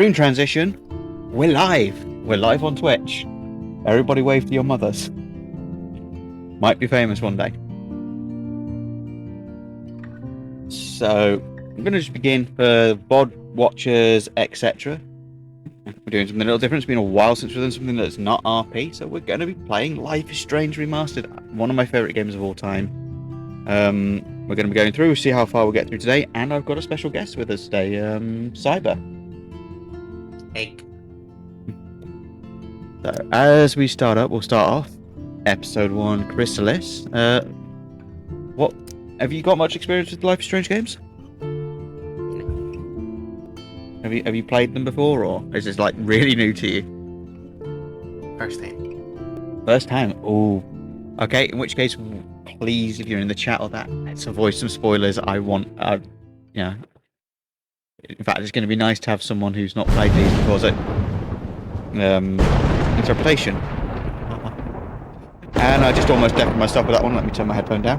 Screen transition. We're live. We're live on Twitch. Everybody wave to your mothers. Might be famous one day. So, I'm going to just begin for VOD watchers, etc. We're doing something a little different. It's been a while since we've done something that's not RP, so we're going to be playing Life is Strange Remastered, one of my favourite games of all time. We're going to be going through, see how far we'll get through today, and I've got a special guest with us today, Cyber. Hey. So, as we start up, we'll start off episode 1, Chrysalis. What have you got much experience with Life is Strange games? Have you played them before, or is this like really new to you? First time. First time. Oh, okay. In which case, please, if you're in the chat or that, let's avoid some spoilers. I want, in fact, it's going to be nice to have someone who's not played these because it interpretation. And I just almost deafened myself with that one. Let me turn my headphone down.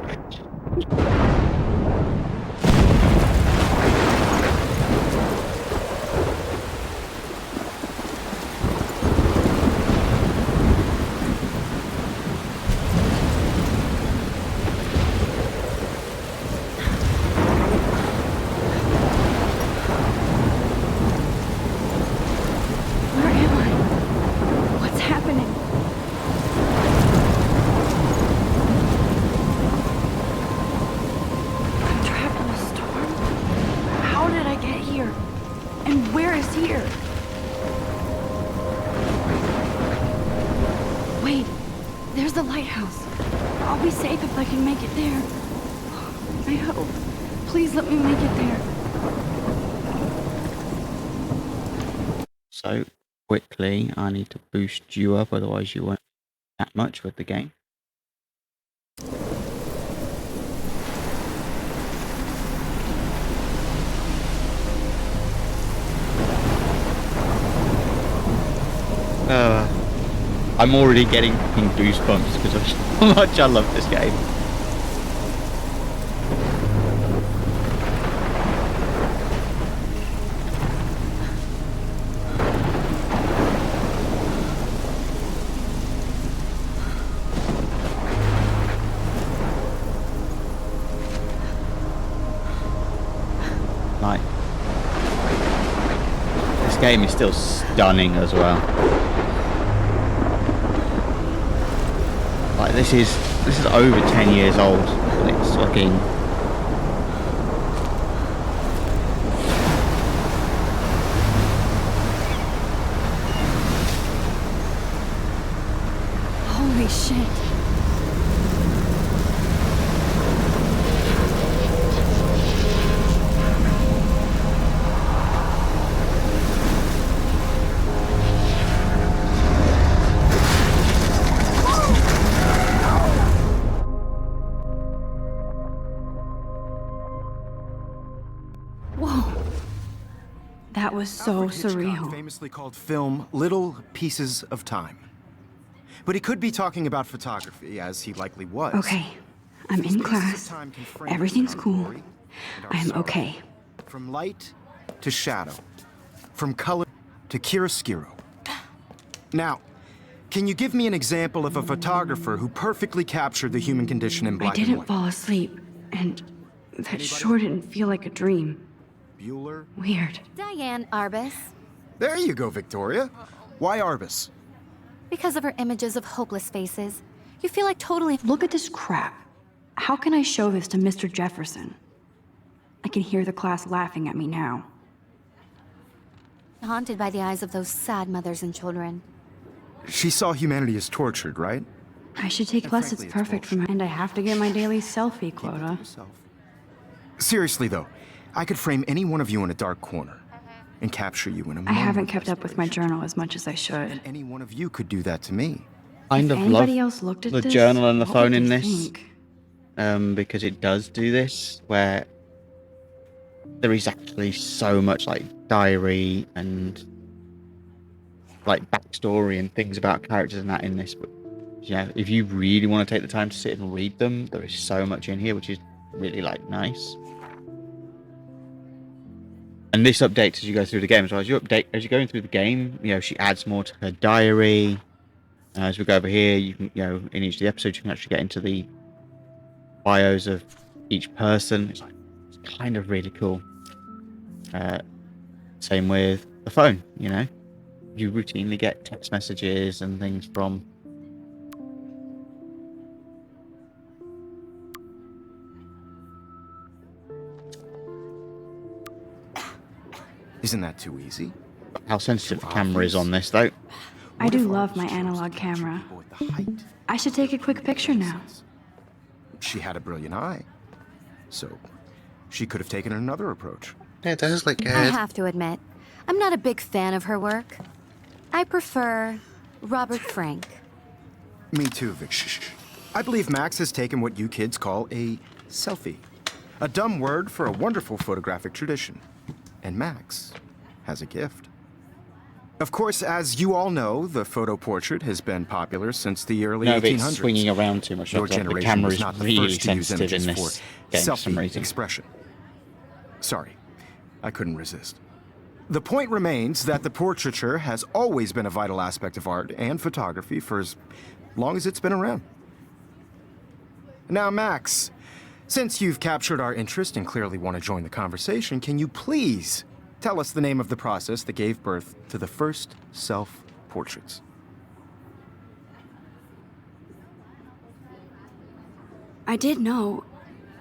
So quickly, I need to boost you up, otherwise you won't that much with the game. I'm already getting goosebumps because of how much I love this game. This game is still stunning as well. Like this is over 10 years old and it's fucking holy shit. That was so surreal. Famously called film Little Pieces of Time. But he could be talking about photography, as he likely was. Okay, I'm in class. Everything's cool. I am okay. From light to shadow. From color to chiaroscuro. Now, can you give me an example of a photographer who perfectly captured the human condition in black and white? I didn't fall asleep, and that sure didn't feel like a dream. Bueller? Weird. Diane Arbus. There you go, Victoria. Why Arbus? Because of her images of hopeless faces. You feel like totally... Look at this crap. How can I show this to Mr. Jefferson? I can hear the class laughing at me now. haunted by the eyes of those sad mothers and children. She saw humanity as tortured, right? I should take plus it's perfect for my... And I have to get my daily selfie quota. Seriously, though. I could frame any one of you in a dark corner and capture you in a moment. I haven't kept up with my journal as much as I should. And any one of you could do that to me. Kind of love the journal and the phone in this, because it does do this, where there is actually so much like diary and like backstory and things about characters and that in this. But yeah, if you really want to take the time to sit and read them, there is so much in here, which is really like nice. And this updates as you go through the game. So as you're going through the game, she adds more to her diary. As we go over here, you can, in each of the episodes, you can actually get into the bios of each person. It's kind of really cool. Same with the phone, you routinely get text messages and things from. Isn't that too easy? How sensitive the camera is on this, though. I do love my analog camera. I should take a quick picture now. She had a brilliant eye. So, she could have taken another approach. Yeah, it does look good. I have to admit, I'm not a big fan of her work. I prefer Robert Frank. Me too, Vic. I believe Max has taken what you kids call a selfie. A dumb word for a wonderful photographic tradition. And Max has a gift. Of course, as you all know, the photo portrait has been popular since the early 1800s. It's swinging around too much. Your The generation camera was is not the really first to use sensitive in images this for game for some selfie reason. expression. Sorry, I couldn't resist. The point remains that the portraiture has always been a vital aspect of art and photography for as long as it's been around. Now, Max, since you've captured our interest and clearly want to join the conversation, can you please tell us the name of the process that gave birth to the first self-portraits? I did know,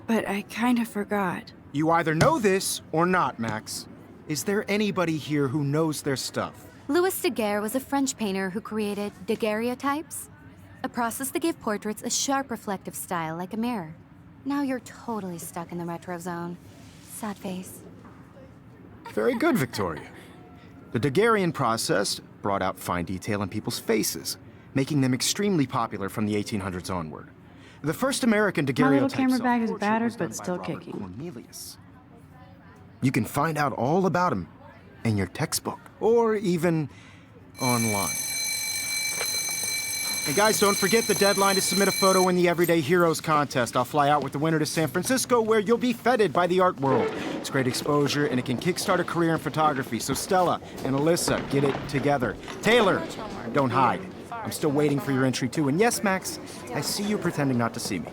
but I kind of forgot. You either know this or not, Max. Is there anybody here who knows their stuff? Louis Daguerre was a French painter who created daguerreotypes, a process that gave portraits a sharp reflective style like a mirror. Now you're totally stuck in the retro zone. Sad face. Very good, Victoria. The Daguerrean process brought out fine detail in people's faces, making them extremely popular from the 1800s onward. The first American daguerreotype little camera bag is self-portrait battered, was done but by still Robert kicking. Cornelius. You can find out all about him in your textbook, or even online. And guys, don't forget the deadline to submit a photo in the Everyday Heroes contest. I'll fly out with the winner to San Francisco, where you'll be feted by the art world. It's great exposure, and it can kickstart a career in photography. So Stella and Alyssa, get it together. Taylor, don't hide. I'm still waiting for your entry, too. And yes, Max, I see you pretending not to see me.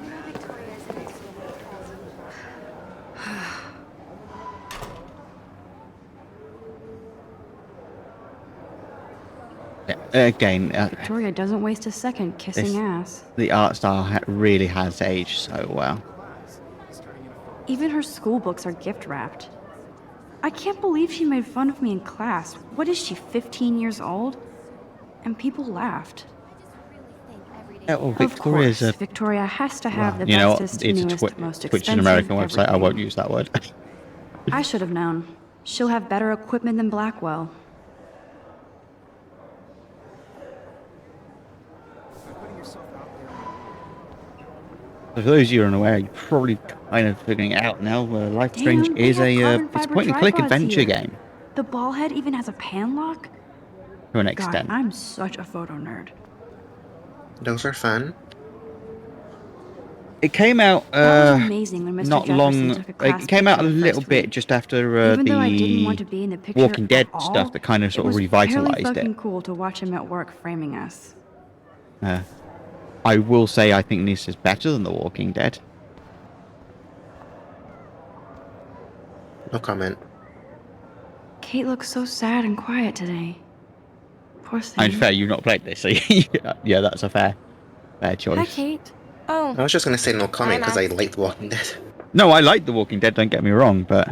Again, Victoria doesn't waste a second kissing This- ass. the art style really has aged so well. Even her school books are gift wrapped. I can't believe she made fun of me in class. What is she, 15 years old? And people laughed. Yeah, well, Of Victoria's course, Victoria has to have the you know, bestest, it's a newest, most Twitch is expensive an American website. I everything. won't use that word. I should have known. She'll have better equipment than Blackwell. For those of you who are unaware, you're probably kind of figuring it out now. Life is Strange Damn, is they have a carbon it's a fiber point-and-click tripods adventure here. game The ball head even has a pan lock? to an God, extent. I'm such a photo nerd. Those are fun. It came out That was amazing when Mr. not Jefferson long. took a class It came out a picture the little first bit week. just after Even though I didn't want to the be in the picture Walking Dead at all, stuff that kind of sort of it was revitalized fairly fucking it. cool to watch him at work framing us. I will say I think this is better than The Walking Dead. No comment. Kate looks so sad and quiet today. Poor thing. And fair, you've not played this, so yeah, that's a fair choice. Hi, Kate. Oh, I was just gonna say no comment because I Max. like The Walking Dead. No, I like The Walking Dead. Don't get me wrong, but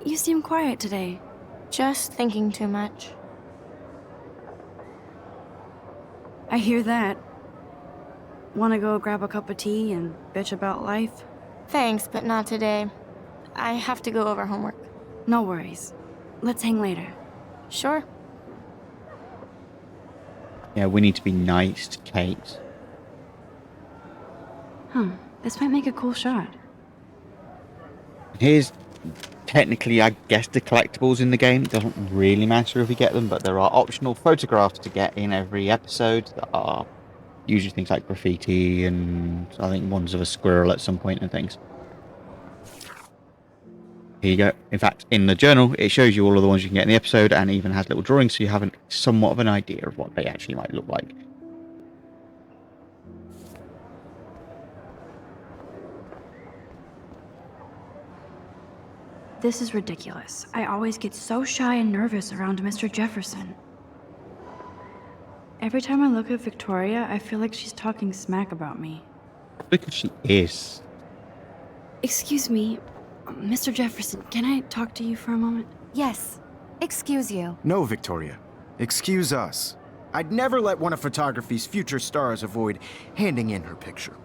You seem quiet today. Just thinking too much. I hear that. Want to go grab a cup of tea and bitch about life? Thanks, but not today. I have to go over homework. No worries. Let's hang later. Sure. yeah, we need to be nice to Kate. This might make a cool shot. Here's technically, I guess, the collectibles in the game. It doesn't really matter if we get them, but there are optional photographs to get in every episode that are usually things like graffiti and I think ones of a squirrel at some point and things. Here you go. In fact, in the journal, it shows you all of the ones you can get in the episode and even has little drawings so you have somewhat of an idea of what they actually might look like. This is ridiculous. I always get so shy and nervous around Mr. Jefferson. Every time I look at Victoria, I feel like she's talking smack about me. Because she is. Excuse me, Mr. Jefferson, can I talk to you for a moment? Yes. Excuse you. No, Victoria. Excuse us. I'd never let one of photography's future stars avoid handing in her picture.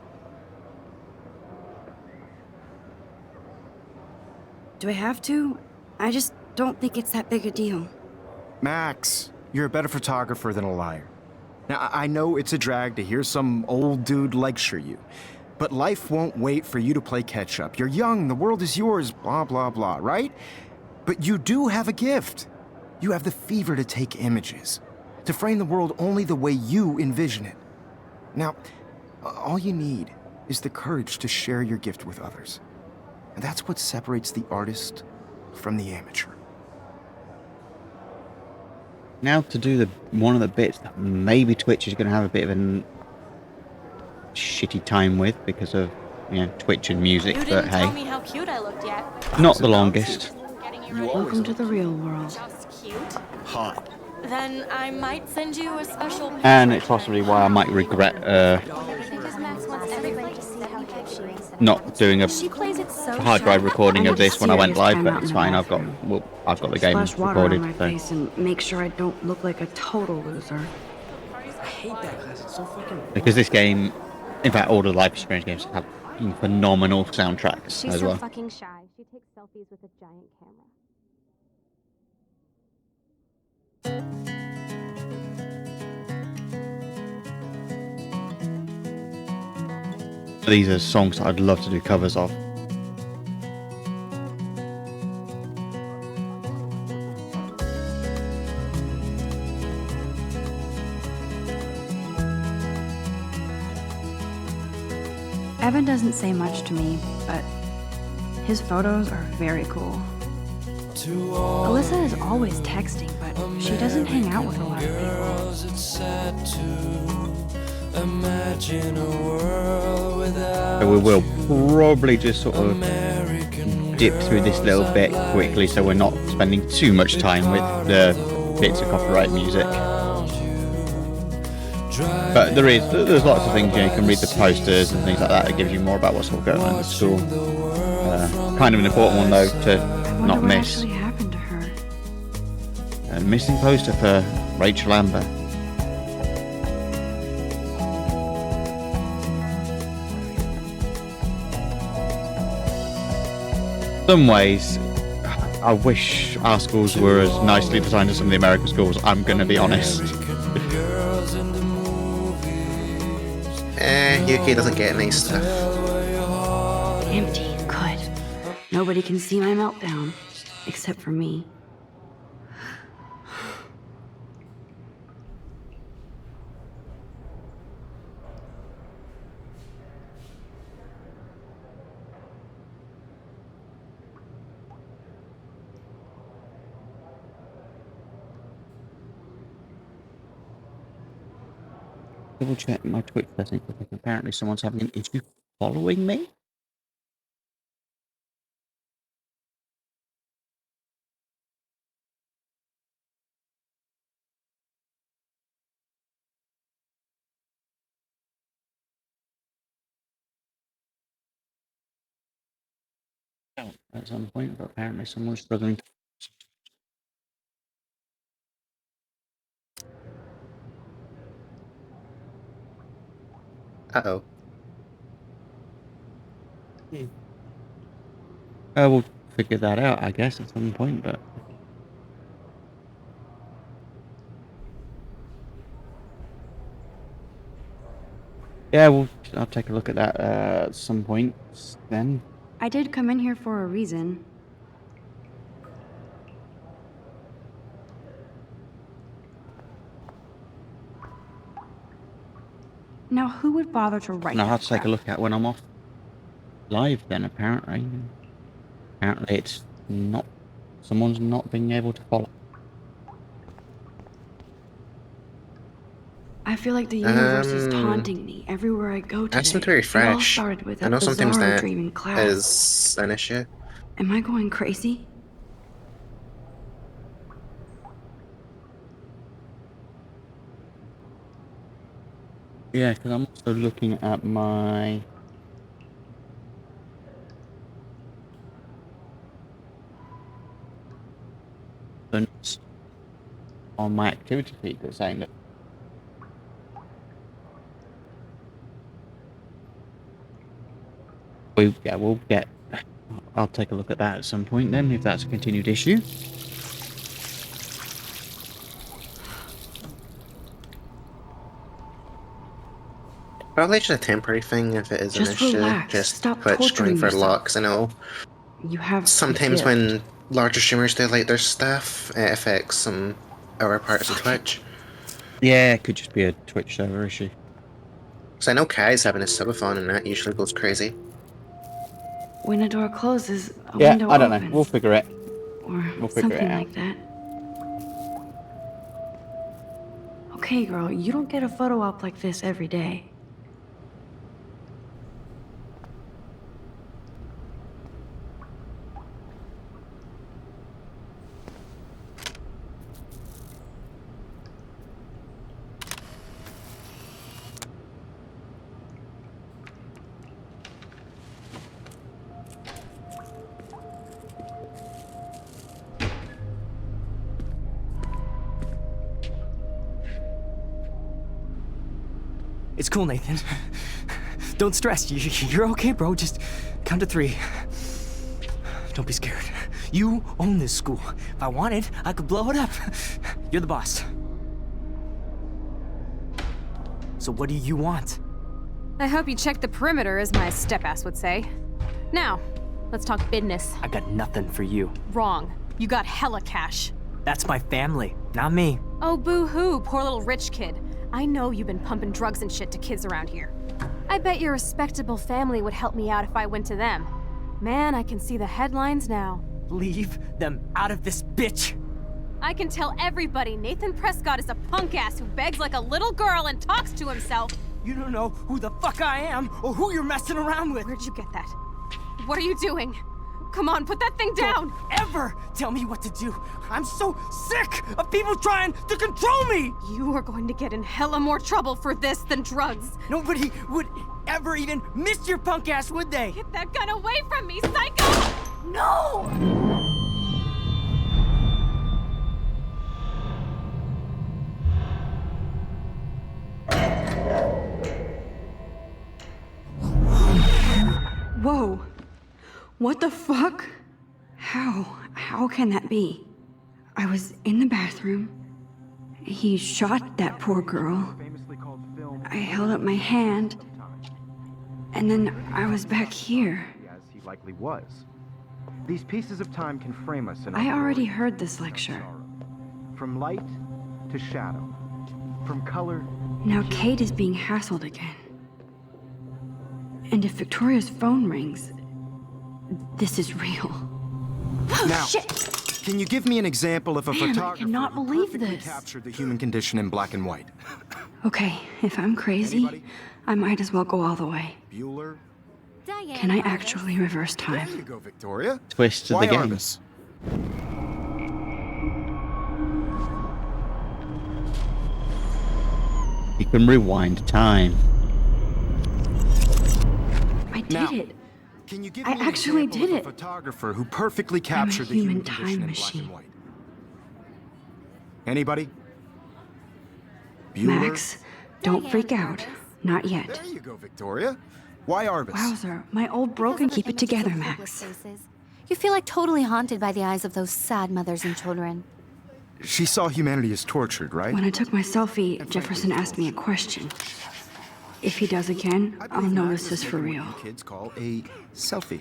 Do I have to? I just don't think it's that big a deal. Max, you're a better photographer than a liar. Now, I know it's a drag to hear some old dude lecture you, but life won't wait for you to play catch-up. You're young, the world is yours, blah, blah, blah, right? But you do have a gift. You have the fever to take images, to frame the world only the way you envision it. Now, all you need is the courage to share your gift with others. And that's what separates the artist from the amateur. Now to do one of the bits that maybe Twitch is going to have a bit of a shitty time with because of Twitch and music, You but didn't tell hey, me how cute I looked yet. not the longest. Getting you ready. Welcome to the real world. Just cute. Hot. Then I might send you a special. And it's possibly why I might regret Because Max wants everybody to see how cute she is. not doing a She plays it so hard drive recording I of need a this when I went serious live, time but out it's in fine. the I've got the game Splash water recorded. on my So. face and make sure I don't look like a total loser. I hate that class. It's so fucking. Because this game, in fact, all the life experience games have phenomenal soundtracks She's as so well. fucking shy. She takes selfies with a giant camera. These are songs that I'd love to do covers of. Evan doesn't say much to me, but his photos are very cool. Alyssa is always texting, but she doesn't hang out with a lot of people. So we will probably just sort of dip through this little bit quickly so we're not spending too much time with the bits of copyright music. But there's lots of things, you can read the posters and things like that. It gives you more about what's going on in the school. Kind of an important one though to I wonder not what miss. actually happened to her. A missing poster for Rachel Amber. Some ways, I wish our schools were as nicely designed as some of the American schools. I'm going to be honest. UK doesn't get nice stuff. Empty. Good. Nobody can see my meltdown, except for me. Double check my Twitch settings because apparently someone's having an issue following me. At some point, but apparently someone's struggling. Uh-oh. We'll figure that out, I guess, at some point, but... Yeah, I'll take a look at that at some point then. I did come in here for a reason. Now, who would bother to write And I'll that have to take a crap? look at when I'm off live then, apparently. Apparently it's Not. Someone's not being able to follow. I feel like the universe is taunting me everywhere I go today. Ask them to It all refresh. started with I that know sometimes bizarro that dream in class. is an issue. Am I going crazy? Yeah, because I'm also looking at my notes on my activity feed that's saying that we'll get. I'll take a look at that at some point then, if that's a continued issue. Probably just a temporary thing if it is an Just issue. relax. Just Stop Twitch going torturing for yourself. locks. I know You have a sometimes gift. when larger streamers do like their stuff, it affects some other parts of Twitch. Yeah, it could just be a Twitch server issue. Because I know Kai's having a subathon and that usually goes crazy. When a door closes, a Yeah, window I don't opens. know. We'll figure it. Or We'll figure it something out. like that. Okay, girl, you don't get a photo op like this every day. It's cool, Nathan. Don't stress. You're okay, bro. Just count to 3. Don't be scared. You own this school. If I wanted, I could blow it up. You're the boss. So what do you want? I hope you checked the perimeter, as my step-ass would say. Now, let's talk business. I got nothing for you. Wrong. You got hella cash. That's my family, not me. Oh, boo-hoo, poor little rich kid. I know you've been pumping drugs and shit to kids around here. I bet your respectable family would help me out if I went to them. Man, I can see the headlines now. Leave them out of this bitch. I can tell everybody Nathan Prescott is a punk ass who begs like a little girl and talks to himself. You don't know who the fuck I am or who you're messing around with. Where'd you get that? What are you doing? Come on, put that thing down! Don't ever tell me what to do. I'm so sick of people trying to control me! You are going to get in hella more trouble for this than drugs. Nobody would ever even miss your punk ass, would they? Get that gun away from me, psycho! No! Whoa. What the fuck? How can that be? I was in the bathroom. He shot that poor girl. I held up my hand. And then I was back here. As he likely was. These pieces of time can frame us in I our already glory heard this and lecture. sorrow. From light to shadow. From color. Now Kate is being hassled again. And if Victoria's phone rings, this is real. Now, Shit! can you give me an example of a Man, I photographer cannot who believe perfectly this. captured the human condition in black and white? Okay, if I'm crazy, Anybody? I might as well go all the way. Bueller? Diane, Can I Arbus. actually reverse There time? you go, Victoria. Twist to Why the game. Arbus? You can rewind time. I did Now, it. Can you give I me an actually example did of a it. photographer who perfectly captured the human human condition time in black machine. and white? Anybody? Bueller? Max, don't freak out. Not yet. There you go, Victoria. Why Arbus? Wowzer, my old broken. Keep it together, Max. You feel like totally haunted by the eyes of those sad mothers and children. She saw humanity as tortured, right? When I took my selfie, Jefferson asked me a question. If he does again, I I'll believe know Max this is is for making real. what you kids call a selfie.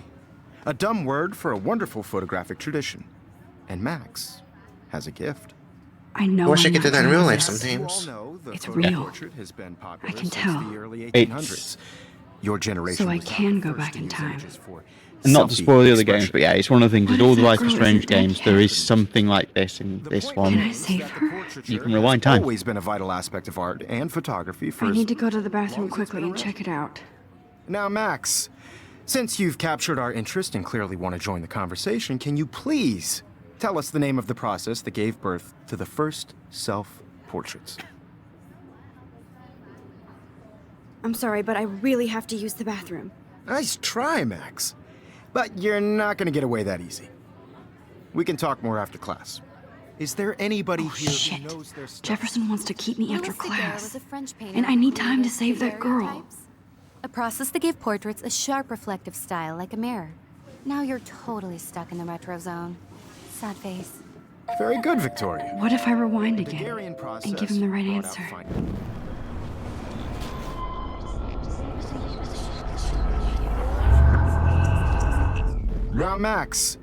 A dumb word for a wonderful photographic tradition. And Max has a gift. I know. I wish I I'm could do not that in doing real life this. sometimes. You all know the It's photo real. portrait has been popular I can since tell. the early It's- 1800s. Your generation So I was not can the go first back to in use time. images for And not to selfie spoil the other expression. games, but yeah, it's one of the things with What all if the that Life is girl Strange isn't dead games, there yet? is something like this in The this point one. Can I is save that the her? portraiture You can has rewind time. always been a vital aspect of art and photography for I as need to go to the bathroom long as it's quickly been and check it out. Now, Max, since you've captured our interest and clearly want to join the conversation, can you please tell us the name of the process that gave birth to the first self-portraits? I'm sorry, but I really have to use the bathroom. Nice try, Max. But you're not going to get away that easy. We can talk more after class. Is there anybody Oh, here shit. who knows their stuff? Jefferson wants to keep me after Louis Daguerre class. was a French painter And I who need time to created save that girl. daguerreotypes, a process that gave portraits a sharp reflective style like a mirror. Now you're totally stuck in the retro zone. Sad face. Very good, Victoria. What if I rewind The again Daguerrean process and give him the right brought out answer? fine- Now, Max,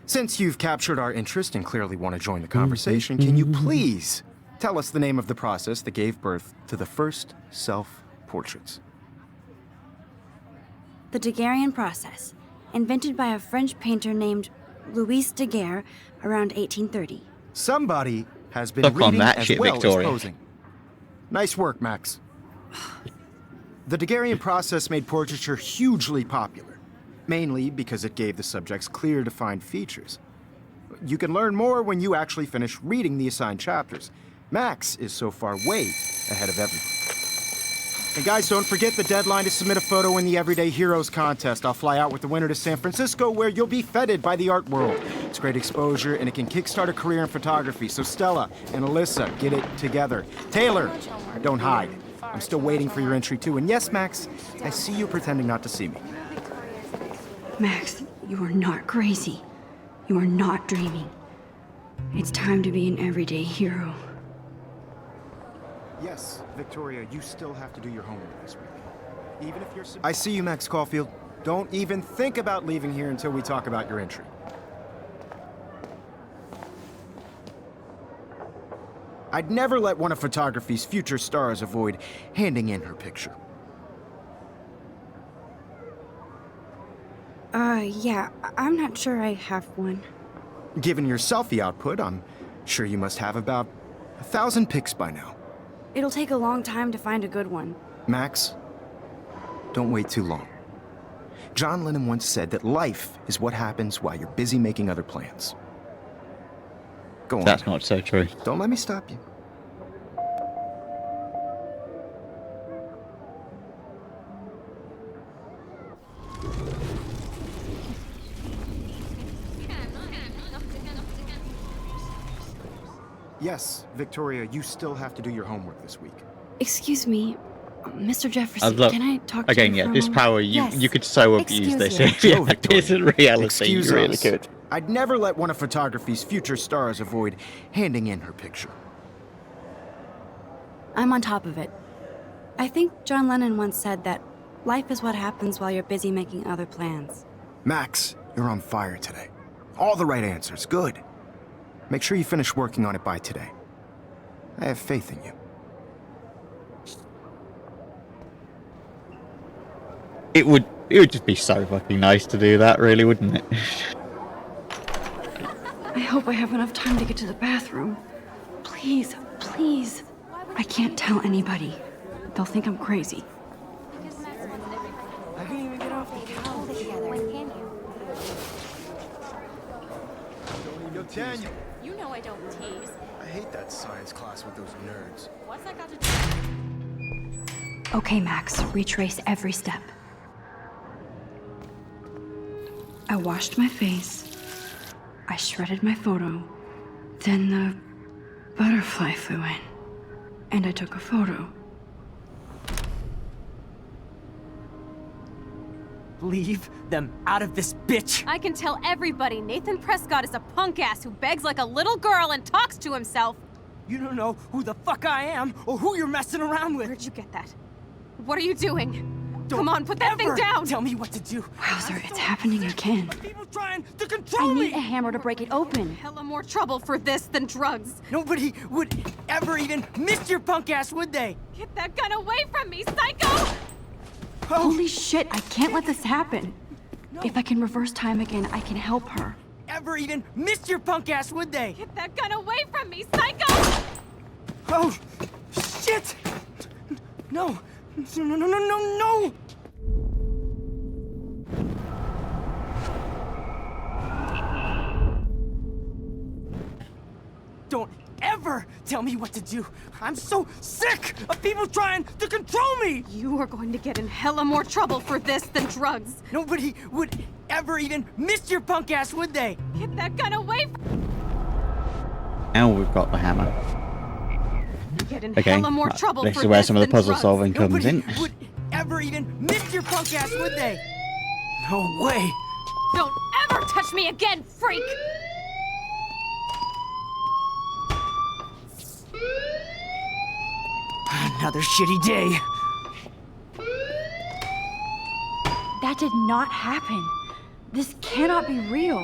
since you've captured our interest and clearly want to join the conversation, can you please tell us the name of the process that gave birth to the first self-portraits? The Daguerrean process, invented by a French painter named Louis Daguerre around 1830. Somebody has been Look on reading that as shit, well Victoria. as posing. Nice work, Max. The Daguerrean process made portraiture hugely popular, mainly because it gave the subjects clear, defined features. You can learn more when you actually finish reading the assigned chapters. Max is so far way ahead of everyone. And guys, don't forget the deadline to submit a photo in the Everyday Heroes contest. I'll fly out with the winner to San Francisco, where you'll be feted by the art world. It's great exposure, and it can kickstart a career in photography. So Stella and Alyssa, get it together. Taylor, don't hide. I'm still waiting for your entry too. And yes, Max, I see you pretending not to see me. Max, you are not crazy. You are not dreaming. It's time to be an everyday hero. Yes, Victoria, you still have to do your homework this week. Even if you're... I see you, Max Caulfield. Don't even think about leaving here until we talk about your entry. I'd never let one of photography's future stars avoid handing in her picture. Yeah, I'm not sure I have one. Given your selfie output, I'm sure you must have about 1,000 pics by now. It'll take a long time to find a good one. Max, don't wait too long. John Lennon once said that life is what happens while you're busy making other plans. Go on. That's not so true. Don't let me stop you. Yes, Victoria, you still have to do your homework this week. Excuse me, Mr. I'd Jefferson, love- can I talk to Again, you yeah, for a this moment? power, you Yes. you could so abuse Excuse this. you. Yeah, Oh, Victoria. it's in reality, Excuse you really us. could. I'd never let one of photography's future stars avoid handing in her picture. I'm on top of it. I think John Lennon once said that life is what happens while you're busy making other plans. Max, you're on fire today. All the right answers. Good. Make sure you finish working on it by today. I have faith in you. It would just be so fucking nice to do that, really, wouldn't it? I hope I have enough time to get to the bathroom. Please, please. I can't tell anybody. They'll think I'm crazy. I can't even get off the couch. Yo, Daniel. You know I don't tease. I hate that science class with those nerds. What's that got to do? Okay, Max, retrace every step. I washed my face. I shredded my photo. Then the butterfly flew in. And I took a photo. Leave them out of this bitch. I can tell everybody Nathan Prescott is a punk ass who begs like a little girl and talks to himself. You don't know who the fuck I am or who you're messing around with. Where'd you get that? What are you doing? Don't Come on, put that thing ever down! Tell me what to do. Wowzer, it's happening again. People trying to I control need me. a hammer to break it open. Hella more trouble for this than drugs. Nobody would ever even miss your punk ass, would they? Get that gun away from me, psycho! Holy shit, I can't let this happen. If I can reverse time again, I can help her. Ever even miss your punk ass, would they? Get that gun away from me, psycho! Oh, shit! No. No, no, no, no, no, no! Don't ever tell me what to do. I'm so sick of people trying to control me! You are going to get in hella more trouble for this than drugs. Nobody would ever even miss your punk ass, would they? Get that gun away from Now we've got the hammer. Get in Okay, hella more trouble this for is where this some of the than puzzle drugs. solving comes Nobody in. would ever even miss your punk ass, would they? No way. Don't ever touch me again, freak! Another shitty day. That did not happen. This cannot be real.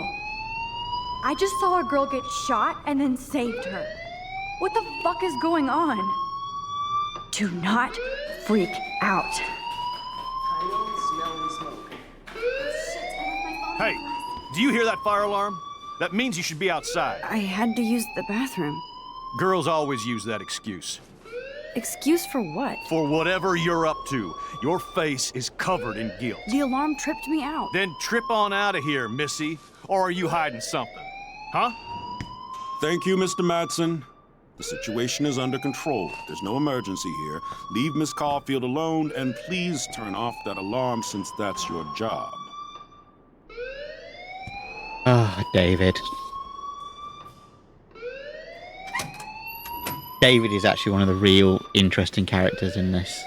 I just saw a girl get shot and then saved her. What the fuck is going on? Do not freak out. Hey, do you hear that fire alarm? That means you should be outside. I had to use the bathroom. Girls always use that excuse. Excuse for what? For whatever you're up to, your face is covered in guilt. The alarm tripped me out. Then trip on out of here, Missy. Or are you hiding something? Huh? Thank you, Mr. Madsen. The situation is under control. There's no emergency here. Leave Miss Caulfield alone, and please turn off that alarm since that's your job. Ah, David. David is actually one of the real interesting characters in this.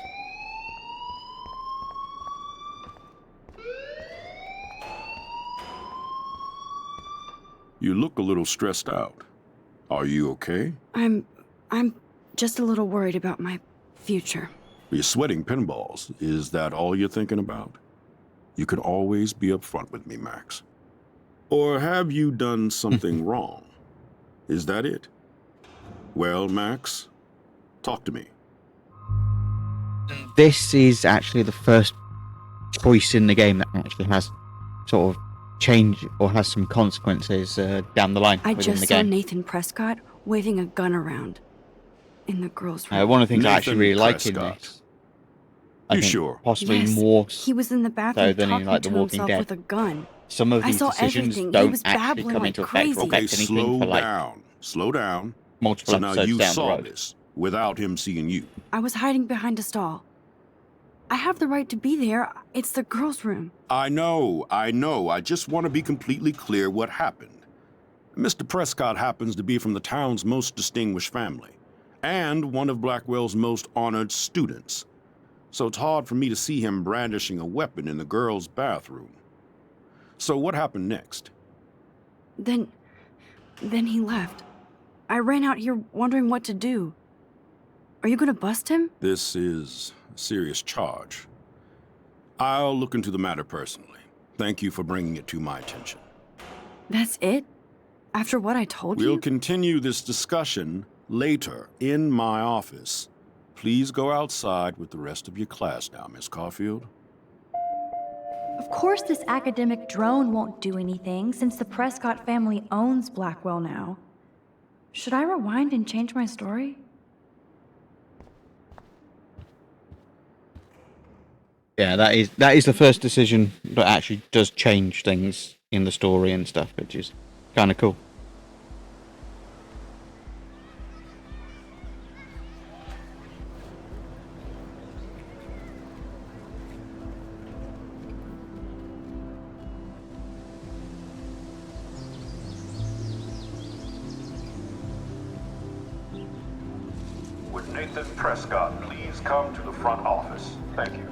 You look a little stressed out. Are you okay? I'm just a little worried about my future. You're sweating pinballs. Is that all you're thinking about? You can always be upfront with me, Max. Or have you done something wrong? Is that it? Well, Max, talk to me. This is actually the first choice in the game that actually has sort of change or has some consequences down the line I within just the saw game. Nathan Prescott waving a gun around in the girls' room. One of the things I actually Nathan really like in Prescott. this, I You think sure? possibly Yes, more he was in the bathroom than in, talking like, The to Walking himself Dead. with a gun. some of I these saw decisions everything. He don't was actually babbling come like into effect crazy. or Okay, affect anything slow for like down. Slow down. multiple So now episodes you down the saw road. this without him seeing you. I was hiding behind a stall. I have the right to be there. It's the girls' room. I know. I just want to be completely clear what happened. Mr. Prescott happens to be from the town's most distinguished family, and one of Blackwell's most honored students. So it's hard for me to see him brandishing a weapon in the girls' bathroom. So what happened next? Then he left. I ran out here wondering what to do. Are you gonna bust him? This is a serious charge. I'll look into the matter personally. Thank you for bringing it to my attention. That's it? After what I told We'll you? continue this discussion later in my office. Please go outside with the rest of your class now, Miss Caulfield. Of course this academic drone won't do anything since the Prescott family owns Blackwell now. Should I rewind and change my story? Yeah, that is the first decision that actually does change things in the story and stuff, which is kind of cool. Would Nathan Prescott please come to the front office? Thank you.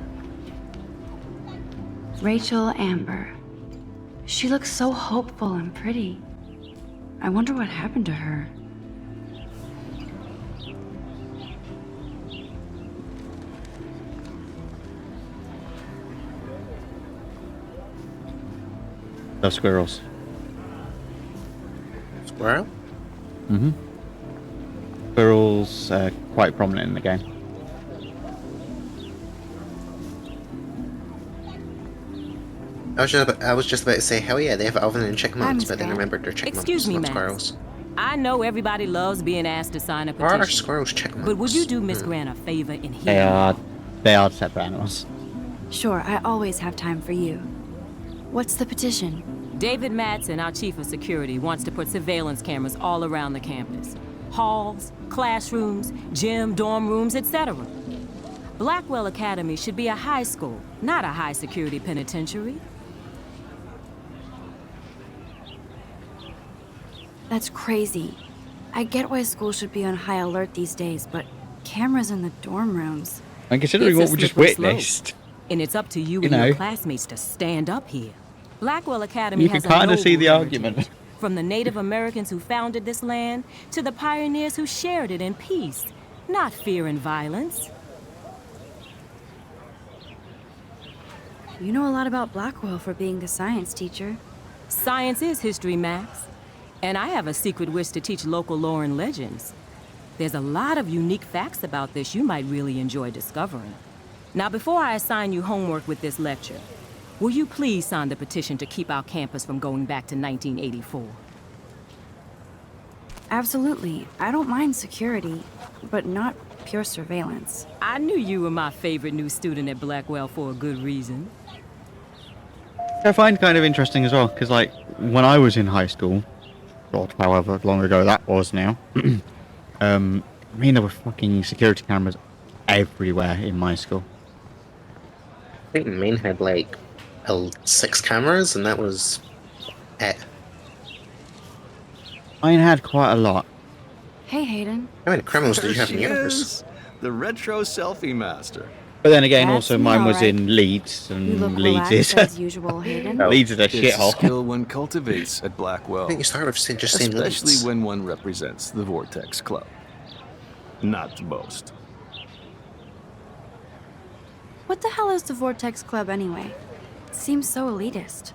Rachel Amber. She looks so hopeful and pretty. I wonder what happened to her. Those squirrels. Squirrel? Mm-hmm. Squirrels are quite prominent in the game. I was just about to say, hell yeah, they have Alvin and chipmunks, but then I remembered they're chipmunks, Excuse me, not Max. squirrels. I know everybody loves being asked to sign a Or petition. are squirrels chipmunks? But would you do Miss Grant a favor and hear They are separate animals. Sure, I always have time for you. What's the petition? David Madsen, our chief of security, wants to put surveillance cameras all around the campus. Halls, classrooms, gym, dorm rooms, etc. Blackwell Academy should be a high school, not a high-security penitentiary. That's crazy. I get why school should be on high alert these days, but cameras in the dorm rooms. And considering what we just witnessed, and it's up to you and your classmates to stand up here. Blackwell Academy you has can kind of see the noble argument. From the Native Americans who founded this land to the pioneers who shared it in peace, not fear and violence. You know a lot about Blackwell for being the science teacher. Science is history, Max. And I have a secret wish to teach local lore and legends. There's a lot of unique facts about this you might really enjoy discovering. Now, before I assign you homework with this lecture, will you please sign the petition to keep our campus from going back to 1984? Absolutely. I don't mind security, but not pure surveillance. I knew you were my favorite new student at Blackwell for a good reason. I find kind of interesting as well, because like when I was in high school, God, however long ago that was now, I mean there were fucking security cameras everywhere in my school. I think Maine had like 6 cameras, and that was it. Mine had quite a lot. Hey, Hayden. How many criminals did you have in There she yours? is, the retro selfie master. But then again, That's also me, mine was alright. in Leeds, You and look Leeds relaxed is as usual, Hayden. Leeds is a It's a shithole. skill one cultivates at Blackwell. I think you started with just saying Especially Leeds. when one represents the Vortex Club. Not to boast. What the hell is the Vortex Club anyway? It seems so elitist.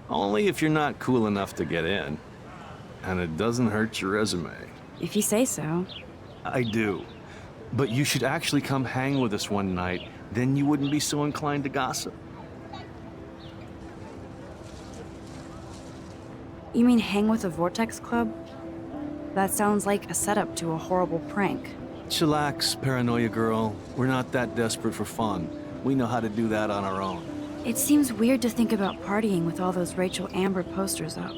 Only if you're not cool enough to get in. And it doesn't hurt your resume. If you say so. I do. But you should actually come hang with us one night, then you wouldn't be so inclined to gossip. You mean hang with the Vortex Club? That sounds like a setup to a horrible prank. Chillax, paranoia girl. We're not that desperate for fun. We know how to do that on our own. It seems weird to think about partying with all those Rachel Amber posters up.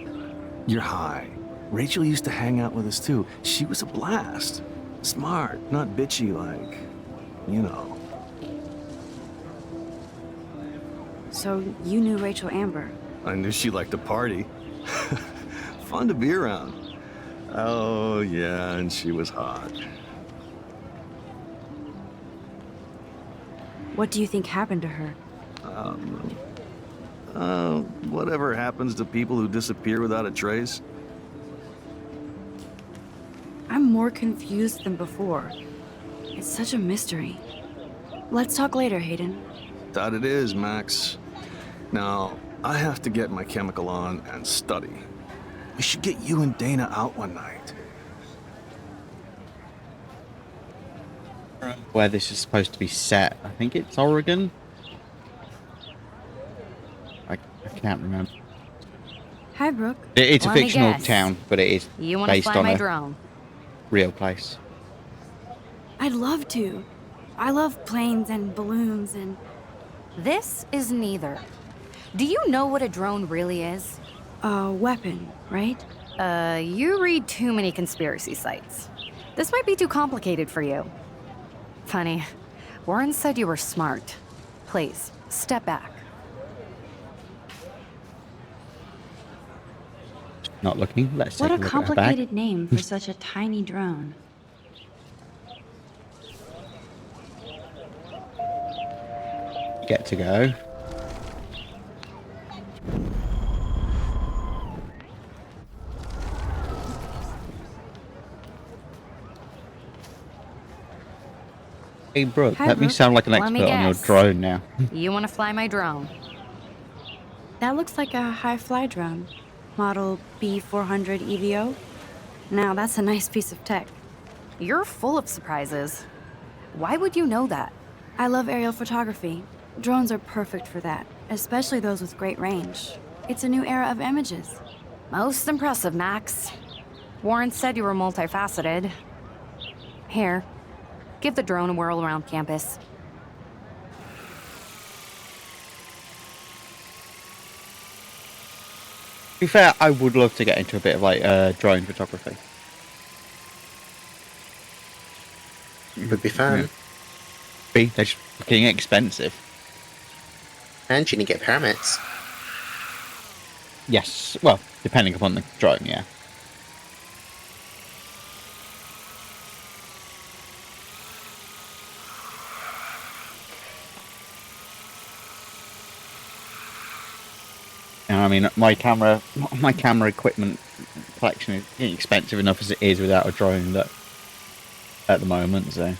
You're high. Rachel used to hang out with us too. She was a blast. Smart, not bitchy like, you know. So you knew Rachel Amber? I knew she liked to party. Fun to be around. Oh, yeah, and she was hot. What do you think happened to her? Whatever happens to people who disappear without a trace? I'm more confused than before. It's such a mystery. Let's talk later, Hayden. That it is, Max. Now, I have to get my chemical on and study. We should get you and Dana out one night. Where this is supposed to be set. I think it's Oregon. I can't remember. Hi, Brooke. It's a Let me fictional guess. town, but it is You want to based fly on my a drone? real place. I'd love to. I love planes and balloons and... This is neither. Do you know what a drone really is? a weapon, right? You read too many conspiracy sites. This might be too complicated for you. Funny, Warren said you were smart. Please, step back. Not looking. Let's take What a a look at her bag. complicated name for such a tiny drone. Get to go. Hey, Brooke, Hi, let me Brooke. sound like an Let me expert on your guess. drone now. You want to fly my drone? That looks like a high-fly drone. Model B400 EVO. Now, that's a nice piece of tech. You're full of surprises. Why would you know that? I love aerial photography. Drones are perfect for that. especially those with great range. It's a new era of images. Most impressive, Max. Warren said you were multifaceted. Here, give the drone a whirl around campus. To be fair, I would love to get into a bit of like drone photography. Would be fun. They're just fucking expensive. And you need to get permits. Yes, well, depending upon the drone, yeah. And I mean, my camera equipment collection is expensive enough as it is without a drone that at the moment, so.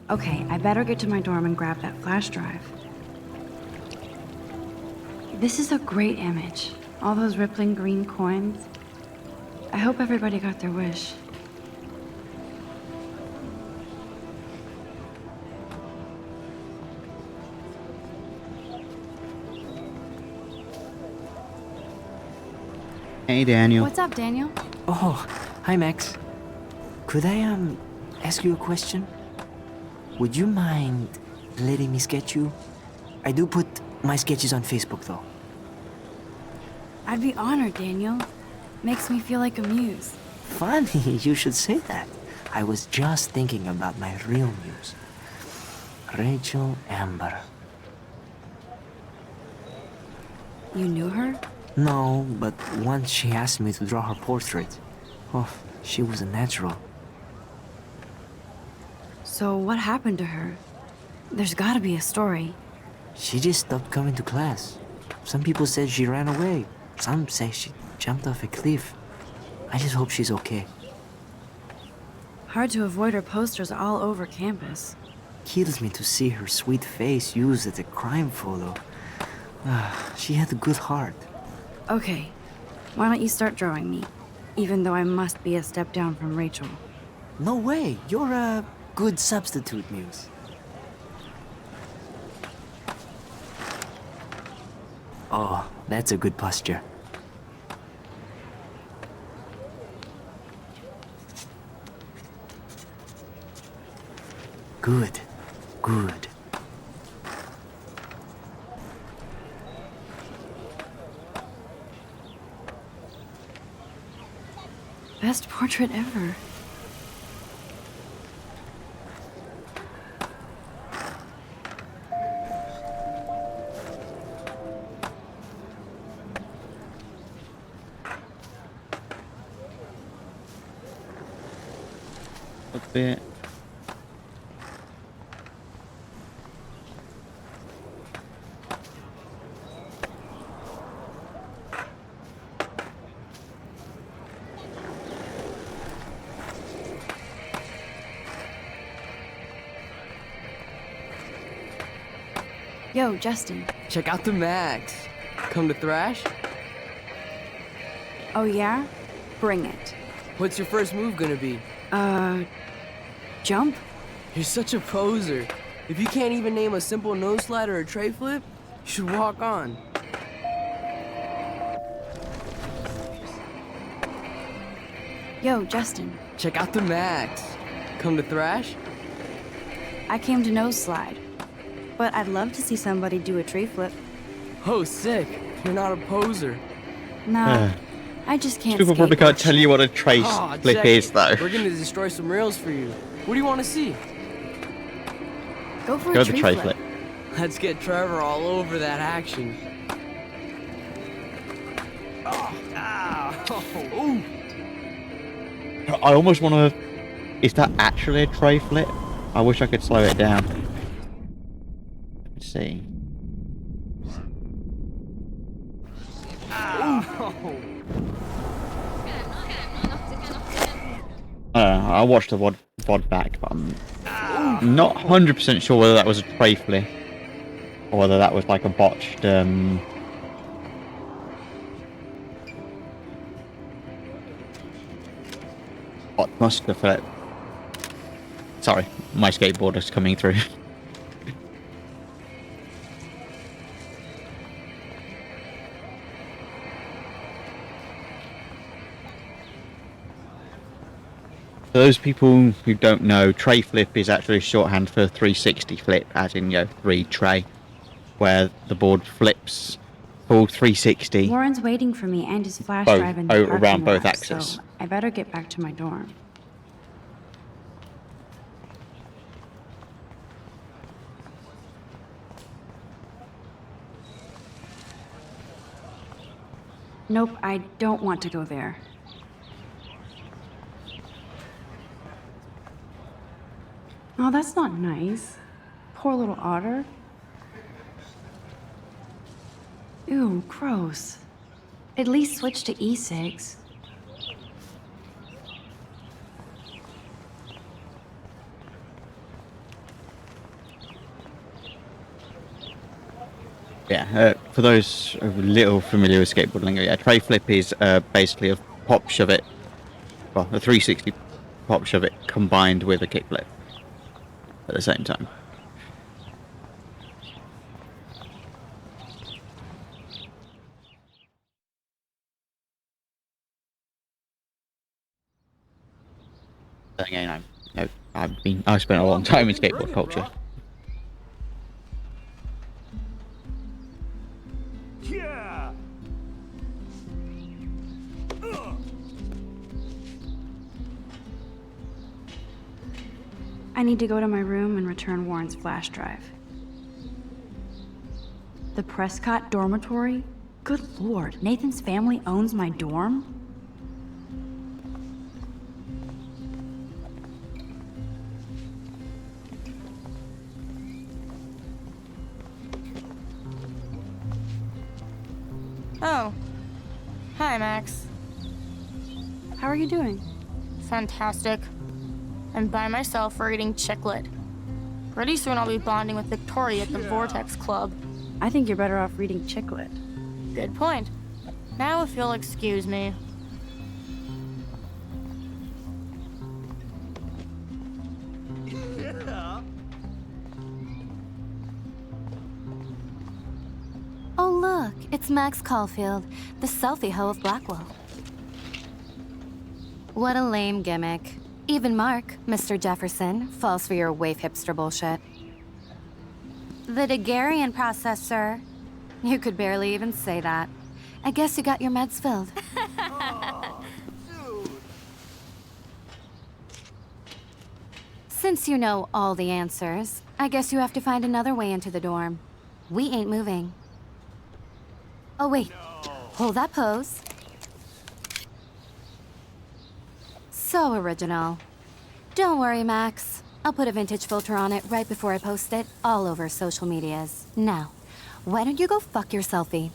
Okay, I better get to my dorm and grab that flash drive. This is a great image. All those rippling green coins. I hope everybody got their wish. Hey, Daniel. What's up, Daniel? Oh, hi, Max. Could I, ask you a question? Would you mind letting me sketch you? I do put my sketches on Facebook, though. I'd be honored, Daniel. Makes me feel like a muse. Funny, you should say that. I was just thinking about my real muse. Rachel Amber. You knew her? No, but once she asked me to draw her portrait. Oh, she was a natural. So what happened to her? There's gotta be a story. She just stopped coming to class. Some people said she ran away. Some say she jumped off a cliff. I just hope she's okay. Hard to avoid her posters all over campus. Kills me to see her sweet face used as a crime photo. She had a good heart. Okay, why don't you start drawing me? Even though I must be a step down from Rachel. No way, you're a good substitute, Muse. Oh, that's a good posture. Good, good. Best portrait ever. A bit. Yo, Justin. Check out the Max. Come to thrash? Oh yeah? Bring it. What's your first move gonna be? Jump? You're such a poser. If you can't even name a simple nose slide or a tray flip, you should walk on. Yo, Justin. Check out the Max. Come to thrash? I came to nose slide. But I'd love to see somebody do a tree flip. Oh, sick. You're not a poser. Nah, I just can't. People probably can't tell you what a trace Aw, flip check is, it. though. We're gonna destroy some rails for you. What do you want to see? Go for Go a the tree tray flip. flip. Let's get Trevor all over that action. Oh, ow. Ooh. I almost want to... Is that actually a tray flip? I wish I could slow it down. Let's see. I watched the VOD back, but I'm not 100% sure whether that was a tray flip or whether that was like a botched muster flip. Sorry, my skateboard is coming through. For those people who don't know, tray flip is actually shorthand for 360 flip, as in, you know, 3 tray, where the board flips full 360. Warren's waiting for me and his flash drive in the parking around both lot, axes. so I better get back to my dorm. Nope, I don't want to go there. Oh, that's not nice. Poor little otter. Ew, gross. At least switch to e-cigs. Yeah, for those a little familiar with skateboard lingo, yeah, tray flip is basically a pop shove it, well, a 360 pop shove it combined with a kick flip at the same time. Then again, I've spent a long time in skateboard culture. Yeah. I need to go to my room and return Warren's flash drive. The Prescott dormitory? Good lord, Nathan's family owns my dorm? Oh. Hi, Max. How are you doing? Fantastic. I'm by myself reading Chicklet. Pretty soon I'll be bonding with Victoria at the Vortex Club. I think you're better off reading Chicklet. Good point. Now if you'll excuse me. Oh look, it's Max Caulfield, the selfie hoe of Blackwell. What a lame gimmick. Even Mark, Mr. Jefferson, falls for your waif hipster bullshit. The Daguerrean process, sir. You could barely even say that. I guess you got your meds filled. Since you know all the answers, I guess you have to find another way into the dorm. We ain't moving. Oh wait, hold that pose. So original. Don't worry, Max. I'll put a vintage filter on it right before I post it all over social medias. Now, why don't you go fuck your selfie?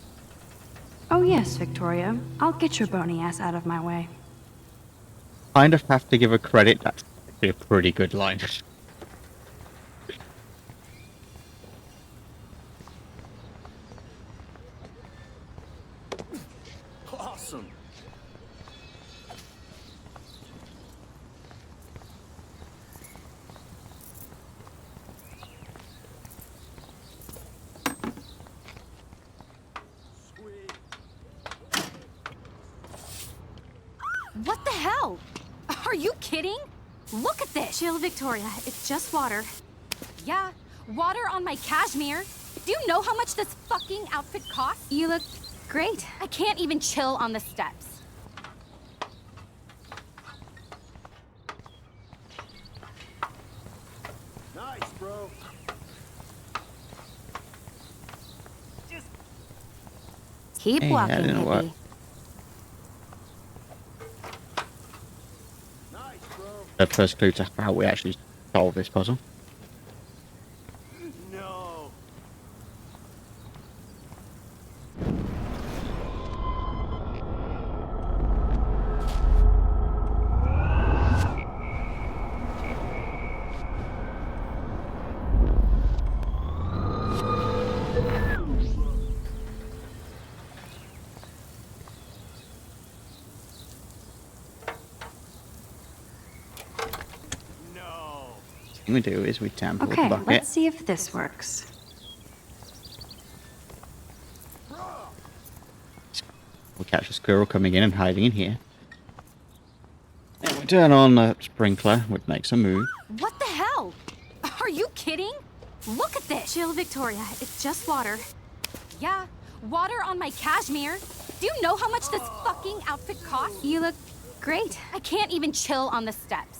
Oh yes, Victoria. I'll get your bony ass out of my way. Kind of have to give her credit. That's a pretty good line. Awesome. What the hell? Are you kidding? Look at this! Chill, Victoria. It's just water. Yeah, water on my cashmere. Do you know how much this fucking outfit costs? You look great. I can't even chill on the steps. Nice, bro. Keep Hey, walking, that didn't work. hippie. The first clue to how we actually solve this puzzle. No. Thing we do is we tamper with the Okay, bucket. let's see if this works. We catch a squirrel coming in and hiding in here. And we turn on the sprinkler, which makes a move. What the hell? Are you kidding? Look at this. Chill, Victoria. It's just water. Yeah, water on my cashmere. Do you know how much this fucking outfit costs? You look great. I can't even chill on the steps.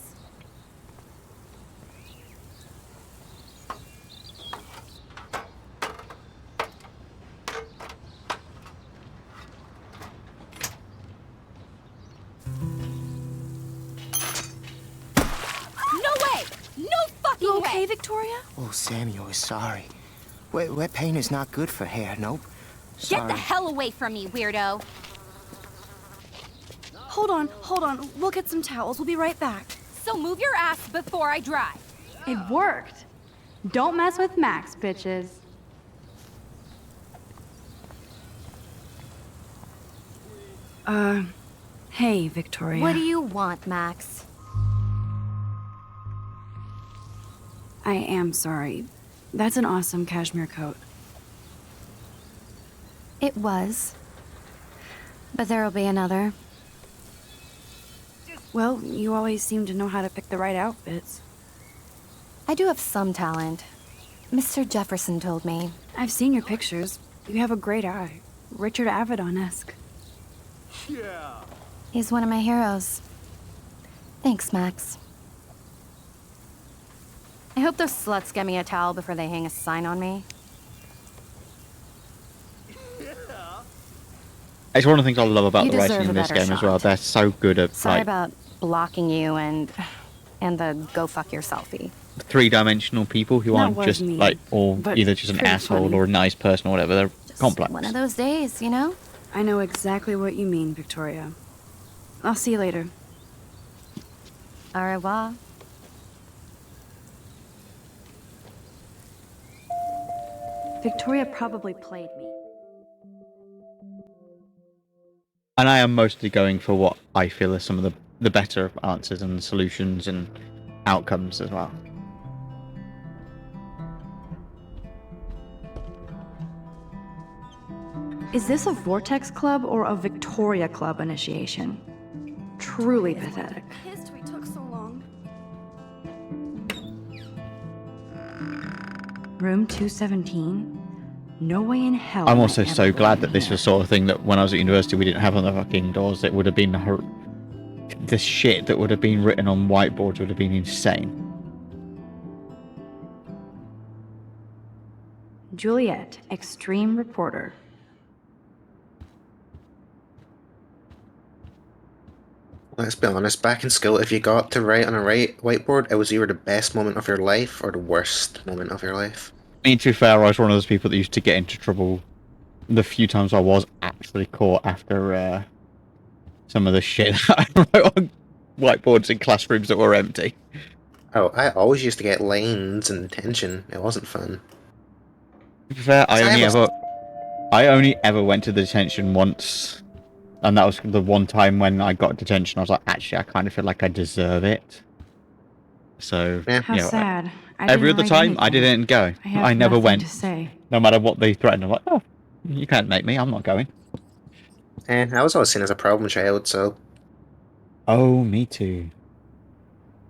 No way! No fucking You way! okay, Victoria? Oh, Samuel is sorry. Wet paint is not good for hair, nope. Get Sorry. the hell away from me, weirdo. Hold on. We'll get some towels. We'll be right back. So move your ass before I dry. It worked. Don't mess with Max, bitches. Hey, Victoria. What do you want, Max? I am sorry. That's an awesome cashmere coat. It was. But there'll be another. Well, you always seem to know how to pick the right outfits. I do have some talent. Mr. Jefferson told me. I've seen your pictures. You have a great eye. Richard Avedon-esque. Yeah. He's one of my heroes. Thanks, Max. I hope those sluts get me a towel before they hang a sign on me. It's one of the things I love about You the racing deserve in a this better game as well. shot. They're so good at Sorry like about blocking you and the go fuck yourselfy. three-dimensional people who That aren't was just mean, like or but either just an pretty asshole funny. or a nice person or whatever. They're complex. One of those days, you know? I know exactly what you mean, Victoria. I'll see you later. Au revoir. Victoria probably played me. And I am mostly going for what I feel are some of the better answers and solutions and outcomes as well. Is this a Vortex Club or a Victoria Club initiation? Truly pathetic. History took so long. Room 217? No way in hell. I'm am I also ever so going glad that in this here. was sort of thing that when I was at university we didn't have on the fucking doors. It would have been the shit that would have been written on whiteboards would have been insane. Juliet, extreme reporter. Let's be honest, back in school, if you got to write on a whiteboard, it was either the best moment of your life or the worst moment of your life. I mean, to be fair, I was one of those people that used to get into trouble the few times I was actually caught after some of the shit that I wrote on whiteboards in classrooms that were empty. Oh, I always used to get lines and detention. It wasn't fun. To be fair, I So only ever went to the detention once, and that was the one time when I got detention. I was like, actually, I kind of feel like I deserve it. So, How you know, sad. I every didn't other write time, I anything. didn't go. I have I never nothing went. to say. No matter what they threatened, I'm like, oh, you can't make me. I'm not going. And I was always seen as a problem child, so Oh, me too.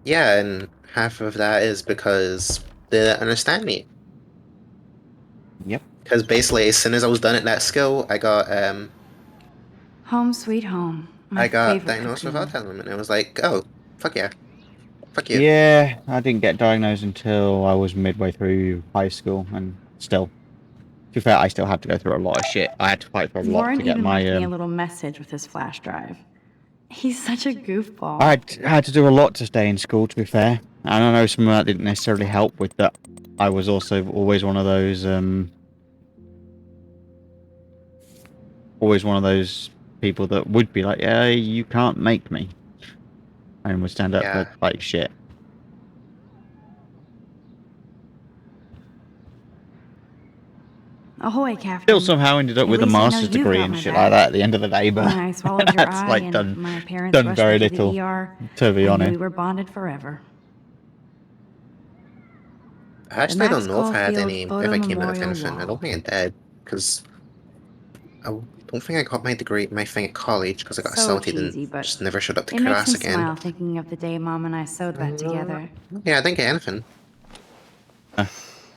yeah, and half of that is because they didn't understand me. Yep. Because basically, as soon as I was done at that skill, I got Home sweet home. My I got favorite diagnosed with cartoon. autism, and it was like, oh, fuck yeah, fuck you. Yeah, I didn't get diagnosed until I was midway through high school, and still. be fair, I still had to go through a lot of shit. I had to fight for a lot Warren to get even my. left me a little message with his flash drive. He's such a goofball. I had to do a lot to stay in school, to be fair. And I know some of that didn't necessarily help with that. I was also always one of those, always one of those people that would be like, yeah, you can't make me. And would stand up for, like, shit. Ahoy, Catherine. Still somehow ended up At with a least I know master's you've degree got and my shit back. like that at the end of the day, but When I swallowed your that's eye like and my parents done rushed very me to little, the ER, to be I knew honest. we were bonded forever. I actually don't Max know if I had Caulfield any, if Photo I came out of Memorial anything. I Wall. don't think I did, because I don't think I got my degree, my thing at college, because I got So assaulted cheesy, and but just never showed up to it makes class me again. smile thinking of the day Mom and I sewed that together. Yeah, I didn't get anything. I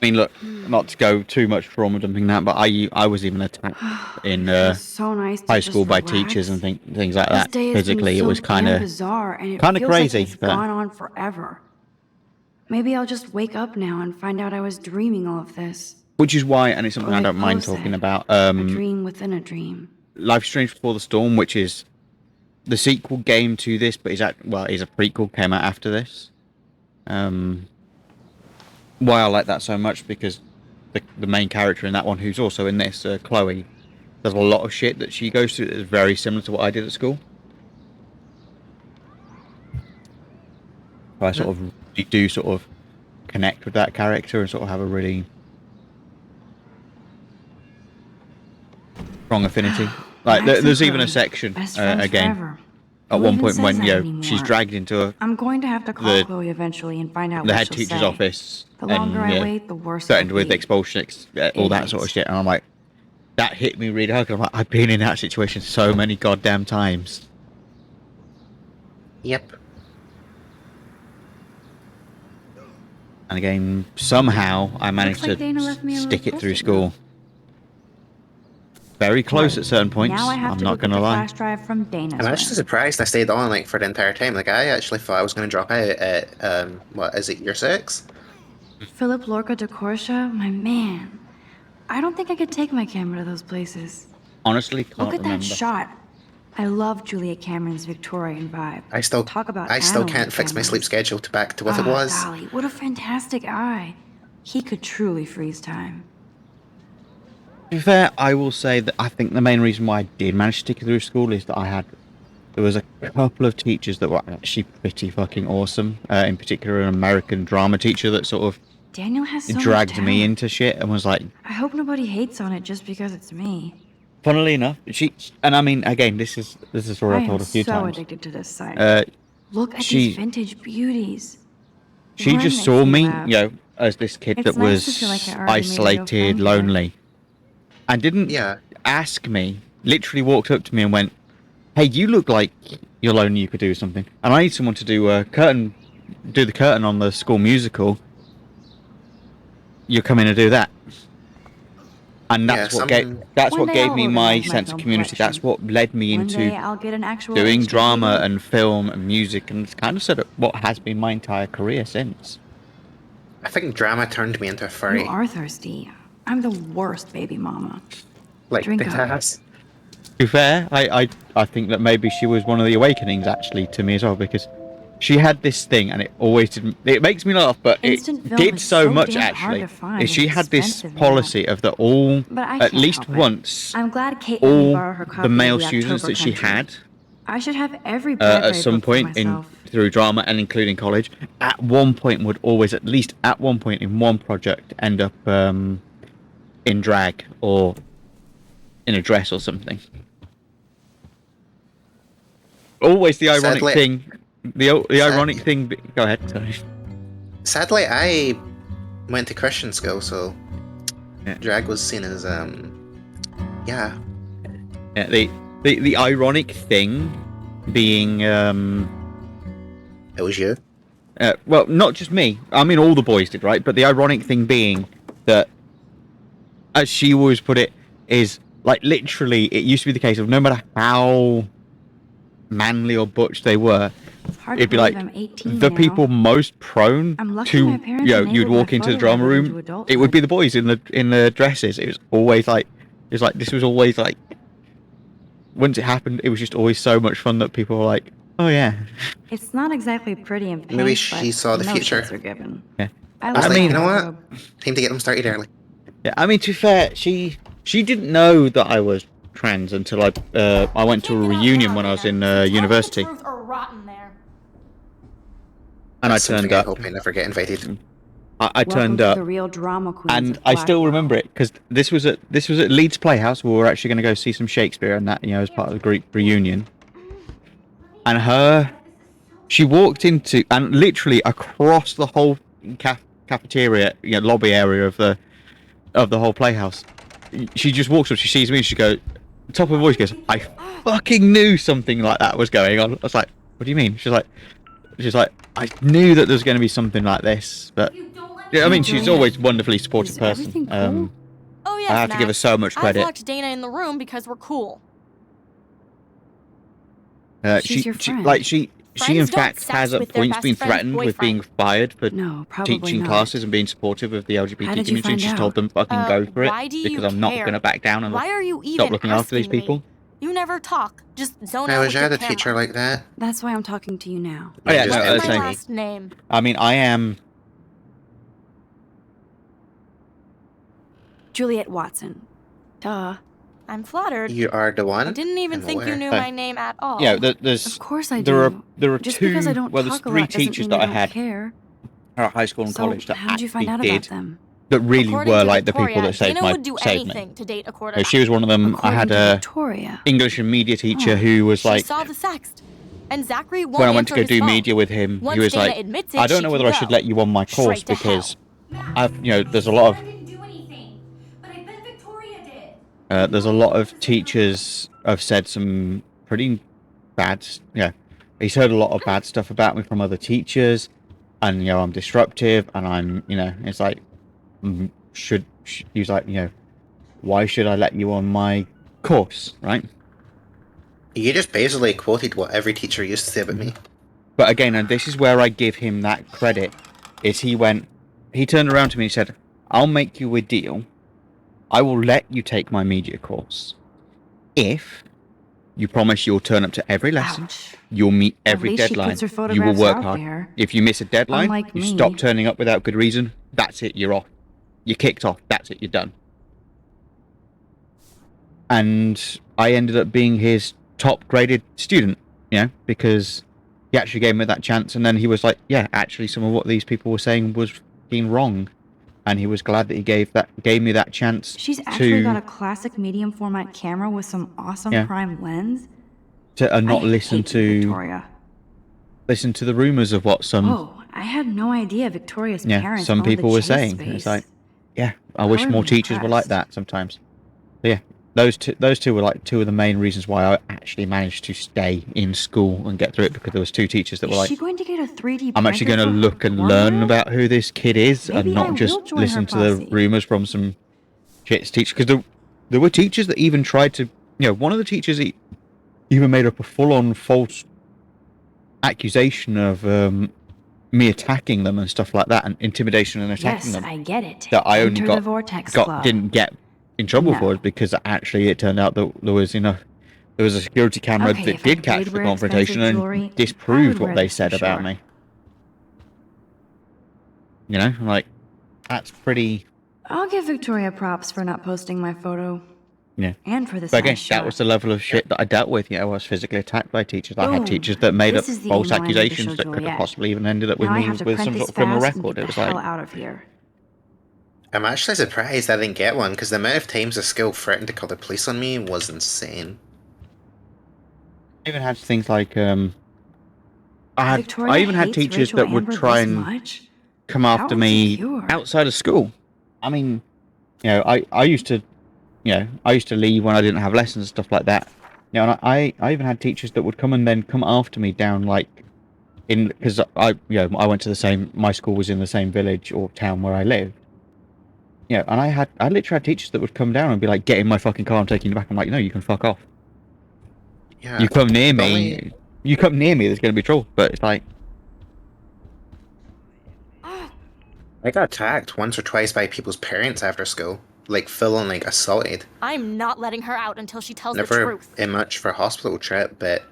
mean, look, not to go too much trauma dumping that, but I was even attacked in So nice to high just school by relax. teachers and things like This that. day has been Physically, so it was kind damn of bizarre, and it kind of feels crazy. like it's But gone on forever. Maybe I'll just wake up now and find out I was dreaming all of this. which is why, and it's something Or I like don't mind Poe talking said, about. a dream within a dream. Life is Strange Before the Storm, which is the sequel game to this, but is a prequel, came out after this. Why I like that so much, because the main character in that one, who's also in this, Chloe, there's a lot of shit that she goes through that is very similar to what I did at school. So I sort of do sort of connect with that character and sort of have a really strong affinity. Like Max and there's even a Chloe, section best friends again forever. at Who one even point says when that she's anymore? dragged into I'm going to have to call the- Chloe eventually and find out the what head she'll teacher's say. office The longer and I wait, the worse threatened it'll with be. expulsion, all that sort of shit. And I'm like, that hit me really hard. 'Cause I'm like, I've been in that situation so many goddamn times. Yep. And again, somehow I managed like to Dana left me a little stick it through post-it school. Very close at certain points. Now I have I'm to not go get gonna the lie. flash drive from Dana's I'm actually room. surprised I stayed on like for the entire time. Like I actually thought I was going to drop out at what is it, year 6? Philip Lorca de Corsia, my man. I don't think I could take my camera to those places. Honestly, can't Look at remember. that shot. I love Julia Cameron's Victorian vibe. I still Analog can't fix my cameras. sleep schedule to back to what it Ah, was. Dolly, what a fantastic eye. He could truly freeze time. To be fair, I will say that I think the main reason why I did manage to stick through school is that there was a couple of teachers that were actually pretty fucking awesome. In particular, an American drama teacher that sort of Daniel has so dragged much me talent. into shit and was like, I hope nobody hates on it just because it's me. funnily enough, and I mean, again, this is a story I I've am told a few so times. addicted to this site. Look at she- these vintage beauties. She Warren just makes saw me, laugh. as this kid It's that nice to was feel like I already made a real isolated, friend here. lonely, and didn't ask me. Literally walked up to me and went, "Hey, you look like you're lonely. You could do something, and I need someone to do the curtain on the school musical. You come in and do that." And that's Yeah, what gave One day I'll me my organize my sense of film community. collection. That's what led me One day into I'll get an actual doing HD drama DVD. and film and music, and it's kind of set up what has been my entire career since. I think drama turned me into a furry. You are thirsty. I'm the worst baby mama. Like Drink the up. class. To be fair, I think that maybe she was one of the awakenings actually to me as well, because she had this thing, and it always didn't. It makes me laugh, but Instant it film did is so so much damn hard actually. to find Is she and had this expensive now. policy of that all, But I at can't least help it. once, I'm glad Kate let me all borrow her copy the of male the students October that she Country. had I should have every Bradbury at some book for point in myself. through drama and including college, at one point would always, at least at one point in one project, end up in drag or in a dress or something. Always the ironic Sadly- thing. The ironic thing. Go ahead. Sorry. Sadly, I went to Christian school, so drag was seen as yeah. Yeah, the ironic thing being It was you. well, not just me. I mean, all the boys did, right? But the ironic thing being that, as she always put it, is like literally it used to be the case of no matter how manly or butch they were, Hard it'd to be like believe I'm 18 the now. people most prone I'm lucky to, my parents you'd enabled walk my into the photo drama album into room. adulthood. It would be the boys in the dresses. It was always like, this was always like, once it happened, it was just always so much fun that people were like, oh yeah. It's not exactly pretty in pink, Maybe she but saw the no future. shits are given. Yeah. I was like like, my you know what? wardrobe. Time to get them started early. Yeah, I mean, to be fair, she didn't know that I was trans until I went to a reunion when I was in university, Truth or rotten there. and That's I turned something I up. hope I never get invited. I turned Welcome to up, the real drama queens and of I still Blackwell. remember it because this was at Leeds Playhouse. We were actually going to go see some Shakespeare, and that, as part of the group reunion. And she walked into, and literally across the whole cafeteria, lobby area of the whole playhouse. She just walks up, she sees me, and she goes, top of her voice goes, I fucking knew something like that was going on. I was like, what do you mean? She's like, I knew that there's going to be something like this, but yeah, I mean, she's always a wonderfully supportive person. Oh yes, I have to give her Max. so much credit. I locked Dana in the room because we're cool. She's your friend. She in Friends don't fact sex has at with their points best been friend's threatened with being fired for probably teaching not. classes and being supportive of the How LGBT did you community. And find she's out? told them fucking go for Why it do you because I'm not care? going to back down and Why are you stop even looking after these asking me? people. You never talk. Just zone I out wish with I your had a camera. teacher like that. That's why I'm talking to you now. Oh yeah, Just no, end that's My it. saying. last name. I mean, I am. Juliet Watson. Duh. I'm flattered. You are the one. I didn't even I'm think you aware. knew my name at all. Yeah, there's. Of course I there do. There are Just two. because I don't Well, there's talk a three lot doesn't teachers mean that I I don't had care. at high school and So, college that how did you find actually out about did them? that really According were to like the people Victoria, that saved Dana would do saved me. anything to date a quarterback. She was one of them. I had According to a Victoria. English and media teacher Oh. who was She like, saw the sext, and Zachary won't when I went to answer go his do phone. media with him, Once he was Dana like, admits it, I don't she know can whether I go. should let you on my course Straight to because hell. I've, there's a lot of there's a lot of teachers have said some pretty bad. He's heard a lot of bad stuff about me from other teachers, and I'm disruptive, and I'm, it's like, he's like, why should I let you on my course, right? You just basically quoted what every teacher used to say about me. But again, and this is where I give him that credit, is he turned around to me and said, I'll make you a deal. I will let you take my media course if you promise you'll turn up to every lesson, you'll meet every least she deadline, puts her you will photographs work out hard. there. If you miss a deadline, Unlike you me. stop turning up without good reason, that's it, you're off. You're kicked off, that's it, you're done. And I ended up being his top graded student, because he actually gave me that chance, and then he was like, yeah, actually some of what these people were saying was being wrong. And he was glad that he gave me that chance. She's actually got a classic medium format camera with some awesome prime lens. To not listen hate you, Victoria. listen to the rumors of what some Oh, I had no idea Victoria's parents some owned people the were chase saying. space. It's like, yeah, I wish Probably more teachers were like impressed. that sometimes. But yeah, those two were like two of the main reasons why I actually managed to stay in school and get through it, because there was two teachers that were Is like, she going to get a 3D I'm actually going printer to for look and her learn room? about who this kid is, Maybe and I not will just join listen her to the posse. rumors from some shit's teacher. Because there were teachers that even tried to, one of the teachers even made up a full-on false accusation of me attacking them and stuff like that, and intimidation and attacking Yes, them. I get it. That I only Enter the Vortex Club. didn't get in trouble No. for it, because actually it turned out that there was a security camera Okay, that if I did catch did the wear confrontation expensive and jewelry, I disproved would what wear they this said for about sure. me. Like, that's pretty. I'll give Victoria props for not posting my photo. Yeah. And for this But again, nice shot. that was the level of shit that I dealt with. I was physically attacked by teachers. I Boom. had teachers that made This up is the false email I need to accusations show that could have Juliet. possibly even ended up with Now I me have to with print some this sort of criminal fast and record. get It the was hell like, out of here. I'm actually surprised I didn't get one, because the amount of times the school threatened to call the police on me was insane. I even had things like Victoria I even had hates teachers Rachel that would Amber try this and much? come How after me insecure. outside of school. I mean, I used to, I used to leave when I didn't have lessons and stuff like that. And I even had teachers that would come and then come after me down because I went to my school was in the same village or town where I lived. And I literally had teachers that would come down and be like, get in my fucking car, I'm taking you back. I'm like, no, you can fuck off. Yeah. You come near me, you come near me, there's going to be trouble. But it's like, I got attacked once or twice by people's parents after school. Like, full on, like, assaulted. I'm not letting her out until she tells the Never truth. in much for a hospital trip, but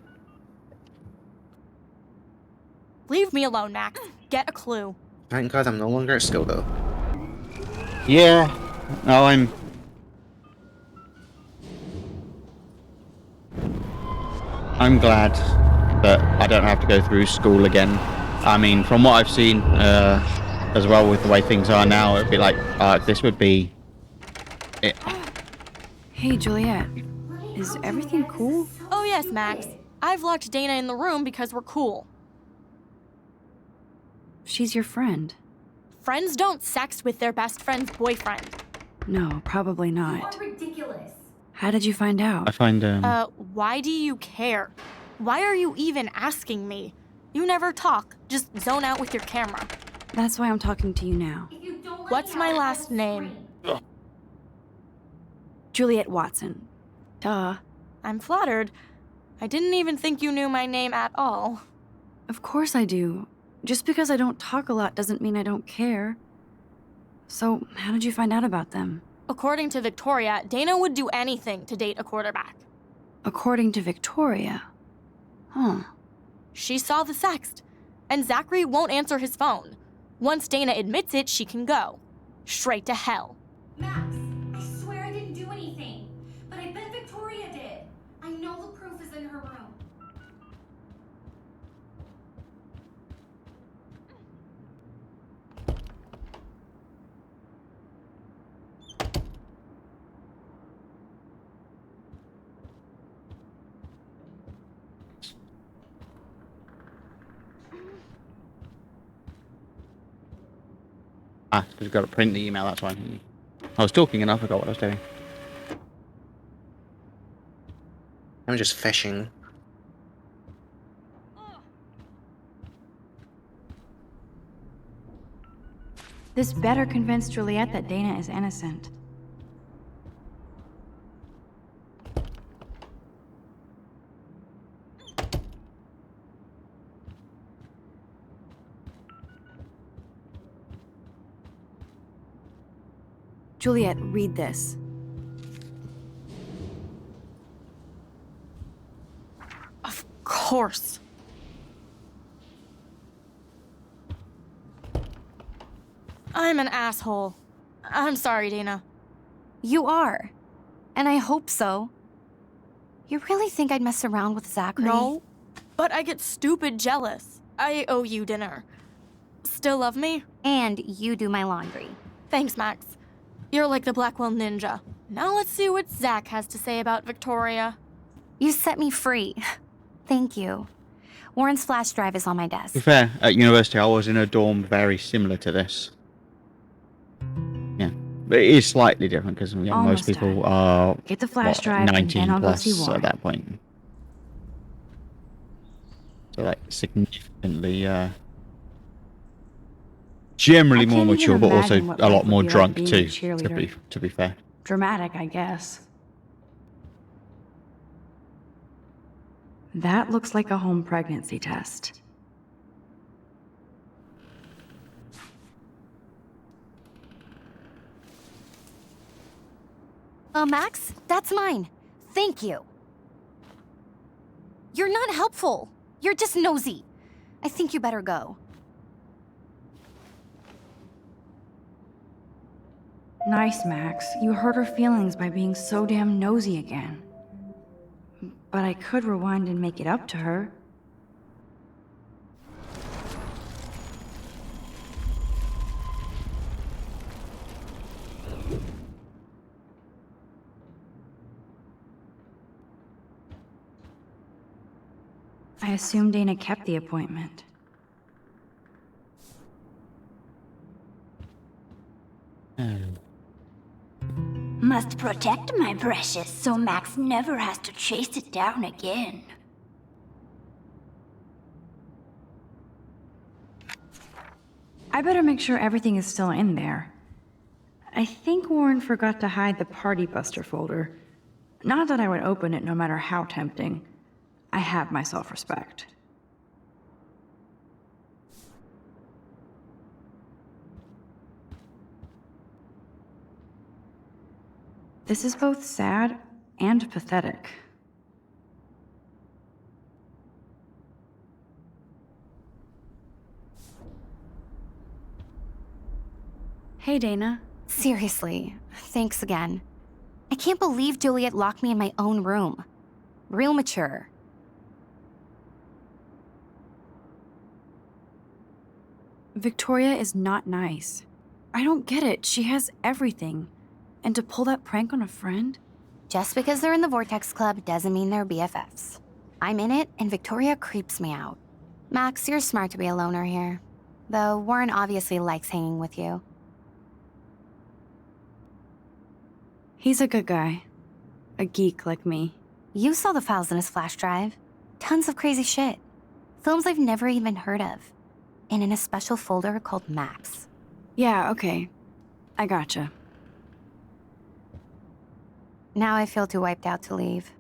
Leave me alone, Max. Get a clue. thank God I'm no longer at school, though. yeah, no, I'm glad that I don't have to go through school again. I mean, from what I've seen, as well with the way things are now, it'd be like, this would be it. Hey, Juliet. Is everything cool? Oh yes, Max. I've locked Dana in the room because we're cool. She's your friend. Friends don't sex with their best friend's boyfriend. No, probably not. You are ridiculous. How did you find out? I find, Why do you care? Why are you even asking me? You never talk. Just zone out with your camera. That's why I'm talking to you now. What's my last name? Juliet Watson. Duh. I'm flattered. I didn't even think you knew my name at all. Of course I do. Just because I don't talk a lot doesn't mean I don't care. So, how did you find out about them? According to Victoria, Dana would do anything to date a quarterback. According to Victoria? Huh. She saw the sext, and Zachary won't answer his phone. Once Dana admits it, she can go. Straight to hell. Max, I swear I didn't do anything. But I bet Victoria did. I know the proof is in her room. because you've got to print the email, that's why. I was talking and I forgot what I was doing. I'm just fishing. This better convince Juliet that Dana is innocent. Juliet, read this. Of course. I'm an asshole. I'm sorry, Dana. You are. And I hope so. You really think I'd mess around with Zachary? No, but I get stupid jealous. I owe you dinner. Still love me? And you do my laundry. Thanks, Max. You're like the Blackwell Ninja. Now let's see what Zach has to say about Victoria. You set me free. Thank you. Warren's flash drive is on my desk. To be fair, at university I was in a dorm very similar to this. Yeah, but it is slightly different because most people are Get the flash drive 19 and then I'll go plus see Warren. at that point. So like significantly, generally more can't even mature, but also imagine what a lot life would more be like drunk being a too. cheerleader. To be fair. Dramatic, I guess. That looks like a home pregnancy test. Max, that's mine. Thank you. You're not helpful. You're just nosy. I think you better go. Nice, Max. You hurt her feelings by being so damn nosy again. But I could rewind and make it up to her. I assume Dana kept the appointment. Must protect my precious so Max never has to chase it down again. I better make sure everything is still in there. I think Warren forgot to hide the Party Buster folder. Not that I would open it no matter how tempting. I have my self-respect. This is both sad and pathetic. Hey, Dana. Seriously, thanks again. I can't believe Juliet locked me in my own room. Real mature. Victoria is not nice. I don't get it. She has everything. And to pull that prank on a friend? Just because they're in the Vortex Club doesn't mean they're BFFs. I'm in it, and Victoria creeps me out. Max, you're smart to be a loner here. Though Warren obviously likes hanging with you. He's a good guy. A geek like me. You saw the files in his flash drive. Tons of crazy shit. Films I've never even heard of. And in a special folder called Max. Yeah, okay. I gotcha. Now I feel too wiped out to leave.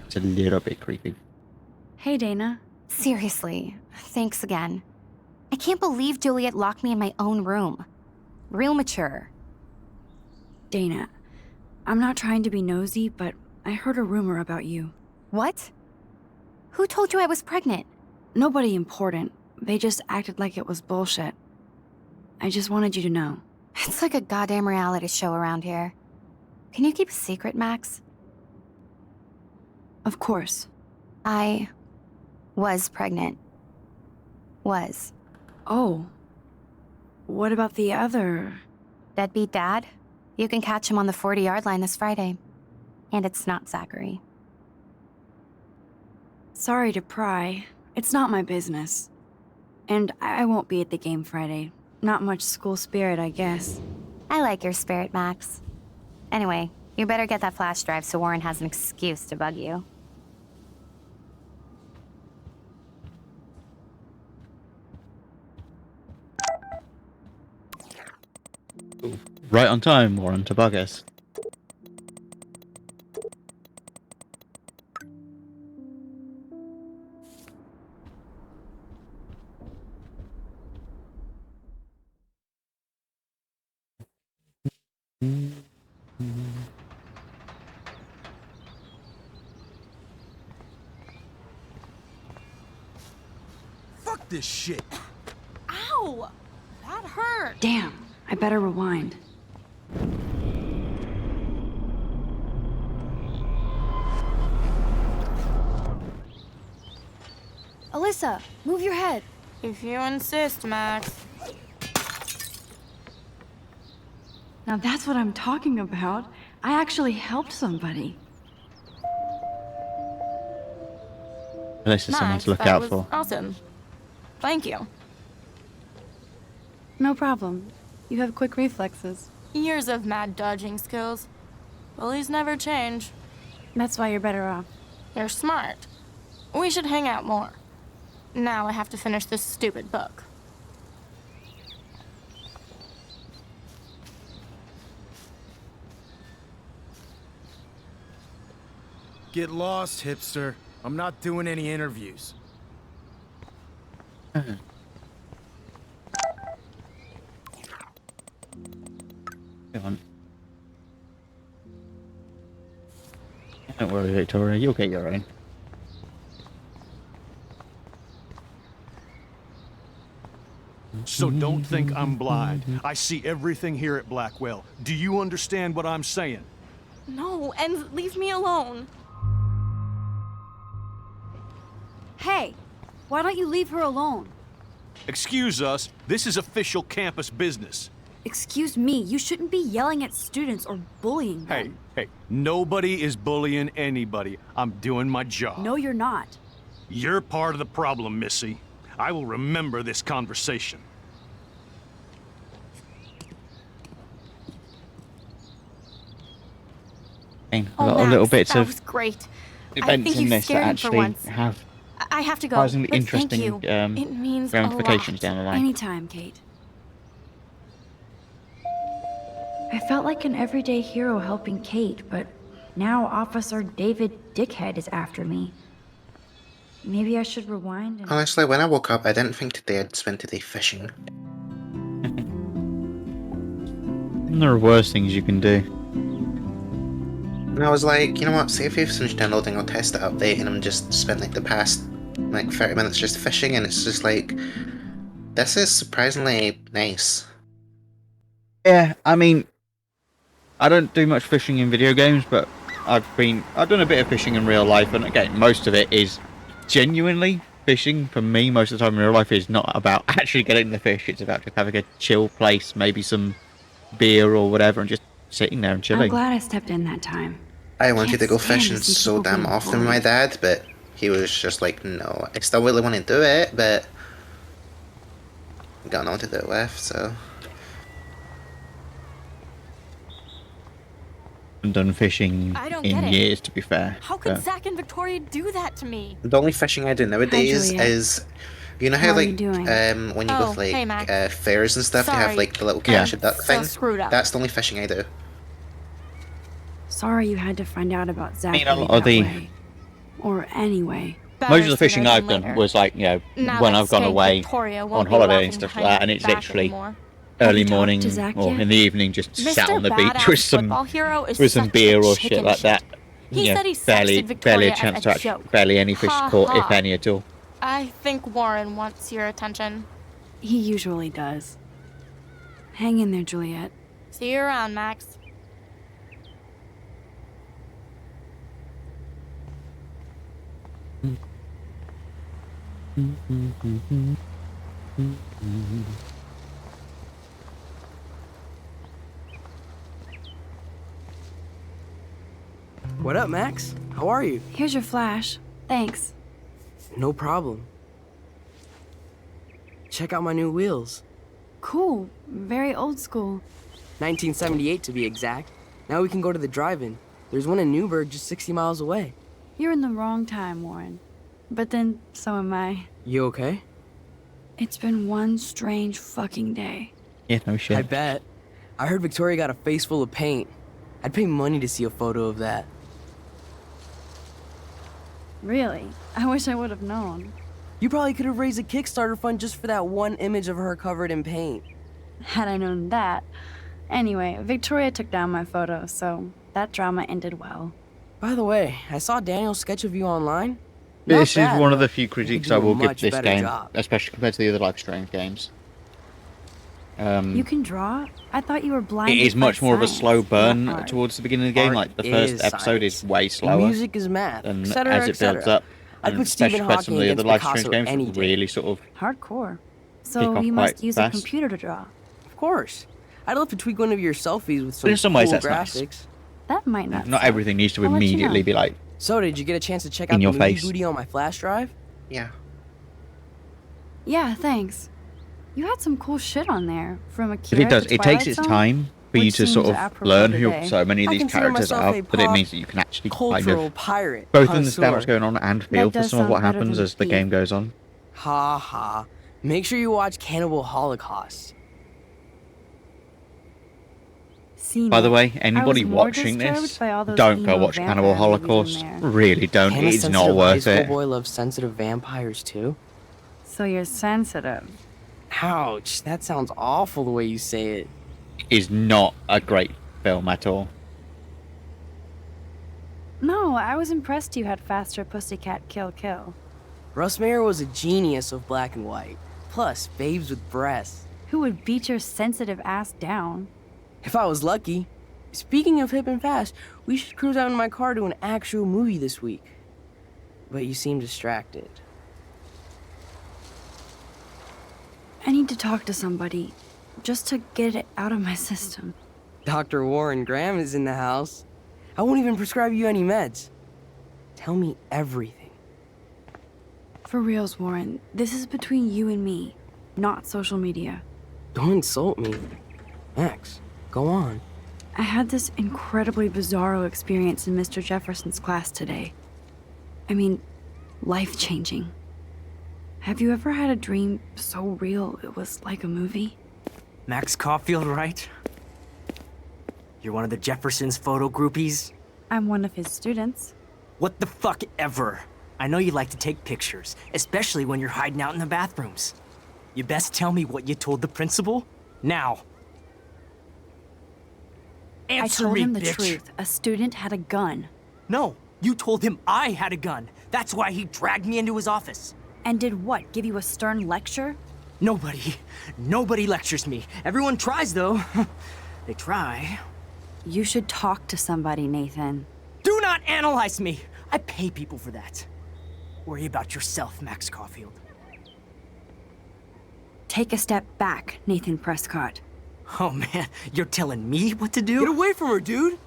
It's a little bit creepy. Hey, Dana. Seriously, thanks again. I can't believe Juliet locked me in my own room. Real mature. Dana, I'm not trying to be nosy, but I heard a rumor about you. What? Who told you I was pregnant? Nobody important. They just acted like it was bullshit. I just wanted you to know. It's like a goddamn reality show around here. Can you keep a secret, Max? Of course. I was pregnant. Was. Oh. What about the other? Deadbeat dad? You can catch him on the 40-yard line this Friday. And it's not Zachary. Sorry to pry. It's not my business. And I won't be at the game Friday. Not much school spirit, I guess. I like your spirit, Max. Anyway, you better get that flash drive so Warren has an excuse to bug you. Right on time, Warren, to bug us. Fuck this shit! Ow! That hurt. Damn, I better rewind. Alyssa, move your head. If you insist, Max. Now that's what I'm talking about. I actually helped somebody. At least there's someone Max, to look that out was for. awesome. Thank you. No problem. You have quick reflexes. Years of mad dodging skills. Bullies never change. That's why you're better off. You're smart. We should hang out more. Now I have to finish this stupid book. Get lost, hipster. I'm not doing any interviews. Come on. Don't worry, Victoria. You'll get your own. So don't think I'm blind. I see everything here at Blackwell. Do you understand what I'm saying? No, and leave me alone. Hey, why don't you leave her alone? Excuse us, this is official campus business. Excuse me, you shouldn't be yelling at students or bullying them. Hey, nobody is bullying anybody. I'm doing my job. No, you're not. You're part of the problem, Missy. I will remember this conversation. A Oh, lot of Max, little bits that of was great. I events think in you this that scared him for actually once. have I have to go. surprisingly but interesting thank you. It means ramifications a lot. down the line. Anytime, Kate. I felt like an everyday hero helping Kate, but Now Officer David Dickhead is after me. Maybe I should rewind and... Honestly, when I woke up, I didn't think today I'd spend today fishing. There are worse things you can do. And I was like, you know what, say if you've finished downloading, I'll test the update, and I'm just spent like the past like 30 minutes just fishing, and it's just like, this is surprisingly nice. Yeah, I mean, I don't do much fishing in video games, but I've done a bit of fishing in real life, and again, most of it is genuinely fishing. For me, most of the time in real life is not about actually getting the fish, it's about just having a chill place, maybe some beer or whatever, and just sitting there and chilling. I'm glad I stepped in that time. I wanted to go Can't stand fishing to see so people damn being often with my bullied. dad, but he was just like, no. I still really want to do it, but I got no one to do it with, so. I haven't done fishing I don't in get it. years, to be fair. How could but- Zach and Victoria do that to me? The only fishing I do nowadays Juliet. is, you know How how are you like doing? when you go Oh, to like hey, Max. fairs and stuff, they have Sorry. like the little Yeah. catch a duck So thing. screwed up. That's the only fishing I do. Sorry you had to find out about Zach mean, a lot that of the- way. Or anyway. Most of the Better fishing sooner I've than done later. was like, Now when that I've gone skank away Victoria on won't be holiday laughing and stuff like behind that, and my it's back literally anymore. early you talked morning to Zach or yet? in the evening, just sat Mr. on the beach Badass with some football hero is with some such beer a or chicken shit like that. He You know, said he sexted barely Victoria a chance as to a actually, joke. barely any fish Ha caught, if ha. any at all. I think Warren wants your attention. He usually does. Hang in there, Juliet. See you around, Max. What up, Max? How are you? Here's your flash. Thanks. No problem. Check out my new wheels. Cool. Very old school. 1978 to be exact. Now we can go to the drive-in. There's one in Newburgh just 60 miles away. You're in the wrong time, Warren. But then, so am I. You okay? It's been one strange fucking day. Yeah, no shit. I bet. I heard Victoria got a face full of paint. I'd pay money to see a photo of that. Really? I wish I would have known. You probably could have raised a Kickstarter fund just for that one image of her covered in paint. Had I known that. Anyway, Victoria took down my photo, so that drama ended well. By the way, I saw Daniel's sketch of you online. This Not is bad, one of but the few you could critiques do I a will give much this better game, job. especially compared to the other live stream games. You can draw? I thought you were blind. It is much more of a slow burn towards the beginning of the game. Art Like the first is episode science. is way slower. Music is math, and etc., as it builds etc. up, I'd and put especially Stephen compared to some of the Hawking other live against stream Picasso games, any that day. really sort of Hardcore. kick So off you must quite use fast. a computer to draw. Of course. I'd love to tweak one of your selfies with But in some some ways cool that's nice. graphics. That might not. Not suck. everything needs to I'll let you immediately know. be like, So, did you get a chance to check In out your the movie face. booty on my flash drive? Yeah. Yeah, thanks. You had some cool shit on there from if Akira it does, to it takes Twilight its Zone, time for you which to sort seems of apropos learn who today. so many of I these consider characters myself are, a but it pop means that you can actually kind cultural of pirate. both understand what's connoisseur. going on and feel for does some of what sound better happens than as the Thief. game goes on. Ha ha. Make sure you watch Cannibal Holocaust. Seen By the it. way, I anybody was more watching disturbed this, by all those don't go emo watch Cannibal vampire movies in Holocaust. there. Really don't. Can a It's not sensitive high worth school it. boy love sensitive vampires too? So you're sensitive. Ouch, that sounds awful the way you say it. Is not a great film at all. No, I was impressed you had faster Pussycat Kill Kill. Russ Meyer was a genius of black and white. Plus, babes with breasts. Who would beat your sensitive ass down? If I was lucky. Speaking of hip and fast, we should cruise out in my car to an actual movie this week. But you seem distracted. I need to talk to somebody, just to get it out of my system. Dr. Warren Graham is in the house. I won't even prescribe you any meds. Tell me everything. For reals, Warren, this is between you and me, not social media. Don't insult me. Max, go on. I had this incredibly bizarro experience in Mr. Jefferson's class today. I mean, life-changing. Have you ever had a dream so real it was like a movie? Max Caulfield, right? You're one of the Jefferson's photo groupies? I'm one of his students. What the fuck ever? I know you like to take pictures, especially when you're hiding out in the bathrooms. You best tell me what you told the principal, now. Answer I told me, him the bitch. truth. A student had a gun. No, you told him I had a gun. That's why he dragged me into his office. And did what, give you a stern lecture? Nobody lectures me. Everyone tries, though. They try. You should talk to somebody, Nathan. Do not analyze me! I pay people for that. Worry about yourself, Max Caulfield. Take a step back, Nathan Prescott. Oh man, you're telling me what to do? Get away from her, dude!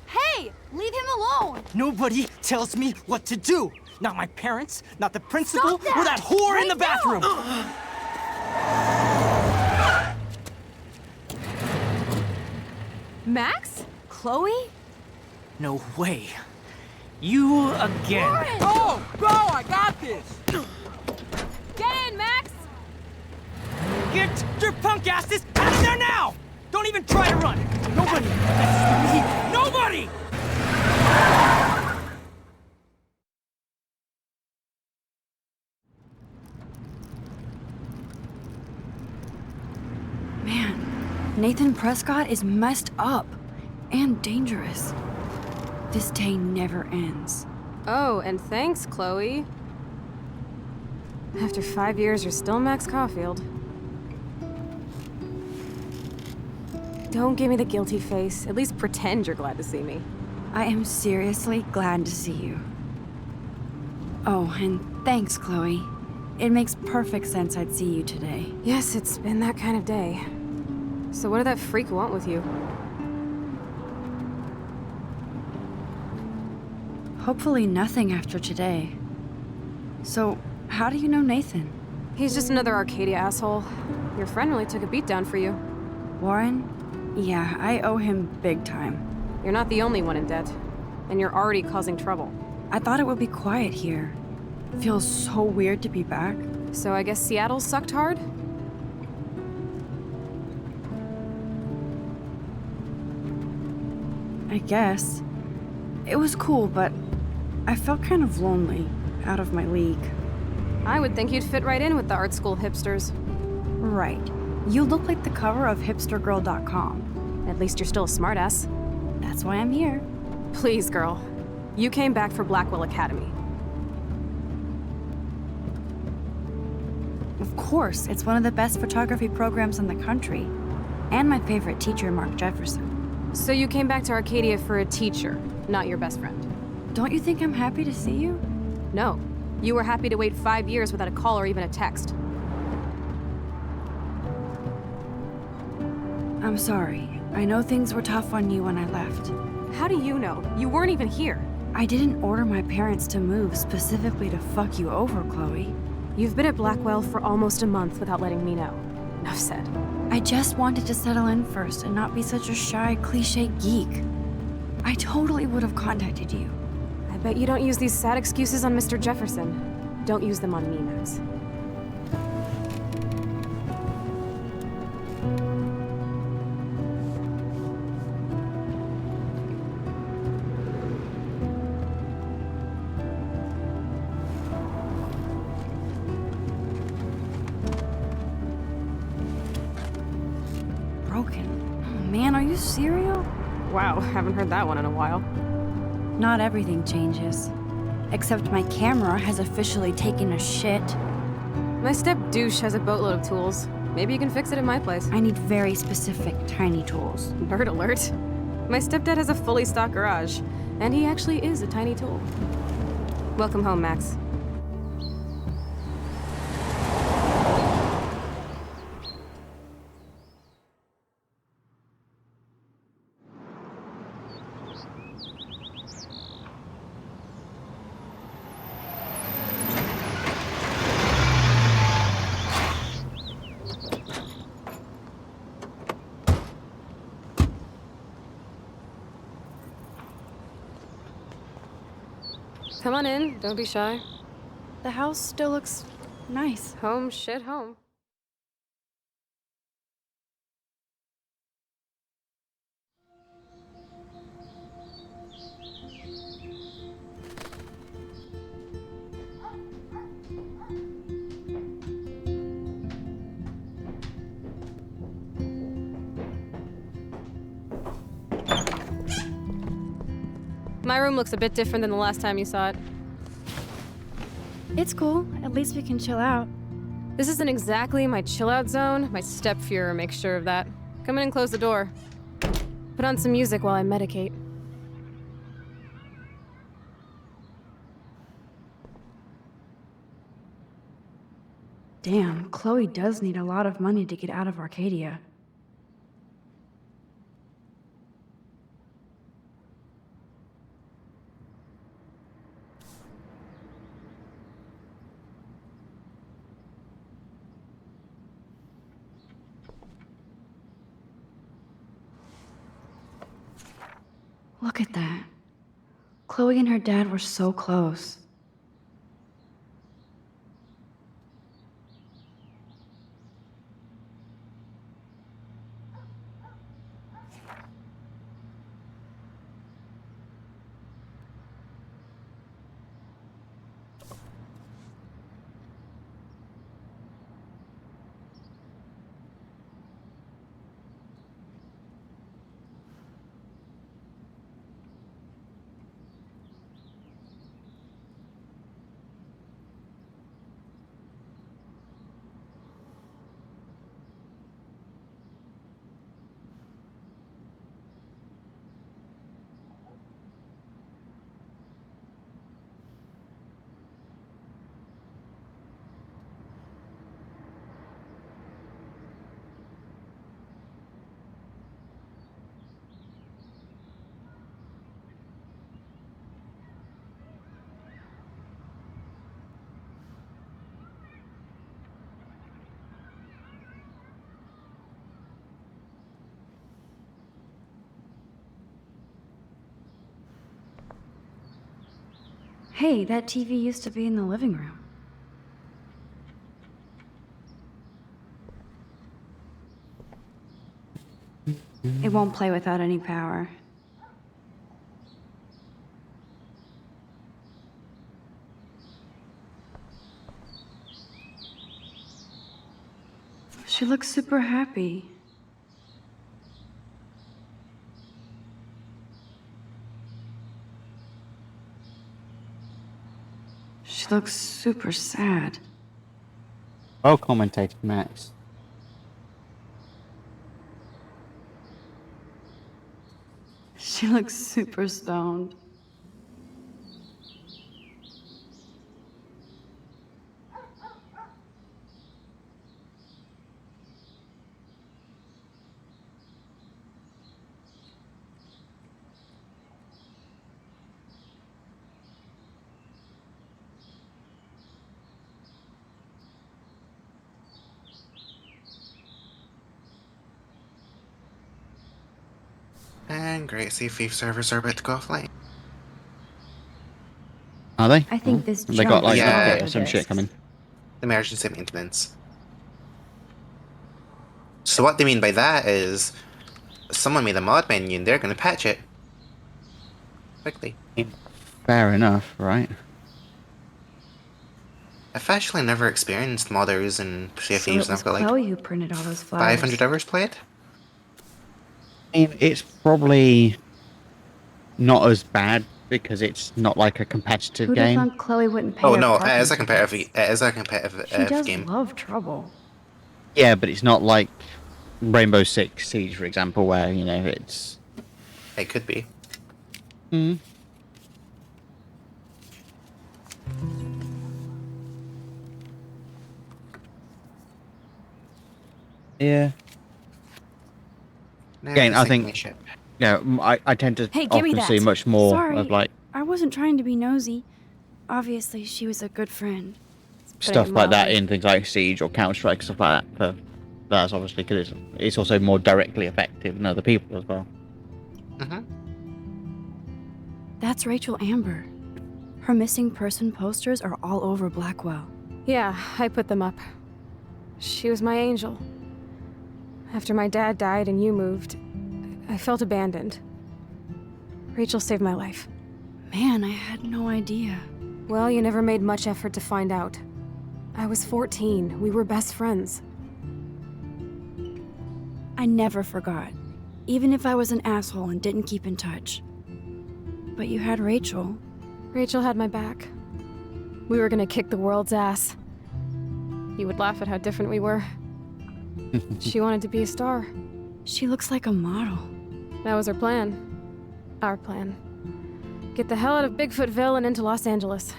Hey! Leave him alone! Nobody tells me what to do! Not my parents, not the principal, Stop that! or that whore Right in the bathroom! Max? Chloe? No way. You again. Lauren! Oh! Go! I got this! Get in, Max! Get your punk asses out of there now! Don't even try to run! Nobody! Nobody! Man, Nathan Prescott is messed up and dangerous. This day never ends. Oh, and thanks, Chloe. After 5 years, you're still Max Caulfield. Don't give me the guilty face. At least pretend you're glad to see me. I am seriously glad to see you. Oh, and thanks, Chloe. It makes perfect sense I'd see you today. Yes, it's been that kind of day. So what did that freak want with you? Hopefully nothing after today. So, how do you know Nathan? He's just another Arcadia asshole. Your friend really took a beat down for you. Warren? Yeah, I owe him big time. You're not the only one in debt. And you're already causing trouble. I thought it would be quiet here. Feels so weird to be back. So I guess Seattle sucked hard? I guess. It was cool, but I felt kind of lonely, out of my league. I would think you'd fit right in with the art school hipsters. Right. You look like the cover of hipstergirl.com. At least you're still a smartass. That's why I'm here. Please, girl. You came back for Blackwell Academy. Of course, it's one of the best photography programs in the country. And my favorite teacher, Mark Jefferson. So you came back to Arcadia for a teacher, not your best friend. Don't you think I'm happy to see you? No. You were happy to wait 5 years without a call or even a text. I'm sorry. I know things were tough on you when I left. How do you know? You weren't even here. I didn't order my parents to move specifically to fuck you over, Chloe. You've been at Blackwell for almost a month without letting me know. Enough said. I just wanted to settle in first and not be such a shy, cliche geek. I totally would have contacted you. I bet you don't use these sad excuses on Mr. Jefferson. Don't use them on me, Max. Broken. Oh man, are you serial? Wow, haven't heard that one in a while. Not everything changes. Except my camera has officially taken a shit. My step-douche has a boatload of tools. Maybe you can fix it at my place. I need very specific, tiny tools. Nerd alert. My stepdad has a fully stocked garage, and he actually is a tiny tool. Welcome home, Max. Come on in, don't be shy. The house still looks nice. Home shit home. My room looks a bit different than the last time you saw it. It's cool. At least we can chill out. This isn't exactly my chill-out zone. My stepfuhrer makes sure of that. Come in and close the door. Put on some music while I medicate. Damn, Chloe does need a lot of money to get out of Arcadia. Look at that. Chloe and her dad were so close. Hey, that TV used to be in the living room. It won't play without any power. She looks super happy. She looks super sad. Well commentated, Max. She looks super stoned. And great, see Thief servers are about to go offline. Are they? I think this They got like Yeah. an update or some shit coming. Emergency maintenance. So what they mean by that is someone made a mod menu and they're going to patch it quickly. Fair enough, right? I've actually never experienced modders and Sea of So Thieves, it and was I've got like Chloe who printed all those flowers. 500 hours played. I mean, it's probably not as bad because it's not like a competitive Who'd have game. thought Chloe wouldn't pay Oh her no, it parking is a competitive. tickets? It is a competitive She does game. love trouble. Yeah, but it's not like Rainbow Six Siege, for example, where, you know, it's... It could be. Hmm. Yeah. Now Again, I sinking think, ship. I tend to Hey, give me often that. see much more Sorry, of, like, I wasn't trying to be nosy. Obviously, she was a good friend. stuff like that in things like Siege or Counter-Strike, stuff like that. That's obviously because it's also more directly effective than other people as well. That's Rachel Amber. Her missing person posters are all over Blackwell. Yeah, I put them up. She was my angel. After my dad died and you moved, I felt abandoned. Rachel saved my life. Man, I had no idea. Well, you never made much effort to find out. I was 14. We were best friends. I never forgot, even if I was an asshole and didn't keep in touch. But you had Rachel. Rachel had my back. We were gonna kick the world's ass. You would laugh at how different we were. She wanted to be a star. She looks like a model. That was her plan. Our plan. Get the hell out of Bigfootville and into Los Angeles.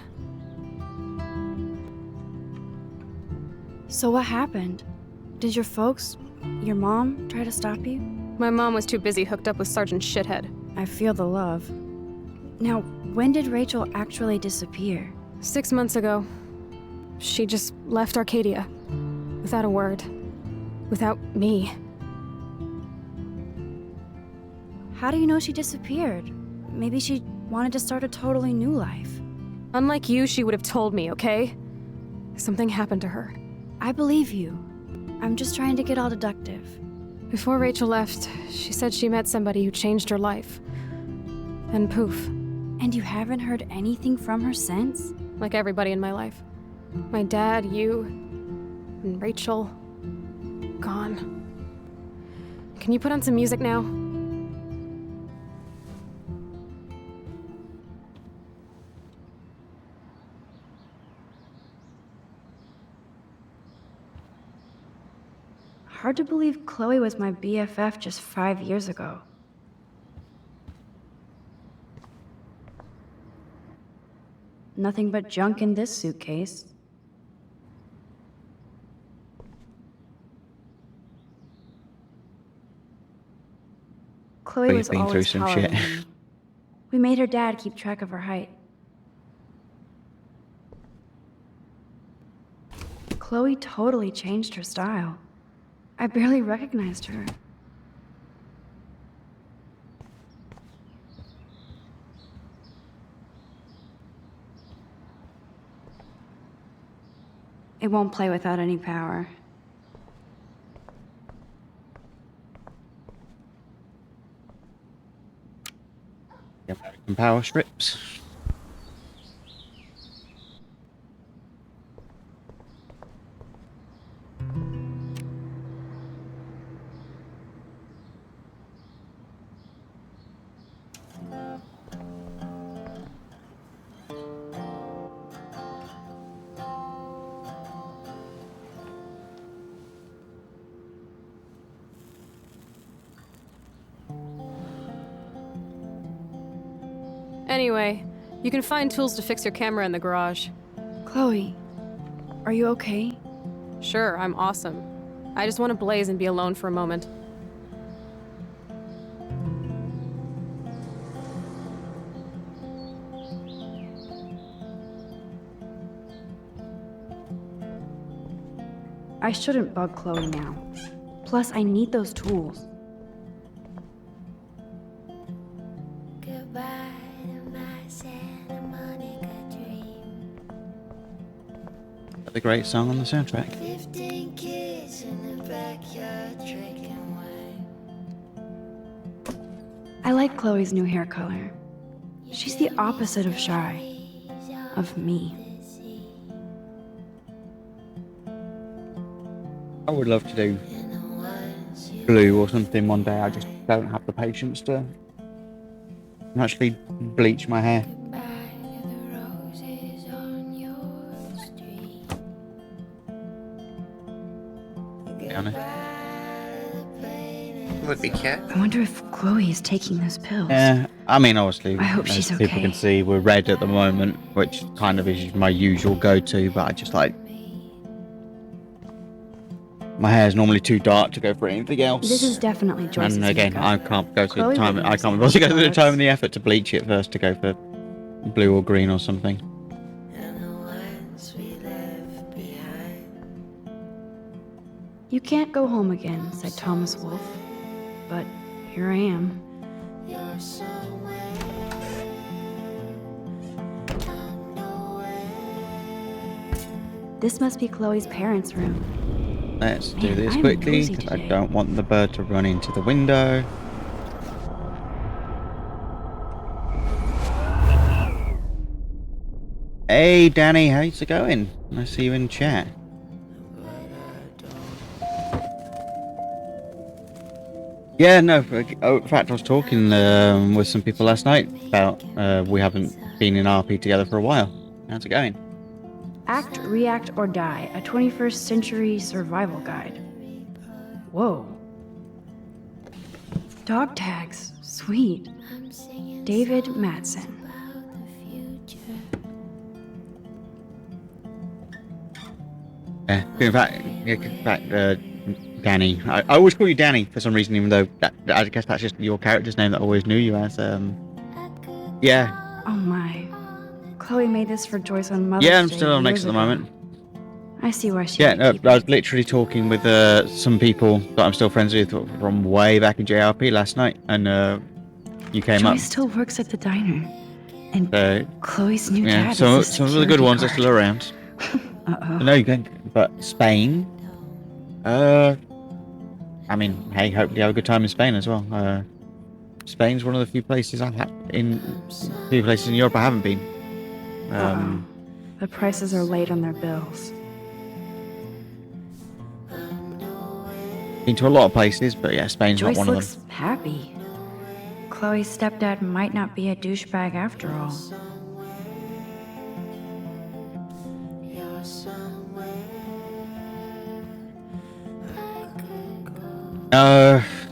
So what happened? Did your folks, your mom, try to stop you? My mom was too busy hooked up with Sergeant Shithead. I feel the love. Now, when did Rachel actually disappear? 6 months ago. She just left Arcadia. Without a word. Without me. How do you know she disappeared? Maybe she wanted to start a totally new life. Unlike you, she would have told me, okay? Something happened to her. I believe you. I'm just trying to get all deductive. Before Rachel left, she said she met somebody who changed her life. And poof. And you haven't heard anything from her since? Like everybody in my life. My dad, you, and Rachel. Gone. Can you put on some music now? Hard to believe Chloe was my BFF just 5 years ago. Nothing but junk in this suitcase. Chloe was been through always some taller shit. than me. We made her dad keep track of her height. Chloe totally changed her style. I barely recognized her. It won't play without any power. American power strips. Anyway, you can find tools to fix your camera in the garage. Chloe, are you okay? Sure, I'm awesome. I just want to blaze and be alone for a moment. I shouldn't bug Chloe now. Plus, I need those tools. The great song on the soundtrack. 15 kids in the backyard drinking wine. I like Chloe's new hair color. She's the opposite of shy. Of me. I would love to do blue or something one day. I just don't have the patience to actually bleach my hair. Would be cat. I wonder if Chloe is taking those pills. Yeah, I mean, obviously, I hope as she's people okay. can see, we're red at the moment, which kind of is my usual go-to, but I just like... My hair is normally too dark to go for anything else. This is definitely Joyce's And again, makeup. I can't go through the Chloe time. would I use can't go through the products. time and the effort to bleach it first to go for blue or green or something. You can't go home again, said Thomas Wolfe. But here I am. This must be Chloe's parents' room. Let's do Man, this I'm quickly, cozy because I today. don't want the bird to run into the window. Hey Danny, how's it going? Nice to see you in chat. Yeah, no. In fact, I was talking with some people last night about we haven't been in RP together for a while. How's it going? Act, React, or Die, a 21st century survival guide. Whoa. Dog tags. Sweet. David Matson. In fact, Danny. I always call you Danny for some reason, even though I guess that's just your character's name that I always knew you as. Yeah. Oh my. Chloe made this for Joyce on Mother's Day. Yeah, I'm still on X years at the ago. moment. I see why she Yeah, would keep I was literally talking with some people that I'm still friends with from way back in JRP last night, and you came up. Joyce still works at the diner. And Chloe's new Yeah, dad some is a some of the good security ones are guard. still around. Uh-oh. No, you can. But Spain. I mean, hey, hopefully you have a good time in Spain as well. Spain's one of the few places in Europe I haven't been. Uh-oh. The prices are late on their bills. Been to a lot of places, but yeah, Spain's Joyce not one looks of them. happy. Chloe's stepdad might not be a douchebag after all.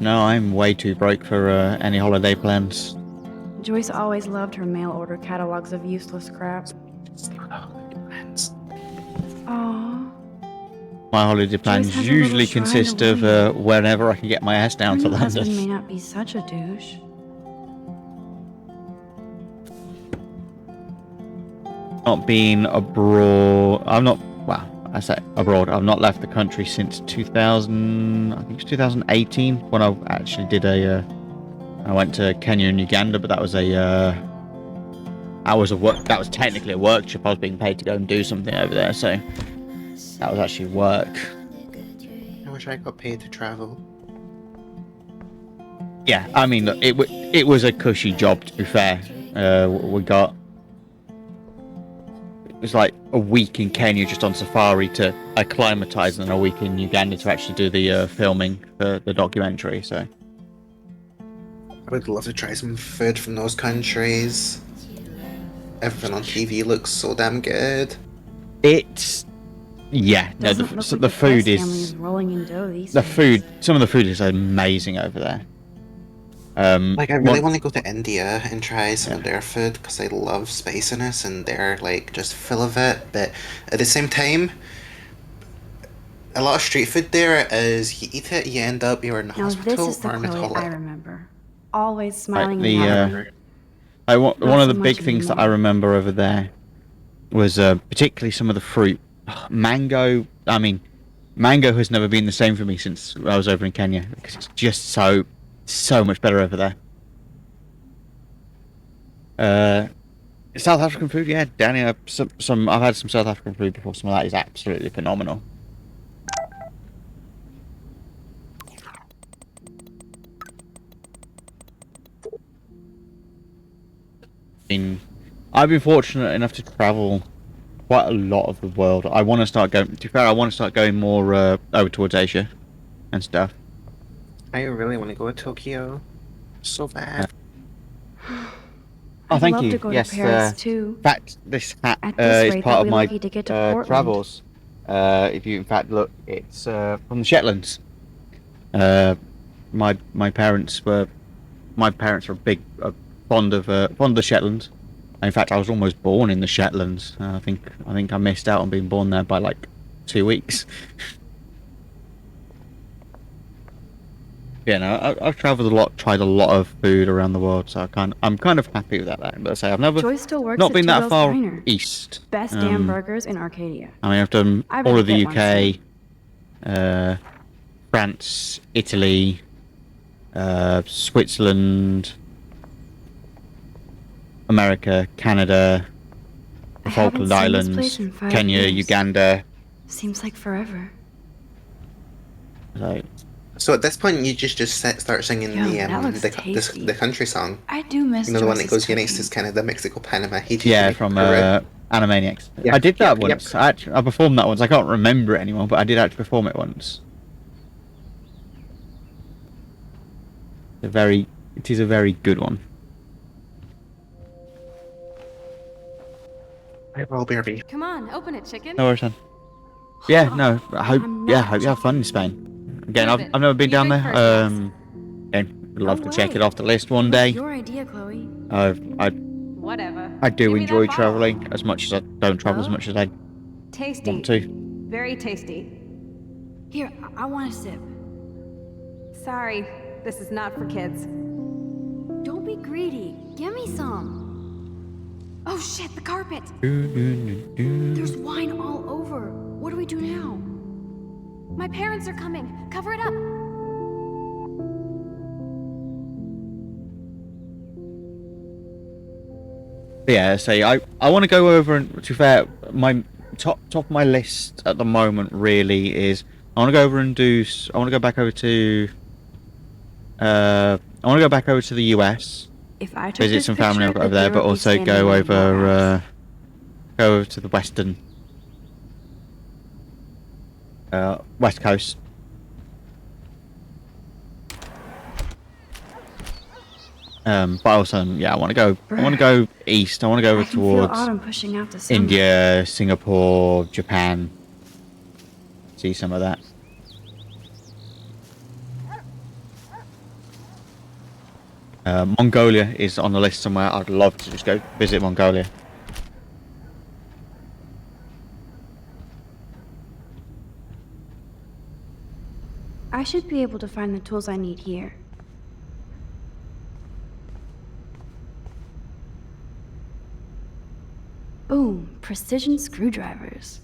No, I'm way too broke for any holiday plans. Joyce always loved her mail order catalogs of useless crap. Aww. My holiday plans has a usually little shrine consist to of William. whenever I can get my ass down Her to new husband may London. not be such a douche. Not been abroad. I'm not. Well, I say abroad. I've not left the country since 2000. I think it's 2018 when I actually did a. I went to Kenya and Uganda, but that was a. That was a work. That was technically a work trip. I was being paid to go and do something over there, so that was actually work. I wish I got paid to travel. Yeah, I mean, look, it was a cushy job, to be fair. We got. It was like a week in Kenya just on safari to acclimatise, and then a week in Uganda to actually do the filming for the documentary. So I would love to try some food from those countries. Everything on TV looks so damn good. it's yeah, no, Doesn't look like the food Price family is rolling in dough these the days. food. Some of the food is amazing over there. Like, I really want to go to India and try some of their food because I love spiciness and they're like just full of it. But at the same time, a lot of street food there is you eat it, you end up you're in the Now this hospital is the or in the Chloe I toilet. remember. Always Like smiling the and happy. one Not of so the big much things that I anymore. remember over there was particularly some of the fruit. Mango. I mean, mango has never been the same for me since I was over in Kenya because it's just so much better over there. South African food, yeah, Danny. Some I've had some South African food before. Some of that is absolutely phenomenal. I've been fortunate enough to travel quite a lot of the world. I want to start going. To be fair, I want to start going more over towards Asia and stuff. I really want to go to Tokyo. So bad. Oh, I'd thank love you. to go Yes, to Paris too. in fact, this hat At this is rate, part they'll of be my lucky to get to Portland. travels. If you in fact look, it's from the Shetlands. My parents were big fond of the Shetlands. In fact, I was almost born in the Shetlands. I think I missed out on being born there by like 2 weeks. Yeah, no, I've travelled a lot, tried a lot of food around the world, so I'm kind of happy with that. But I say I've never Joyce still works not at been Two that Bells far Diner. east. Best damn burgers in Arcadia. I mean, I've done I all better of the get one UK, France, Italy, Switzerland, America, Canada, the I haven't Falkland seen this Islands, place in 5 Kenya, years. Uganda. Seems like forever. So at this point, you just start singing Yum, the that looks the tasty. country song. I do miss You know, the one that Joyce's goes, "Your next cooking. is Canada, Mexico, Panama, Haiti, Yeah, Jamaica, from Peru." Animaniacs. Yeah, I did that yep, once. I performed that once. I can't remember it anymore, but I did actually perform it once. It is a very good one. I will, BRB. Come on, open it, chicken. No worries, son. Yeah, no. I hope you have fun in Spain. Again, I've never been down there. Again, would love to check it off the list one day. Your idea, Chloe. Whatever. I do Give me enjoy that bottle. traveling as much as I don't travel as much as I Tasty. want to. Very tasty. Here, I want a sip. Sorry, this is not for kids. Don't be greedy. Give me some. Oh shit, the carpet! There's wine all over. What do we do now? My parents are coming. Cover it up. Yeah, say I want to go over, and to be fair, my top of my list at the moment really is I want to go over and I want to go back over to I want to go back over to the US, If I took visit this some family I've picture, got over the there, deer but would be also standing go on the over to the west coast. But also, yeah, I want to go east. I want to go over I can feel towards autumn pushing out the summer. India, Singapore, Japan. See some of that. Mongolia is on the list somewhere. I'd love to just go visit Mongolia. I should be able to find the tools I need here. Boom, precision screwdrivers.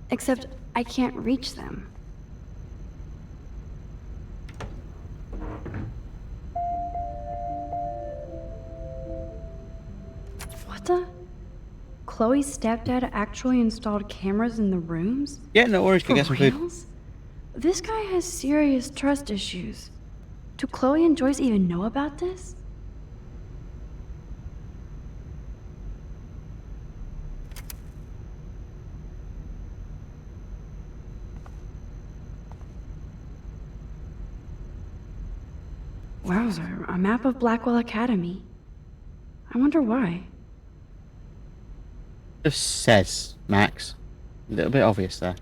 Except I can't reach them. What the? Chloe's stepdad actually installed cameras in the rooms? Yeah, no worries. Can For get some food. reals? This guy has serious trust issues. Do Chloe and Joyce even know about this? Wowzer, a map of Blackwell Academy. I wonder why. Just says Max. A little bit obvious there.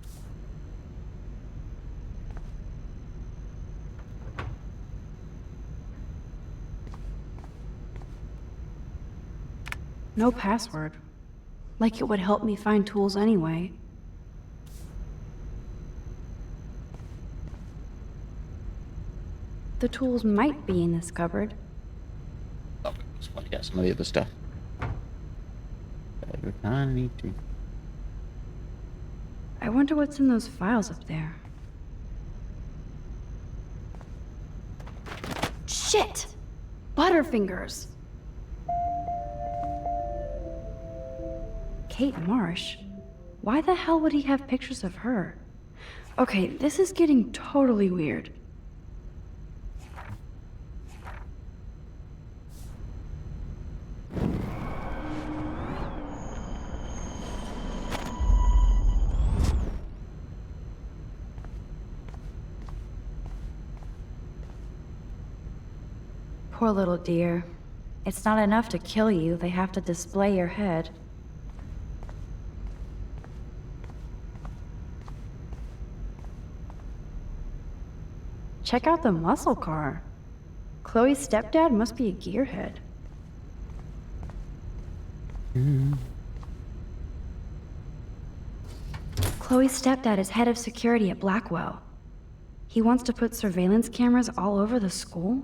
No password. Like it would help me find tools anyway. The tools might be in this cupboard. Oh, just want to get some of the other stuff. I need to. I wonder what's in those files up there. Shit! Butterfingers! Kate Marsh? Why the hell would he have pictures of her? Okay, this is getting totally weird. Poor little dear. It's not enough to kill you, they have to display your head. Check out the muscle car. Chloe's stepdad must be a gearhead. Chloe's stepdad is head of security at Blackwell. He wants to put surveillance cameras all over the school?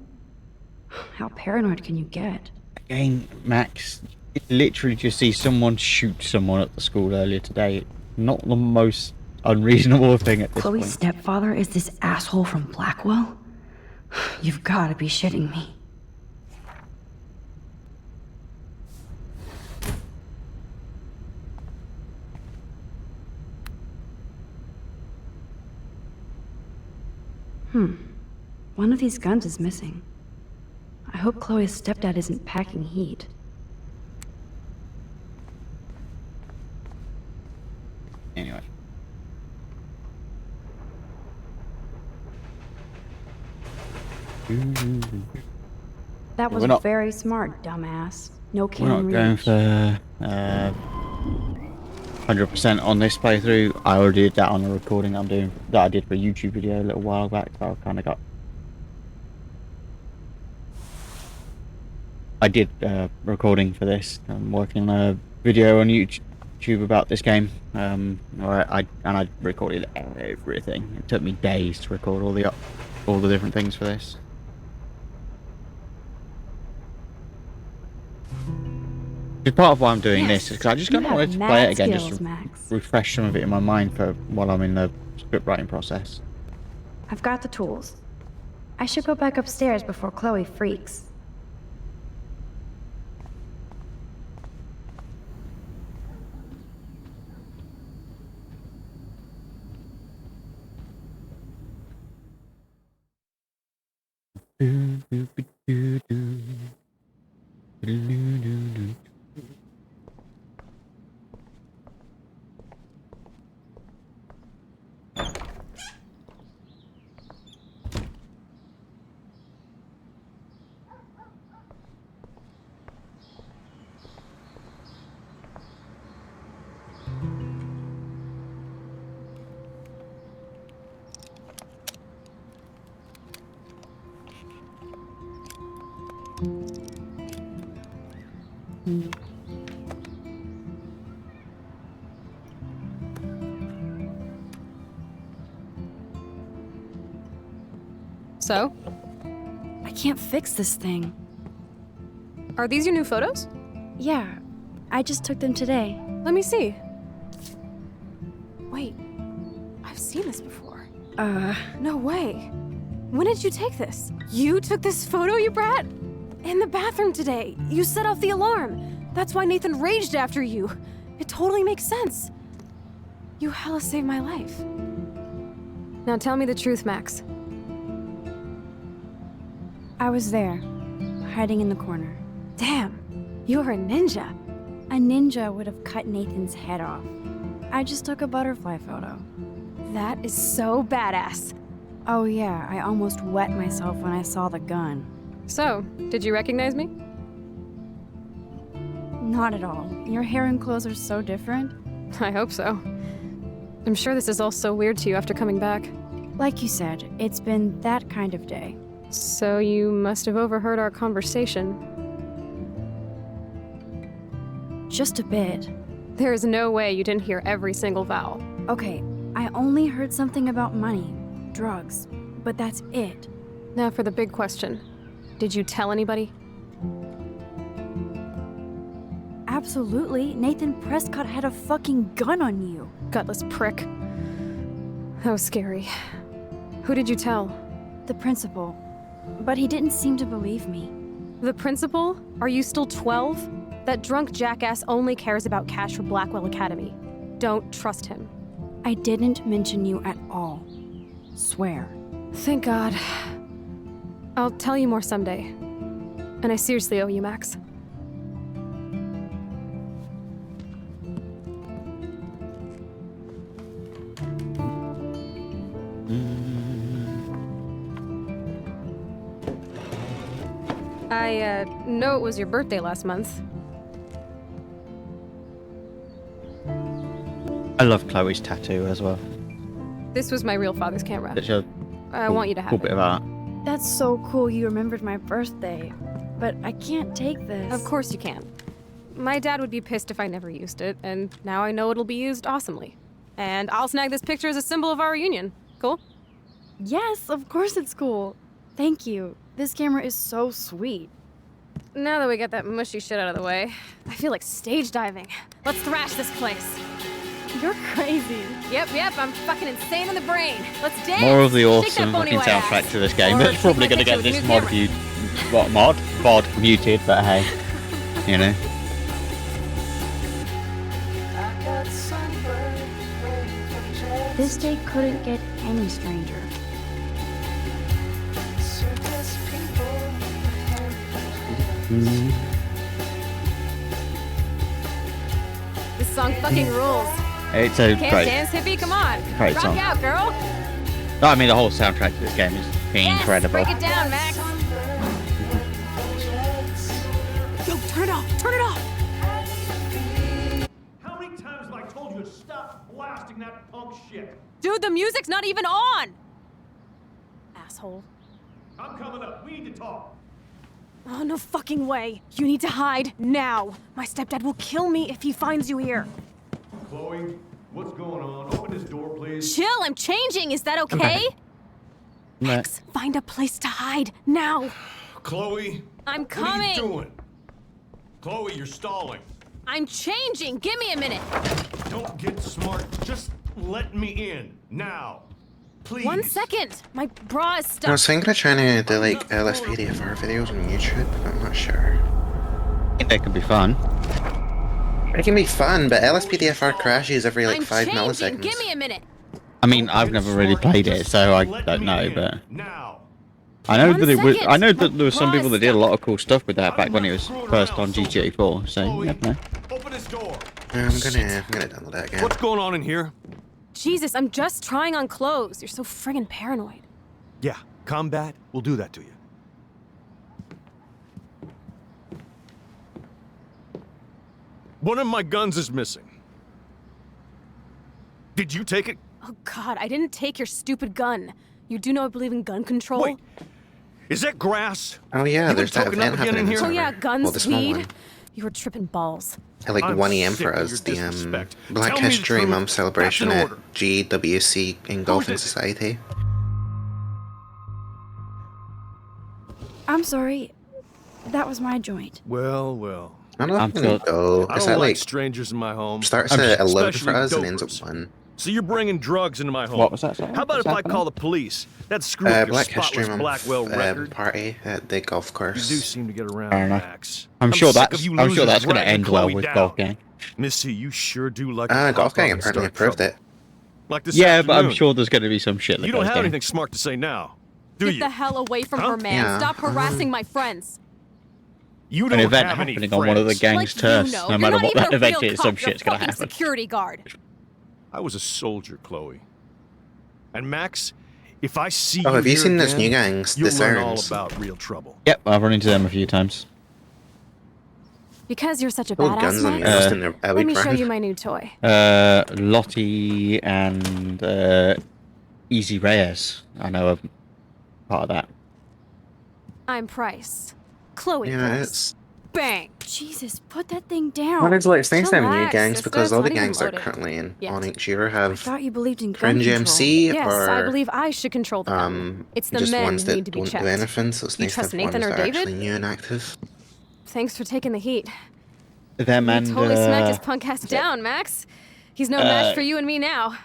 How paranoid can you get? Again, Max, you literally just see someone shoot someone at the school earlier today. Not the most unreasonable thing at this Chloe's point. stepfather is this asshole from Blackwell? You've got to be shitting me. One of these guns is missing. I hope Chloe's stepdad isn't packing heat. Anyway. That was very smart, dumbass. No We're not going for 100% on this playthrough. I already did that on a recording I did for a YouTube video a little while back. So I kind of got. I did recording for this. I'm working on a video on YouTube about this game. I recorded everything. It took me days to record all the different things for this. Part of why I'm doing this is because I just kind of wanted to play it again, just to refresh some of it in my mind for while I'm in the script writing process. I've got the tools. I should go back upstairs before Chloe freaks. So? I can't fix this thing. Are these your new photos? Yeah, I just took them today. Let me see. Wait, I've seen this before. No way. When did you take this? You took this photo, you brat? In the bathroom today. You set off the alarm. That's why Nathan raged after you. It totally makes sense. You hella saved my life. Now tell me the truth, Max. I was there, hiding in the corner. Damn, you're a ninja. A ninja would have cut Nathan's head off. I just took a butterfly photo. That is so badass. Oh yeah, I almost wet myself when I saw the gun. So, did you recognize me? Not at all. Your hair and clothes are so different. I hope so. I'm sure this is all so weird to you after coming back. Like you said, it's been that kind of day. So you must have overheard our conversation. Just a bit. There is no way you didn't hear every single vowel. Okay, I only heard something about money, drugs, but that's it. Now for the big question. Did you tell anybody? Absolutely. Nathan Prescott had a fucking gun on you. Gutless prick. That was scary. Who did you tell? The principal. But he didn't seem to believe me. The principal? Are you still 12? That drunk jackass only cares about cash for Blackwell Academy. Don't trust him. I didn't mention you at all. Swear. Thank God. I'll tell you more someday. And I seriously owe you, Max. I know it was your birthday last month. I love Chloe's tattoo as well. This was my real father's camera. I cool, want you to have cool it. Bit of art. That's so cool you remembered my birthday. But I can't take this. Of course you can. My dad would be pissed if I never used it, and now I know it'll be used awesomely. And I'll snag this picture as a symbol of our reunion. Cool? Yes, of course it's cool. Thank you. This camera is so sweet. Now that we got that mushy shit out of the way, I feel like stage diving. Let's thrash this place. You're crazy. Yep, I'm fucking insane in the brain. Let's dance. More of the awesome looking soundtrack to this game. That's probably going to get this VOD muted, but hey, you know. This day couldn't get any stranger. This song fucking rules. It's a Can't great dance, hippie? Come on. great Rock song. out, girl. No, I mean the whole soundtrack to this game is incredible. Break it down, Max. Turn it off! Turn it off! How many times have I told you to stop blasting that punk shit? Dude, the music's not even on! Asshole. I'm coming up. We need to talk. Oh, no fucking way. You need to hide now. My stepdad will kill me if he finds you here. Chloe, what's going on? Open this door, please. Chill, I'm changing. Is that okay? Max, find a place to hide now. Chloe. I'm What are coming. you doing? Chloe, you're stalling. I'm changing. Give me a minute. Don't get smart. Just let me in. Now. Please. 1 second. My bra is I stuck. was thinking of trying to do like LSPDFR videos on YouTube, but I'm not sure. I think that could be fun. It can be fun, but LSPDFR crashes every like I'm 5 changing. milliseconds. Give me a minute. I mean, I've never really played it, so I don't know, but I know that it was. I know that there were some people that did a lot of cool stuff with that back when it was first on GTA 4. So you never know. Open this door. I'm gonna download that again. What's going on in here? Jesus, I'm just trying on clothes. You're so friggin' paranoid. Yeah, combat will do that to you. One of my guns is missing. Did you take it? Oh God, I didn't take your stupid gun. You do know I believe in gun control? Wait, is that grass? Oh yeah, You there's been that token up event again happening in in here? Oh yeah, Well, guns, the small weed. one. You were tripping balls. At like I'm 1 AM sick for of us, your the disrespect. Black Tell me the History truth. Month celebration That's at an order. GWC in Golfing Society. I'm sorry. That was my joint. Well. I'm not I'm gonna so- go. I Is don't that like like strangers in my home. starts at 11 for especially us and ends at dopers. 1? So you're bringing drugs into my home. What was that, sorry? How about What's if I happening? call the police? That'd screw up your Black History spotless Month Blackwell record. party at the golf You course. do seem to get around, Fair enough. Max. I'm sure sick that's. of you I'm sure losers that's going to dragging end well Chloe with down. Golf Gang. Missy, you sure do like to Golf pop Gang up and apparently start approved trouble. it. Like this Yeah, but I'm afternoon. sure there's going to be some shit that You don't goes have down. anything smart to say now, do Get you? the hell away from Huh? her, man. Yeah. Stop harassing my friends. You An don't event have any happening on one of the friends. gang's Like turfs. you know, No you're matter not what even that a event real is, cop. some You're shit's a going to fucking happen. security guard. I was a soldier, Chloe. And Max, if I see Oh, you have you here seen this again, new gangs, you'll The learn all Sirens? about real trouble. Yep, I've run into them a few times. Because you're such a Oh, badass, guns on you. Max, Lost in their alley let me show brand. you my new toy. Lottie and Easy Reyes. I know are part of that. I'm Price. Chloe Yeah, Price. it's. Bang. Jesus, put that thing down. Well, it's like it's nice to have new Relax, gangs sister, because it's all the not even gangs that are loaded currently yet. on each year I have thought you believed in gun Fringe control. MC Yes, or I believe I should control the gun. It's the just men ones who that need to be don't checked. do anything. So it's You nice to trust have ones Nathan or that are David? actually new and active. Thanks for taking the heat. Them You and totally smacked his punk ass down, Max. He's no match for you and me now.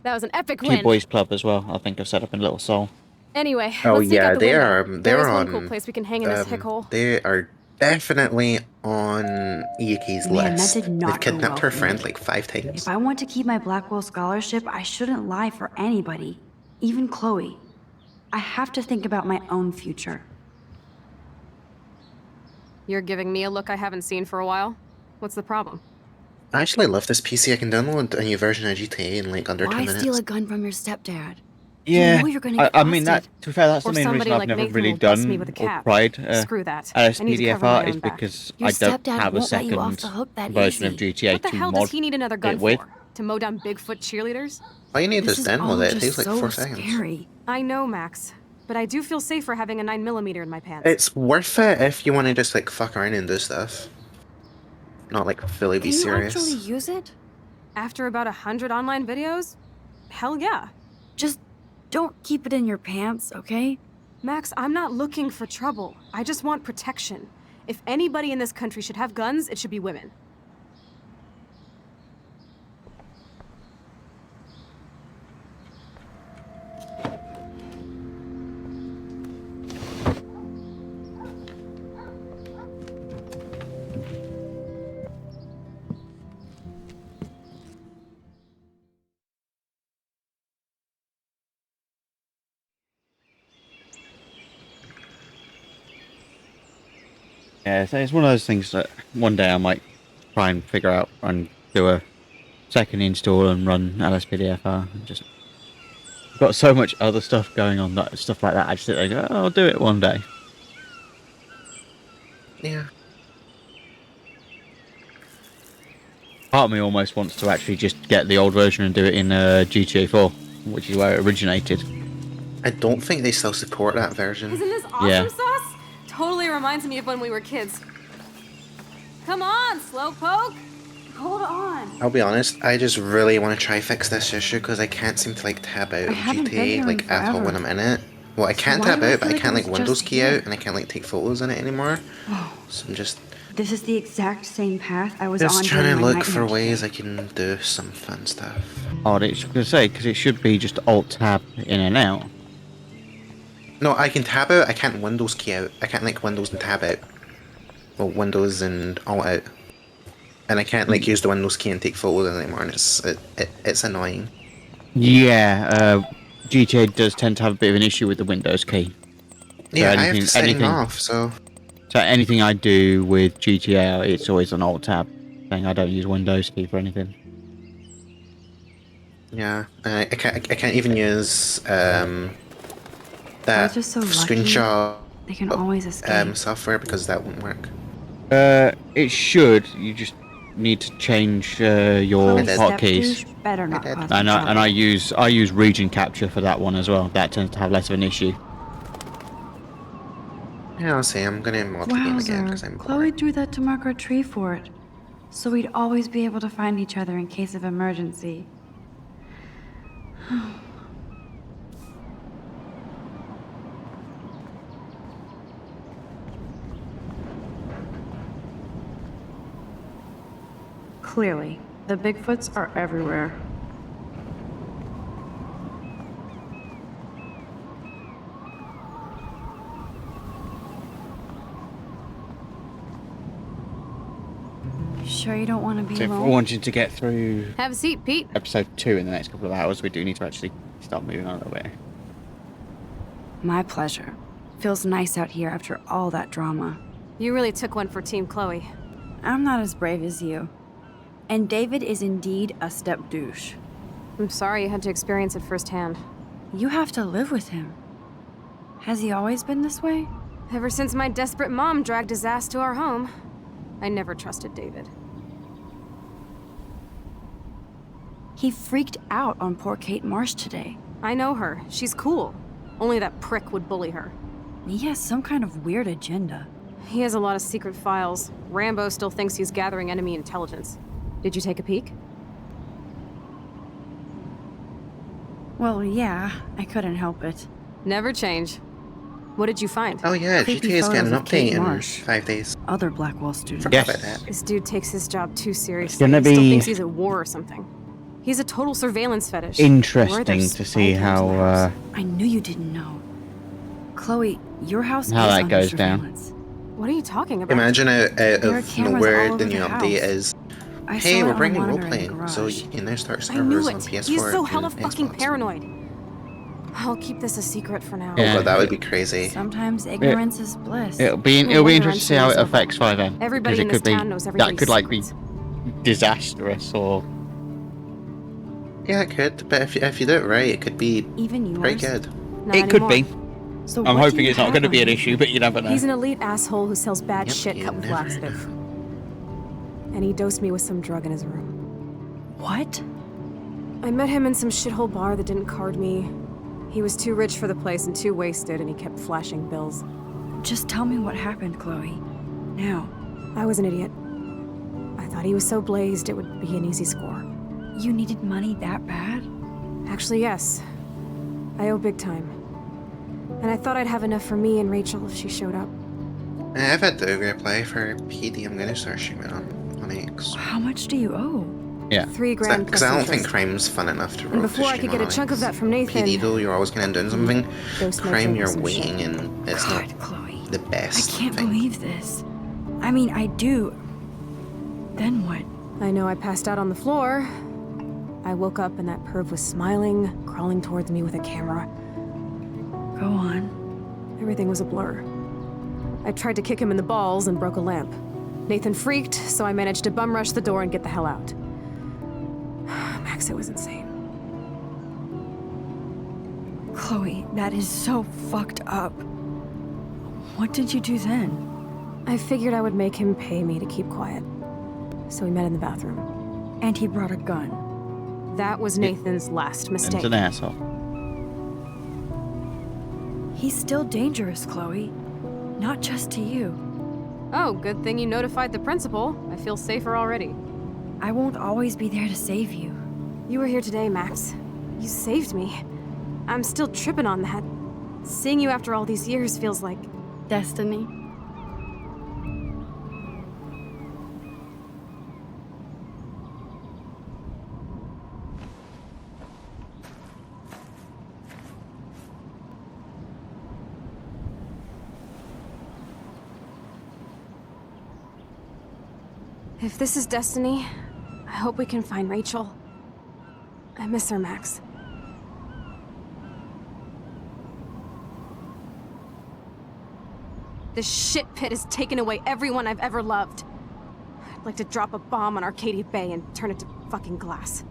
That was an epic Two win. Boys Club as well. I think I've set up in Little Soul. Anyway, Oh let's sneak yeah, out the they window. are. There They're is on. one cool place we can hang in this hickhole. They are definitely on Iyaki's Man, that list. did not They've go kidnapped well her for friend me. like 5 times. If I want to keep my Blackwell scholarship, I shouldn't lie for anybody, even Chloe. I have to think about my own future. You're giving me a look I haven't seen for a while. What's the problem? I actually love this PC. I can download a new version of GTA in like under 2 Why minutes. steal a gun from your stepdad? Yeah, You know you're gonna get I mean busted. that. To be fair, that's the Or main somebody reason I've like never Nathan really will bust me done with a or cap. tried Screw that. I need to cover my SPDFR is own back. because Your I don't stepdad have a won't let you off second the hook that version of easy. GTA What the to hell mod does he need another gun it with. for? To mow down Bigfoot cheerleaders? All you need This is is all download it. It just takes like so 4 seconds. scary. I know, Max. But I do feel safer having a 9mm in my pants. It's worth it if you want to just like fuck around and do stuff. Not like fully be Can you serious. actually use it? After about 100 online videos? Hell yeah. Just don't keep it in your pants, okay? Max, I'm not looking for trouble. I just want protection. If anybody in this country should have guns, it should be women. Yeah, so it's one of those things that one day I might try and figure out and do a second install and run LSPDFR. And just I've got so much other stuff going on, that stuff like that. I just think, oh, I'll do it one day. Yeah. Part of me almost wants to actually just get the old version and do it in GTA 4, which is where it originated. I don't think they still support that version. Isn't this awesome Yeah. sauce? Totally reminds me of when we were kids. Come on, Slowpoke! Hold on. I'll be honest, I just really want to try fix this issue because I can't seem to like tab out of haven't been GTA here in like at all when forever. I'm in it. Well, I can why tab do I out, but feel I like can't it like was Windows just key here? out, and I can't like take photos in it anymore. So I'm just This is the exact same path I was just on trying during to my look for nightmare ways today. I can do some fun stuff. Oh, it's going to say, because it should be just Alt-Tab in and out. No, I can tab out. I can't Windows key out. I can't like Windows and tab out. Well, Windows and Alt out. And I can't like use the Windows key and take photos anymore, and it's annoying. Yeah, GTA does tend to have a bit of an issue with the Windows key. Yeah, I have to set him off, so... So anything I do with GTA, it's always an Alt-Tab thing. I don't use Windows key for anything. Yeah, I can't even use that just so lucky. screenshot They can always escape. software because that won't work. It should. You just need to change your hotkeys. Better not cause And me I use region capture for that one as well. That tends to have less of an issue. Yeah, I'll see. I'm gonna mod the game again because I'm Chloe drew that to mark our tree fort, so we'd always be able to find each other in case of emergency. Clearly, the Bigfoots are everywhere. You sure you don't want to be So if we're alone? wanting to get through Have a seat, Pete. episode 2 in the next couple of hours, we do need to actually start moving on a little bit. My pleasure. Feels nice out here after all that drama. You really took one for Team Chloe. I'm not as brave as you. And David is indeed a step douche. I'm sorry you had to experience it firsthand. You have to live with him. Has he always been this way? Ever since my desperate mom dragged his ass to our home, I never trusted David. He freaked out on poor Kate Marsh today. I know her. She's cool. Only that prick would bully her. He has some kind of weird agenda. He has a lot of secret files. Rambo still thinks he's gathering enemy intelligence. Did you take a peek? Well, yeah, I couldn't help it. Never change. What did you find? Oh yeah, Creepy GTA is getting an photos of Kate update in Marsh. 5 days. Other Blackwell students. Forgot about that. This dude takes his job too seriously. gonna He still be thinks he's at war or something. He's a total surveillance fetish. Interesting to see how I knew you didn't know. Chloe, your house how is that under goes down. surveillance. What are you talking about? Imagine out There are of cameras nowhere all the over new the update house. is, I hey, saw it we're on bringing a role monitor in the playing, so garage. you can now start I knew servers it. on PS4. He's so and hella fucking Xbox. paranoid. I'll keep this a secret for now. Oh Yeah. god, that would be crazy. Sometimes ignorance is bliss. It'll be interesting to see how it affects 5M. Everybody because in it this could be town knows that everybody's could like be secrets. disastrous or Yeah, it could, but if you do it right, it could be Even pretty yours? good. Not it could anymore. be. So I'm what do hoping you it's not have going to on be an you? issue, but you never know. He's an elite asshole who sells bad Yep, shit you cut with never laxative. And he dosed me with some drug in his room. What? I met him in some shithole bar that didn't card me. He was too rich for the place and too wasted, and he kept flashing bills. Just tell me what happened, Chloe. Now. I was an idiot. I thought he was so blazed it would be an easy score. You needed money that bad? Actually, yes. I owe big time. And I thought I'd have enough for me and Rachel if she showed up. If I do reply for PD, I'm gonna start streaming on X. How much do you owe? Yeah. $3 grand Because plus I don't interest. think crime's fun enough to And roll before I could get a chunk of that from Nathan, PD though, you're always gonna end doing something. Dosed my Crime, drink you're with some waiting, shit. and it's God, not Chloe. the best I can't thing. believe this. I mean, I do. Then what? I know I passed out on the floor. I woke up and that perv was smiling, crawling towards me with a camera. Go on. Everything was a blur. I tried to kick him in the balls and broke a lamp. Nathan freaked, so I managed to bum rush the door and get the hell out. Max, it was insane. Chloe, that is so fucked up. What did you do then? I figured I would make him pay me to keep quiet. So we met in the bathroom. And he brought a gun. That was Nathan's last mistake. He's an asshole. He's still dangerous, Chloe. Not just to you. Oh, good thing you notified the principal. I feel safer already. I won't always be there to save you. You were here today, Max. You saved me. I'm still tripping on that. Seeing you after all these years feels like... destiny. If this is destiny, I hope we can find Rachel. I miss her, Max. This shit pit has taken away everyone I've ever loved. I'd like to drop a bomb on Arcadia Bay and turn it to fucking glass.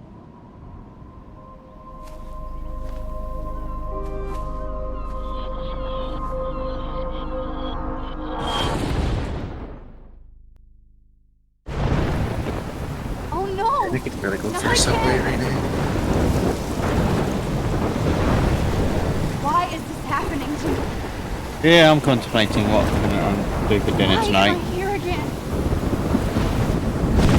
Oh no! I think it's gonna go for a subway right now. Why is this happening to me? Yeah, I'm contemplating what I'm gonna do for dinner Why tonight. am I here again?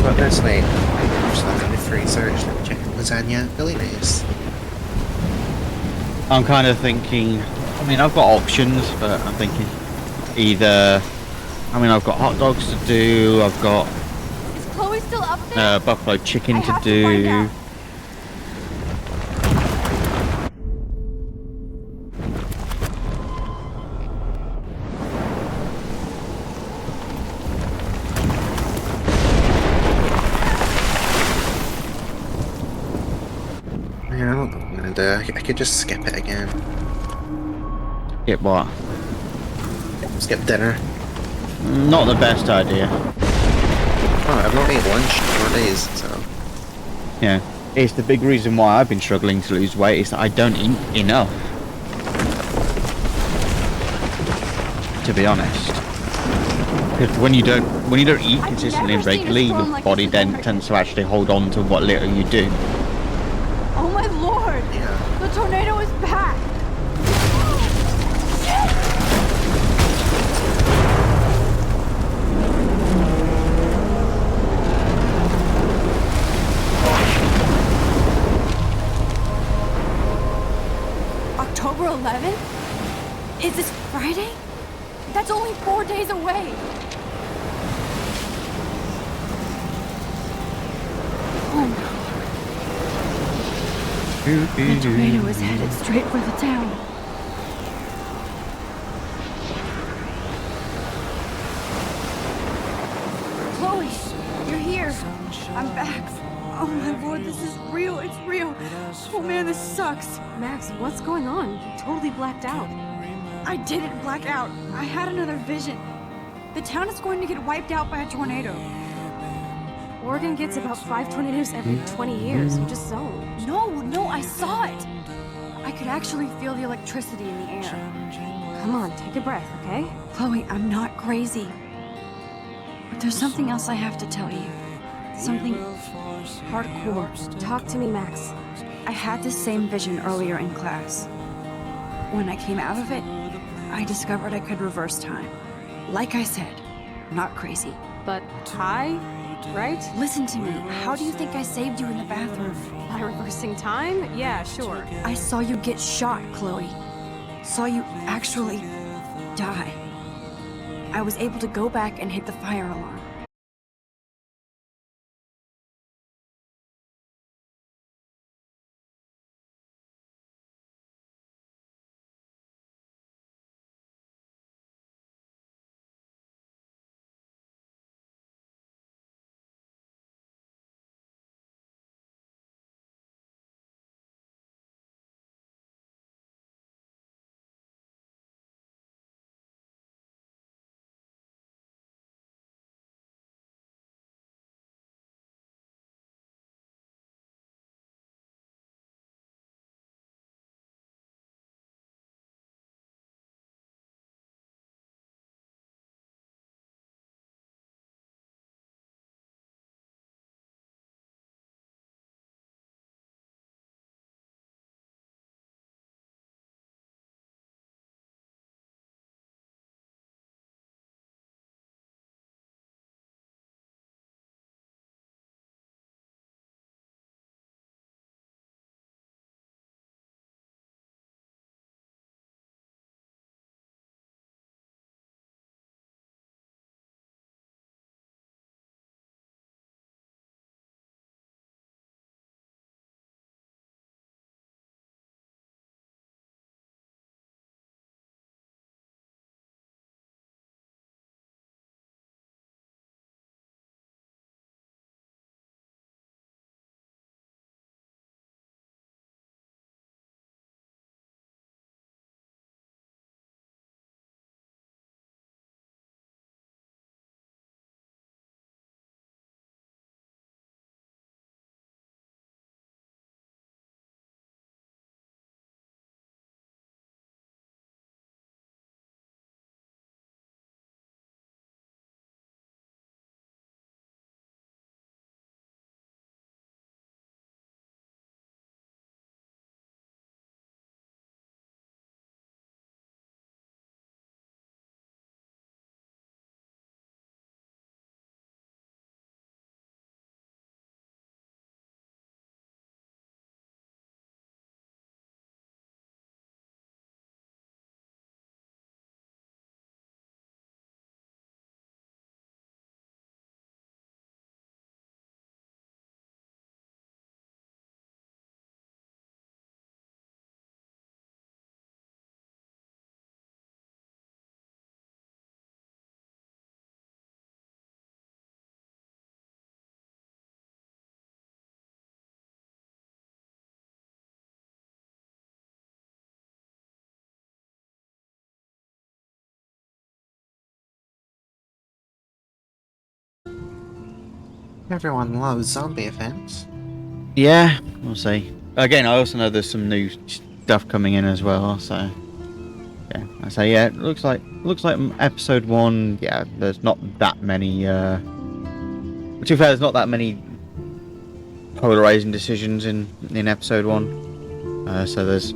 But that's like, there's nothing in the freezer, it's like chicken lasagna, really nice. I'm kind of thinking, I mean, I've got options, but I'm thinking either, I mean, I've got hot dogs to do, I've got Is Chloe still up there? buffalo chicken I to have to find do. out. Yeah, I don't know what I'm gonna do. I could just skip it again. Get what? Skip dinner. Not the best idea. Oh, I've not ate lunch in 4 days, so... Yeah, it's the big reason why I've been struggling to lose weight is that I don't eat enough. To be honest, because when you don't eat consistently and regularly, your body then tends to actually hold on to what little you do. Oh my lord! Yeah. The tornado is back! October 11th? Is this Friday? That's only 4 days away! Oh no. The tornado is headed straight for the town. Chloe, you're here. I'm back. Oh my lord, this is real. It's real. Oh man, this sucks. Max, what's going on? You totally blacked out. I didn't black out. I had another vision. The town is going to get wiped out by a tornado. Oregon gets about 5 tornadoes every 20 years. You just zoned. No, I saw it. I could actually feel the electricity in the air. Come on, take a breath, okay? Chloe, I'm not crazy. But there's something else I have to tell you. Something hardcore. Talk to me, Max. I had this same vision earlier in class. When I came out of it, I discovered I could reverse time. Like I said, not crazy. But high, right? Listen to me. How do you think I saved you in the bathroom? By reversing time? Yeah, sure. I saw you get shot, Chloe. Saw you actually die. I was able to go back and hit the fire alarm. Everyone loves zombie events. Yeah, we'll see. Again, I also know there's some new stuff coming in as well, so yeah. I say yeah, it looks like episode 1, yeah, there's not that many to be fair, there's not that many polarizing decisions in episode 1. So there's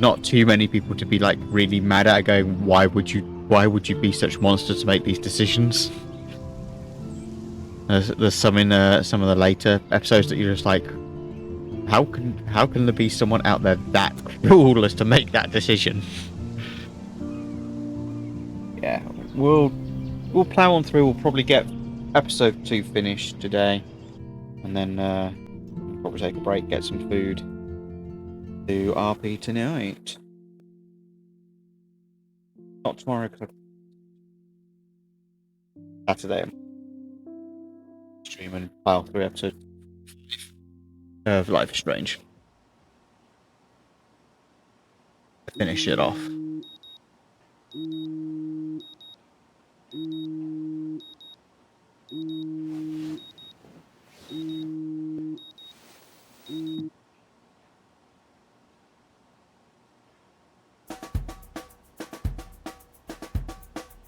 not too many people to be like really mad at going, why would you be such monsters to make these decisions? There's some in some of the later episodes that you're just like, how can there be someone out there that cruel as to make that decision? Yeah, we'll plow on through. We'll probably get episode 2 finished today, and then probably take a break, get some food, do RP tonight. Not tomorrow, because Saturday I'm streaming pile through episodes of Life is Strange. Finish it off.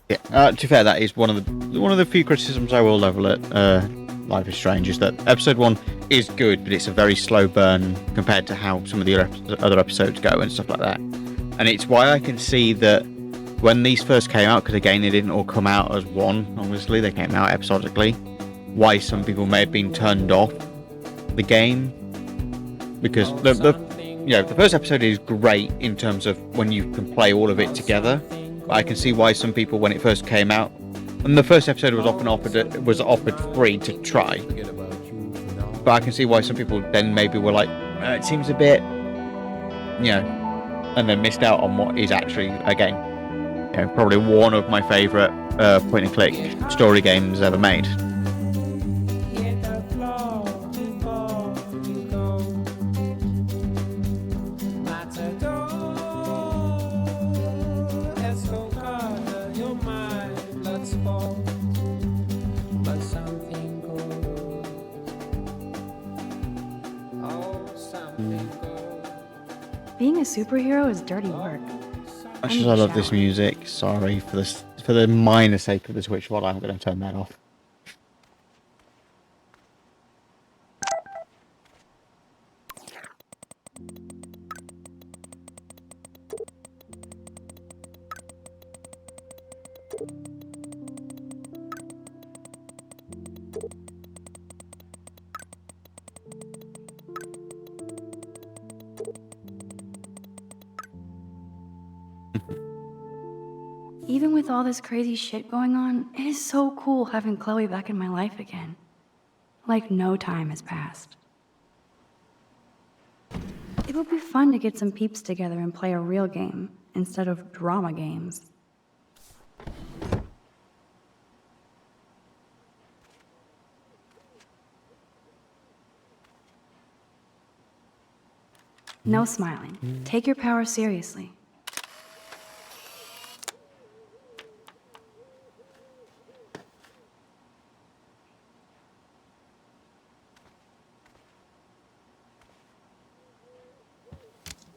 Yeah, to be fair, that is one of the few criticisms I will level at Life is Strange, is that episode 1 is good, but it's a very slow burn compared to how some of the other episodes go and stuff like that. And it's why I can see that when these first came out, because again they didn't all come out as one, obviously they came out episodically, why some people may have been turned off the game, because the first episode is great in terms of when you can play all of it together. But I can see why some people, when it first came out, and the first episode was offered free to try, but I can see why some people then maybe were like, it seems a bit, and then missed out on what is actually, again, probably one of my favourite point and click story games ever made. Being a superhero is dirty work. Much as I love this music, sorry for the minor sake of the Twitch VOD, I'm going to turn that off. Even with all this crazy shit going on, it is so cool having Chloe back in my life again. Like no time has passed. It would be fun to get some peeps together and play a real game, instead of drama games. No smiling. Take your power seriously.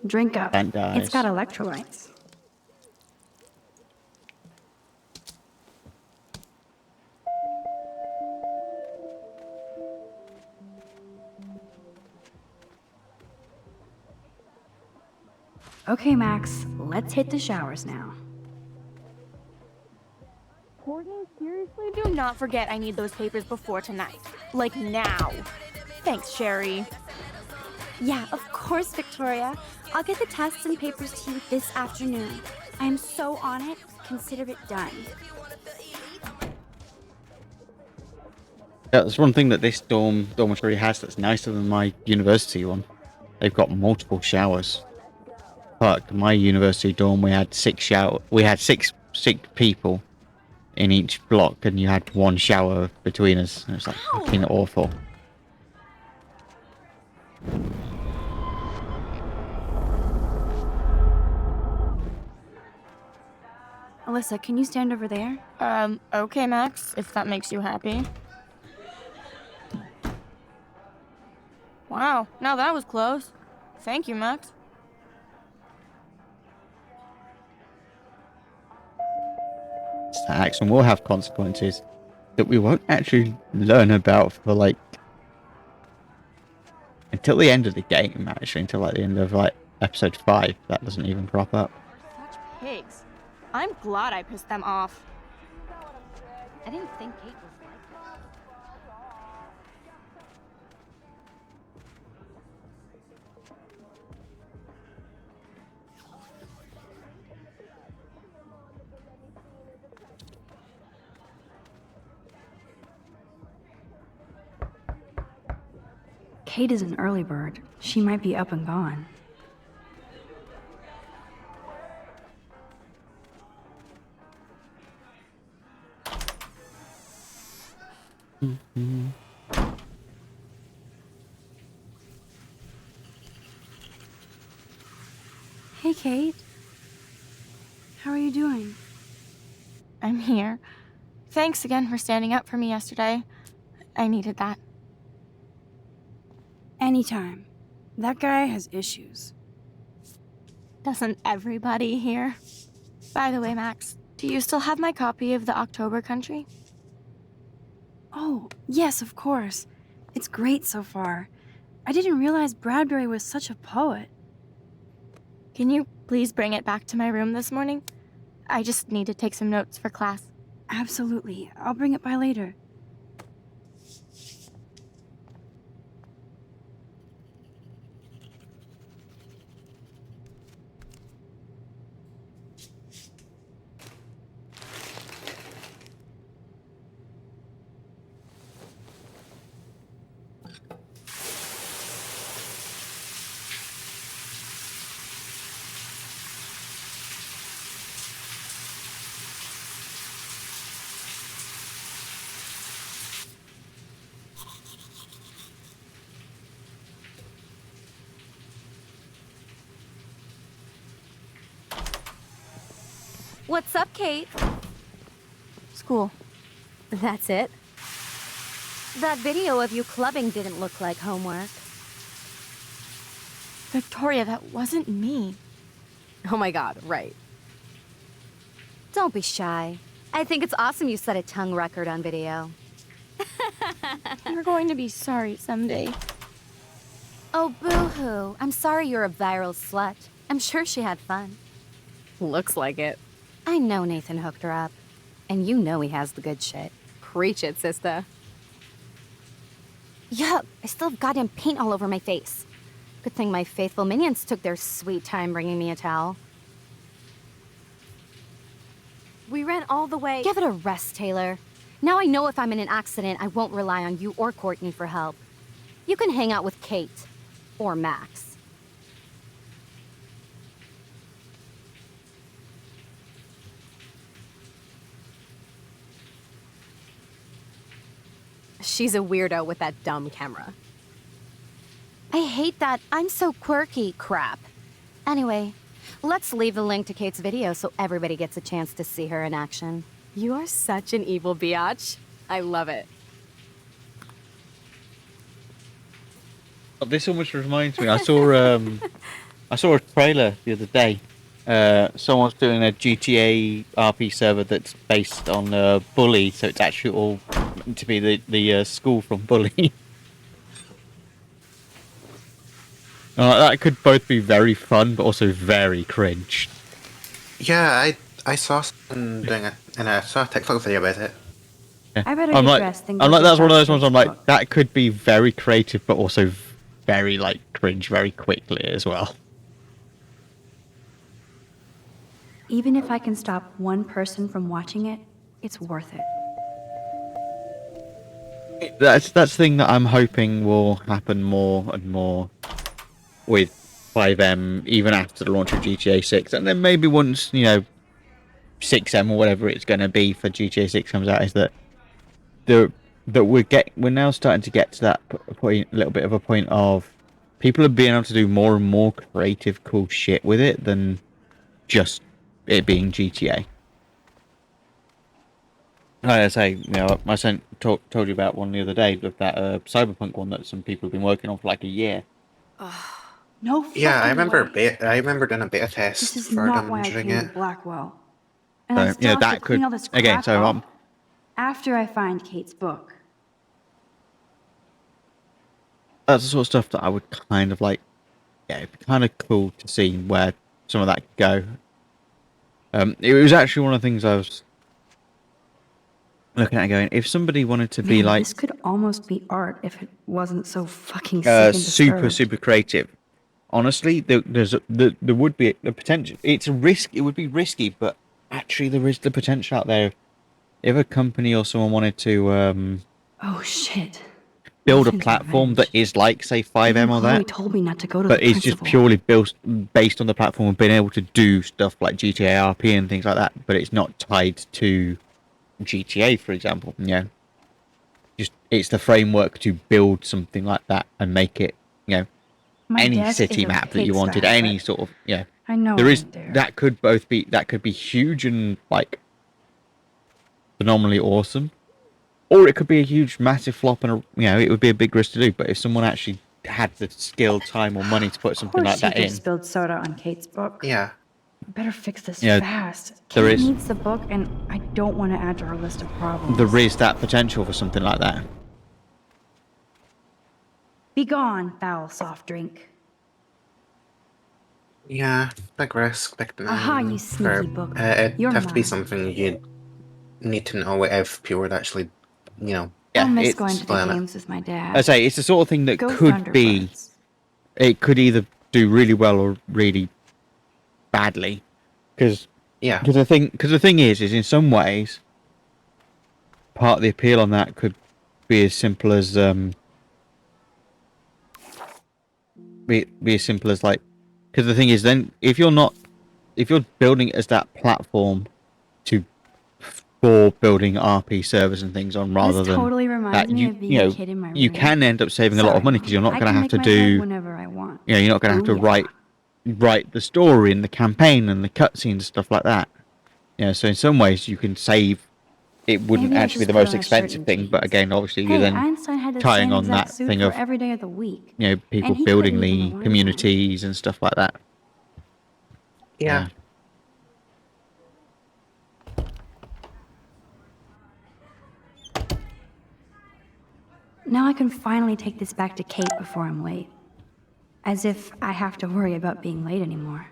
Drink up. It's got electrolytes. Okay, Max, let's hit the showers now. Courtney, seriously? Do not forget I need those papers before tonight. Like now. Thanks, Sherry. Yeah, of course, Victoria. I'll get the tests and papers to you this afternoon. I'm so on it, consider it done. Yeah, there's one thing that this dormitory has that's nicer than my university one. They've got multiple showers. But my university dorm, we had six people in each block, and you had one shower between us. And it's like fucking awful. Alyssa, can you stand over there? Okay, Max, if that makes you happy. Wow, now that was close. Thank you, Max. Action will have consequences that we won't actually learn about for like until the end of the game. Actually, until like the end of like episode 5, that doesn't even crop up. Such pigs. I'm glad I pissed them off. I didn't think Kate was like that. Kate is an early bird. She might be up and gone. Hey, Kate. How are you doing? I'm here. Thanks again for standing up for me yesterday. I needed that. Anytime. That guy has issues. Doesn't everybody here? By the way, Max, do you still have my copy of The October Country? Oh, yes, of course. It's great so far. I didn't realize Bradbury was such a poet. Can you please bring it back to my room this morning? I just need to take some notes for class. Absolutely. I'll bring it by later. What's up, Kate? School. That's it? That video of you clubbing didn't look like homework. Victoria, that wasn't me. Oh my god, right. Don't be shy. I think it's awesome you set a tongue record on video. You're going to be sorry someday. Oh, boo-hoo. I'm sorry you're a viral slut. I'm sure she had fun. Looks like it. I know Nathan hooked her up. And you know he has the good shit. Preach it, sister. Yup, I still have goddamn paint all over my face. Good thing my faithful minions took their sweet time bringing me a towel. We ran all the way. Give it a rest, Taylor. Now I know if I'm in an accident, I won't rely on you or Courtney for help. You can hang out with Kate. Or Max. She's a weirdo with that dumb camera. I hate that I'm so quirky crap. Anyway, let's leave the link to Kate's video so everybody gets a chance to see her in action. You are such an evil biatch. I love it. This almost reminds me. I saw a trailer the other day. Someone's doing a GTA RP server that's based on Bully, so it's actually all meant to be the school from Bully. That could both be very fun, but also very cringe. Yeah, I saw someone doing it, and I saw a TikTok video about it. Yeah. I better I'm get like, dressed and I'm go like, to that's one of those Josh's ones. I'm like, book. that could be very creative, but also very like cringe very quickly as well. Even if I can stop one person from watching it, it's worth it. That's the thing that I'm hoping will happen more and more with 5M, even after the launch of GTA 6, and then maybe once 6M or whatever it's going to be for GTA 6 comes out, is that we're now starting to get to that point, a little bit of a point of people are being able to do more and more creative, cool shit with it than just it being GTA. Like I say, you know, my son told you about one the other day with that cyberpunk one that some people have been working on for like a year. No Yeah, fucking way. I remember doing a beta This test is for not them why I during came it. to Blackwell. And I So, you still know, have to that clean could all this again. crap So off after I find Kate's book. that's the sort of stuff that I would kind of like. Yeah, it'd be kind of cool to see where some of that could go. It was actually one of the things I was looking at going, if somebody wanted to be Man, like this could almost be art if it wasn't so fucking sick and super disturbed. creative, honestly, there would be the potential. It's a risk. It would be risky, but actually there is the potential out there. If a company or someone wanted to Oh shit. build a Nathan's platform that revenge. is like, say, 5M Even or Chloe that, told me not to go to but the it's just principal. purely built based on the platform of being able to do stuff like GTA RP and things like that, but it's not tied to GTA, for example. Yeah, just it's the framework to build something like that and make it, you know, My any desk city is a map that you wanted, pigsty, any but sort of, yeah. I know There I is won't dare. that could be huge and like phenomenally awesome, or it could be a huge massive flop and it would be a big risk to do. But if someone actually had the skill, time, or money to put Of something like course you that just in, spilled soda on Kate's book. Yeah. Better fix this Yeah, fast. there Kate is. needs the book, and I don't want to add to her list of problems. there is that potential for something like that. Be gone, foul soft drink. Yeah, big risk, big Aha, you for sneaky book. it'd You're have to be mine. something you'd need to know if people would actually, I'll miss it's going to the plan it. games with my dad. I say it's the sort of thing that Go could be. Thunderbirds. It could either do really well or really badly, because the thing is in some ways, part of the appeal on that could be as simple as be as simple as like, because the thing is then if you're building it as that platform for building RP servers and things on rather This totally than reminds that me of being a kid in my you room. can end up saving a lot of Sorry, money because you're not I going to can have make to my bed do whenever I want. you're not going to have to Booyah. write the story and the campaign and the cutscenes stuff like that. So in some ways you can save. It wouldn't Maybe I actually be just the put most on a shirt expensive and thing, but again, obviously you're Hey, then Einstein had the tying same on exact that suit thing for of every day of the week. people And he building couldn't even the the wine communities and stuff like that. Yeah. Now I can finally take this back to Kate before I'm late. As if I have to worry about being late anymore.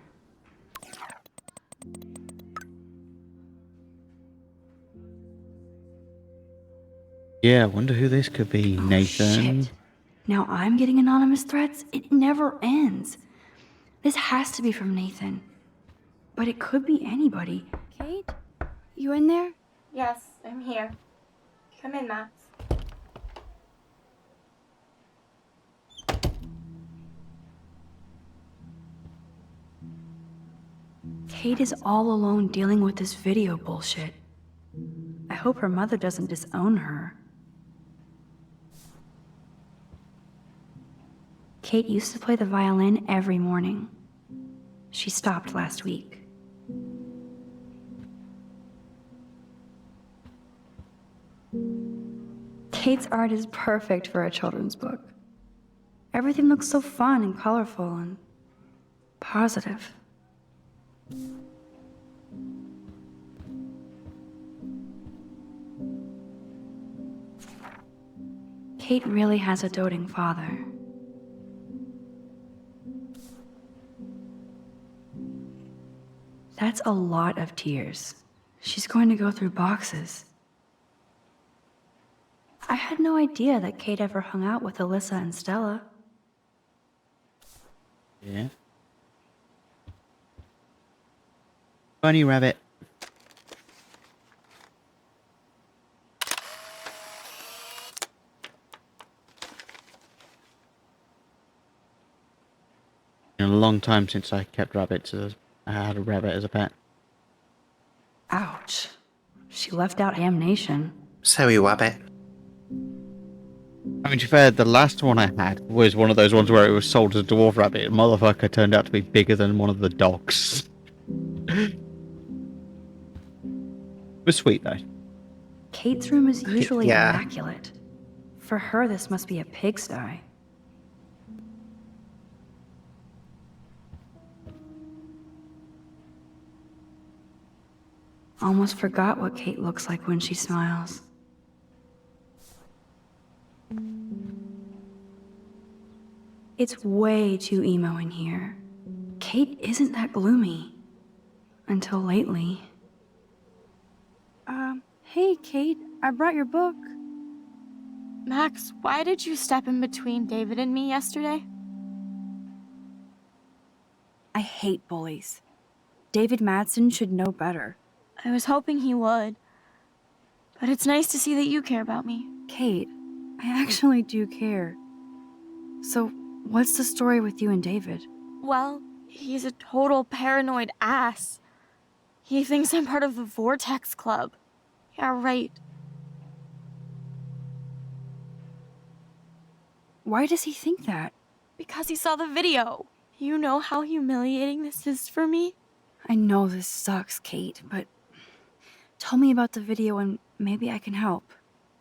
Yeah, I wonder who this could be, Nathan. Shit. Now I'm getting anonymous threats? It never ends. This has to be from Nathan. But it could be anybody. Kate? You in there? Yes, I'm here. Come in, Max. Kate is all alone dealing with this video bullshit. I hope her mother doesn't disown her. Kate used to play the violin every morning. She stopped last week. Kate's art is perfect for a children's book. Everything looks so fun and colorful and positive. Kate really has a doting father. That's a lot of tears. She's going to go through boxes. I had no idea that Kate ever hung out with Alyssa and Stella. Yeah. Bunny rabbit. In a long time since I kept rabbits. I had a rabbit as a pet. Ouch. She left out Amnation. Sorry, Wabbit. I mean, to be fair, the last one I had was one of those ones where it was sold as a dwarf rabbit. And motherfucker turned out to be bigger than one of the dogs. It was sweet though. Kate's room is usually Yeah. immaculate. For her, this must be a pigsty. Almost forgot what Kate looks like when she smiles. It's way too emo in here. Kate isn't that gloomy. Until lately. Hey, Kate, I brought your book. Max, why did you step in between David and me yesterday? I hate bullies. David Madsen should know better. I was hoping he would. But it's nice to see that you care about me. Kate, I actually do care. So, what's the story with you and David? Well, he's a total paranoid ass. He thinks I'm part of the Vortex Club. Yeah, right. Why does he think that? Because he saw the video. You know how humiliating this is for me? I know this sucks, Kate, but tell me about the video and maybe I can help.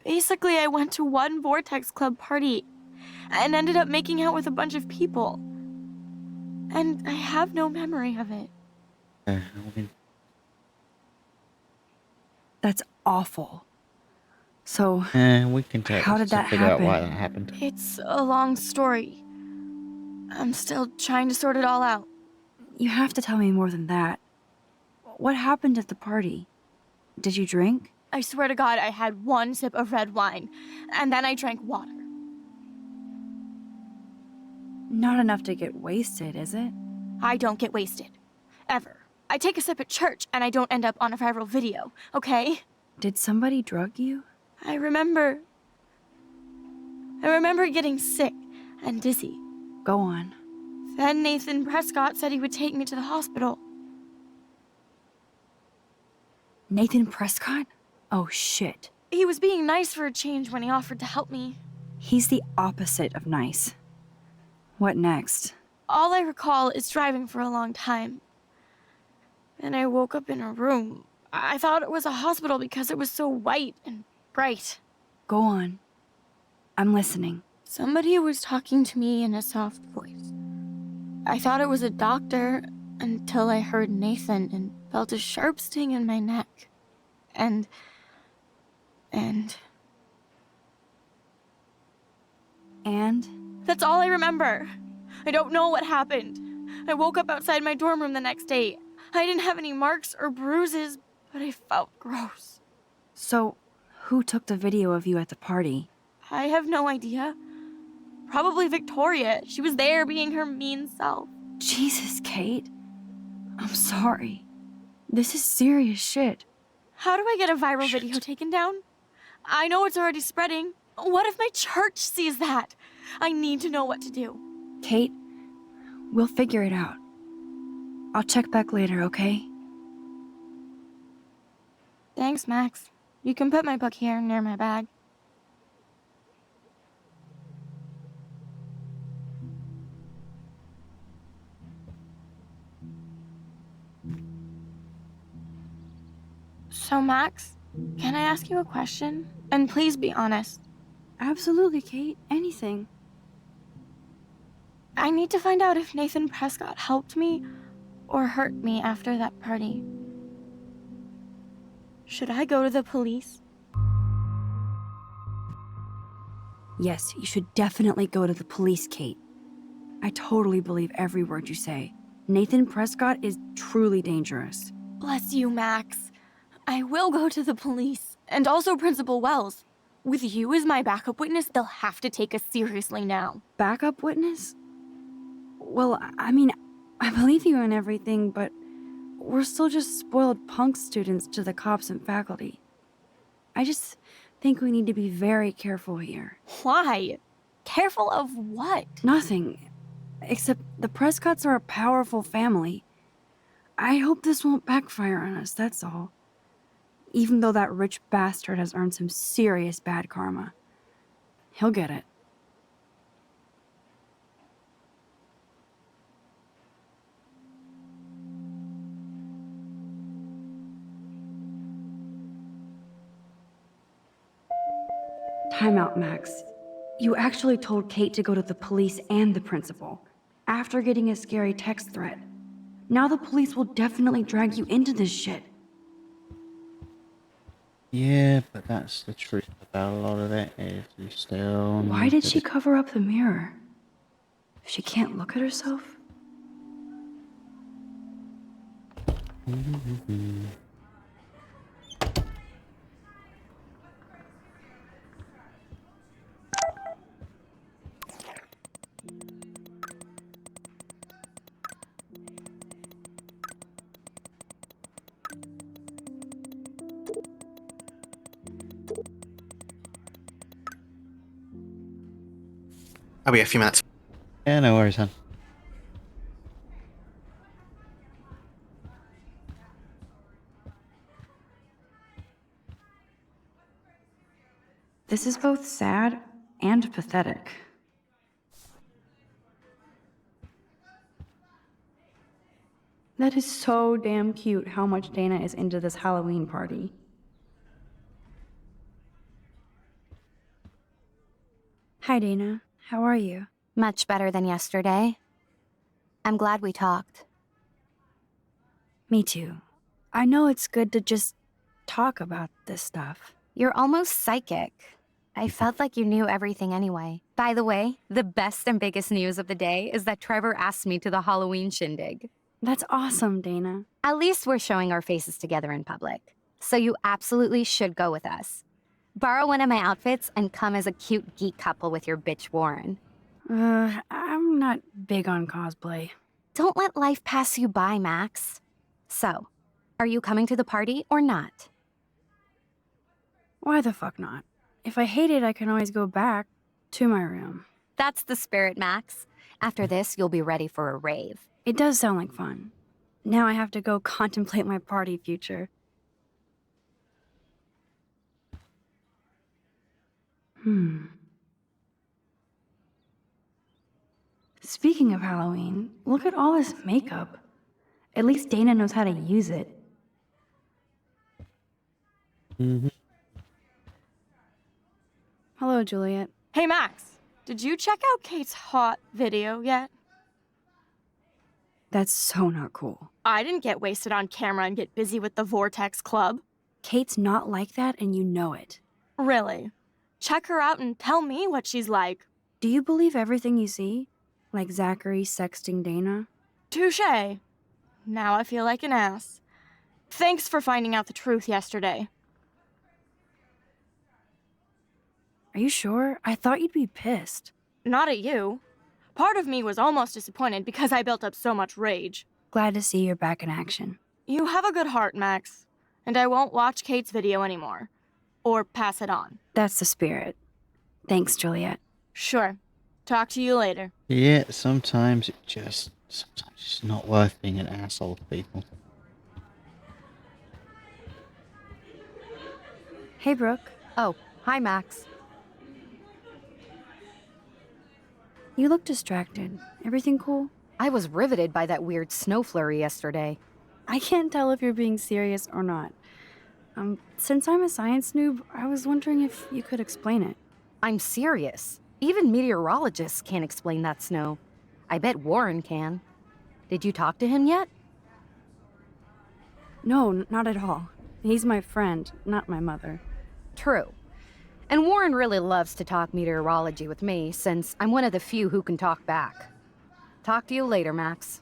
Basically, I went to one Vortex Club party and ended up making out with a bunch of people. And I have no memory of it. That's awful. So, we can take how this did to that figure out happen? why that happened. It's a long story. I'm still trying to sort it all out. You have to tell me more than that. What happened at the party? Did you drink? I swear to God, I had one sip of red wine, and then I drank water. Not enough to get wasted, is it? I don't get wasted. Ever. I take a sip at church, and I don't end up on a viral video, okay? Did somebody drug you? I remember getting sick and dizzy. Go on. Then Nathan Prescott said he would take me to the hospital. Nathan Prescott? Oh, shit. He was being nice for a change when he offered to help me. He's the opposite of nice. What next? All I recall is driving for a long time. Then I woke up in a room. I thought it was a hospital because it was so white and bright. Go on. I'm listening. Somebody was talking to me in a soft voice. I thought it was a doctor until I heard Nathan and felt a sharp sting in my neck. And... That's all I remember. I don't know what happened. I woke up outside my dorm room the next day. I didn't have any marks or bruises, but I felt gross. So, who took the video of you at the party? I have no idea. Probably Victoria. She was there being her mean self. Jesus, Kate. I'm sorry. This is serious shit. How do I get a viral video taken down? I know it's already spreading. What if my church sees that? I need to know what to do. Kate, we'll figure it out. I'll check back later, okay? Thanks, Max. You can put my book here near my bag. So, Max, can I ask you a question? And please be honest. Absolutely, Kate. Anything. I need to find out if Nathan Prescott helped me or hurt me after that party. Should I go to the police? Yes, you should definitely go to the police, Kate. I totally believe every word you say. Nathan Prescott is truly dangerous. Bless you, Max. I will go to the police, and also Principal Wells. With you as my backup witness, they'll have to take us seriously now. Backup witness? Well, I mean, I believe you in everything, but we're still just spoiled punk students to the cops and faculty. I just think we need to be very careful here. Why? Careful of what? Nothing. Except the Prescotts are a powerful family. I hope this won't backfire on us, that's all. Even though that rich bastard has earned some serious bad karma. He'll get it. Time out, Max. You actually told Kate to go to the police and the principal after getting a scary text threat. Now the police will definitely drag you into this shit. Yeah, but that's the truth about a lot of it, is you still Why need did to she cover up the mirror? She can't look at herself? I'll be a few minutes. Yeah, no worries, hon. This is both sad and pathetic. That is so damn cute how much Dana is into this Halloween party. Hi, Dana. How are you? Much better than yesterday. I'm glad we talked. Me too. I know it's good to just talk about this stuff. You're almost psychic. I felt like you knew everything anyway. By the way, the best and biggest news of the day is that Trevor asked me to the Halloween shindig. That's awesome, Dana. At least we're showing our faces together in public. So you absolutely should go with us. Borrow one of my outfits and come as a cute geek couple with your bitch Warren. I'm not big on cosplay. Don't let life pass you by, Max. So, are you coming to the party or not? Why the fuck not? If I hate it, I can always go back to my room. That's the spirit, Max. After this, you'll be ready for a rave. It does sound like fun. Now I have to go contemplate my party future. Speaking of Halloween, look at all this makeup. At least Dana knows how to use it. Hello, Juliet. Hey, Max. Did you check out Kate's hot video yet? That's so not cool. I didn't get wasted on camera and get busy with the Vortex Club. Kate's not like that, and you know it. Really? Check her out and tell me what she's like. Do you believe everything you see? Like Zachary sexting Dana? Touché. Now I feel like an ass. Thanks for finding out the truth yesterday. Are you sure? I thought you'd be pissed. Not at you. Part of me was almost disappointed because I built up so much rage. Glad to see you're back in action. You have a good heart, Max. And I won't watch Kate's video anymore. Or pass it on. That's the spirit. Thanks, Juliet. Sure. Talk to you later. Yeah, sometimes it's not worth being an asshole to people. Hey, Brooke. Oh, hi, Max. You look distracted. Everything cool? I was riveted by that weird snow flurry yesterday. I can't tell if you're being serious or not. Since I'm a science noob, I was wondering if you could explain it. I'm serious. Even meteorologists can't explain that snow. I bet Warren can. Did you talk to him yet? No, not at all. He's my friend, not my mother. True. And Warren really loves to talk meteorology with me, since I'm one of the few who can talk back. Talk to you later, Max.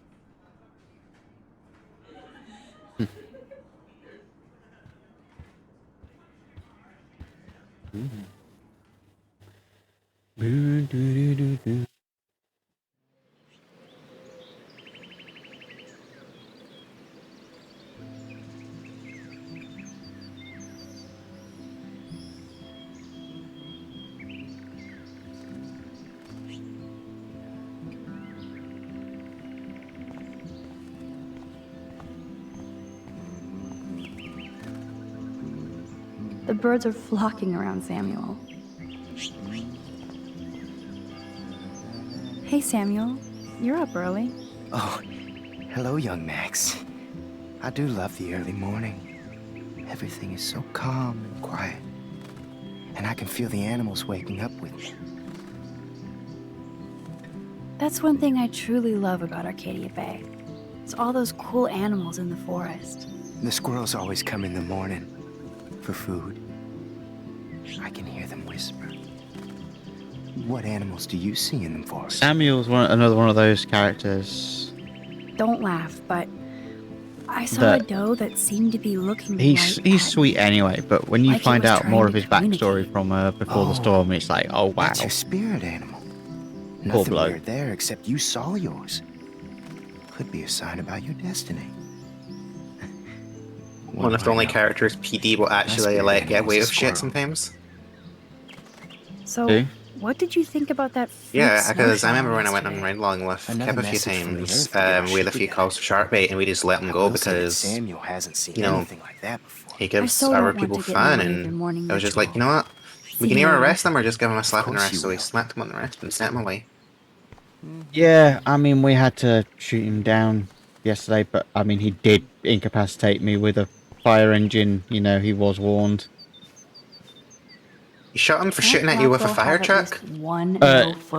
The birds are flocking around Samuel. Hey, Samuel. You're up early. Oh, hello, young Max. I do love the early morning. Everything is so calm and quiet. And I can feel the animals waking up with me. That's one thing I truly love about Arcadia Bay. It's all those cool animals in the forest. The squirrels always come in the morning for food. I can hear them whisper. What animals do you see in the forest? Samuel's another one of those characters. Don't laugh, but I saw a doe that seemed to be looking He's sweet anyway, but when you like find out more of his communicate. backstory from before the storm, it's like, oh wow. That's your spirit animal. Poor Nothing bloke. weird there except you saw yours. Could be a sign about your destiny. One of the only characters PD will actually let get away with shit sometimes. So, what did you think about that? Yeah, because I remember when I went on Ride Long with Kev a few times, we had a few calls for shark bait and we just let them go because, Samuel hasn't seen you know, anything like that before. he gives our people fun, and I was just like, you know what? We can either arrest them or just give him a slap on the wrist. So we slapped him on the wrist and sent him away. Yeah, I mean, we had to shoot him down yesterday, but I mean, he did incapacitate me with a fire engine. You know, he was warned. You shot him for shooting at you with a fire truck?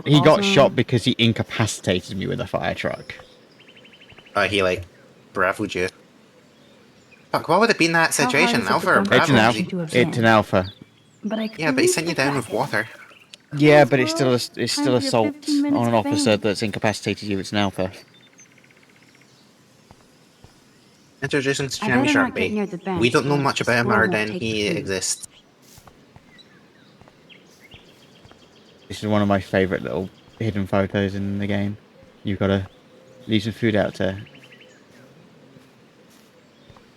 He got shot because he incapacitated me with a fire truck. He like bravoed you. Fuck, what would it be in that situation? Alpha or Bravo? It's an alpha. Yeah, but he sent you down with water. Yeah, but it's still assault on an officer that's incapacitated you. It's an alpha. Introducing to Jeremy Sharkbait. We don't know much about him other than he exists. This is one of my favourite little hidden photos in the game. You've got to leave some food out to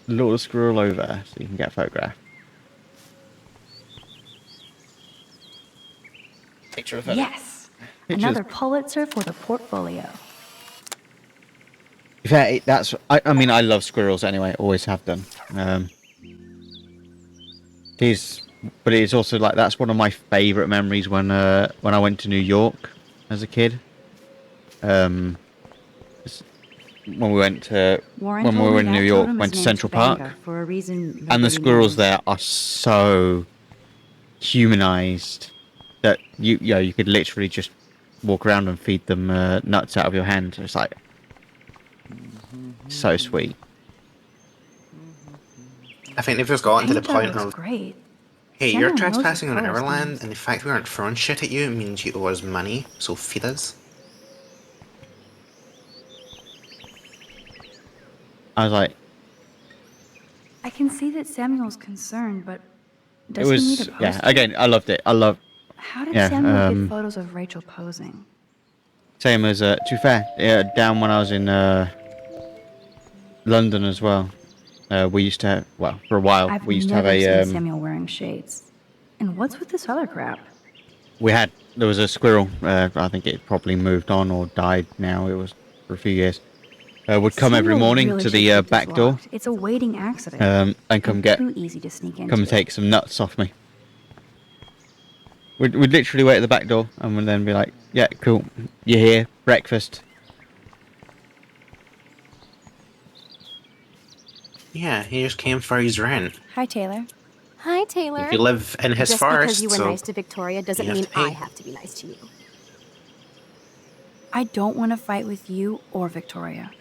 lure the squirrel over so you can get a photograph. Picture of it. Yes, another Pulitzer for the portfolio. In fact, that's. I mean, I love squirrels anyway. Always have done. But it's also like that's one of my favourite memories when I went to New York as a kid. When we went to when we were in New York, went to Central Park, for a reason and the squirrels there are so humanized that you could literally just walk around and feed them nuts out of your hand. It's like so sweet. I think they've just gotten to the point of, great. hey, Samuel you're knows trespassing his on our colors, land, and the fact we aren't throwing shit at you means you owe us money, so feed us. I was like, I can see that Samuel's concerned, but it does he need was a poster? yeah. Again, I loved it. How did yeah, Samuel get photos of Rachel posing? Same as to be fair, down when I was in London as well. We used to have, well, for a while, I've we used to never have a seen Samuel wearing shades. And what's with this other crap? there was a squirrel. I think it probably moved on or died now. It was for a few years. Would come every Samuel morning really to should the keep this back door. locked. It's a waiting accident. And come too easy to sneak into. come and take some nuts off me. We'd literally wait at the back door and would then be like, yeah, cool, you're here, breakfast. Yeah, he just came for his rent. Hi, Taylor. Hi, Taylor. If you live in his Just forest, because you were so nice to Victoria doesn't you have mean to pay. I have to be nice to you. I don't want to fight with you or Victoria.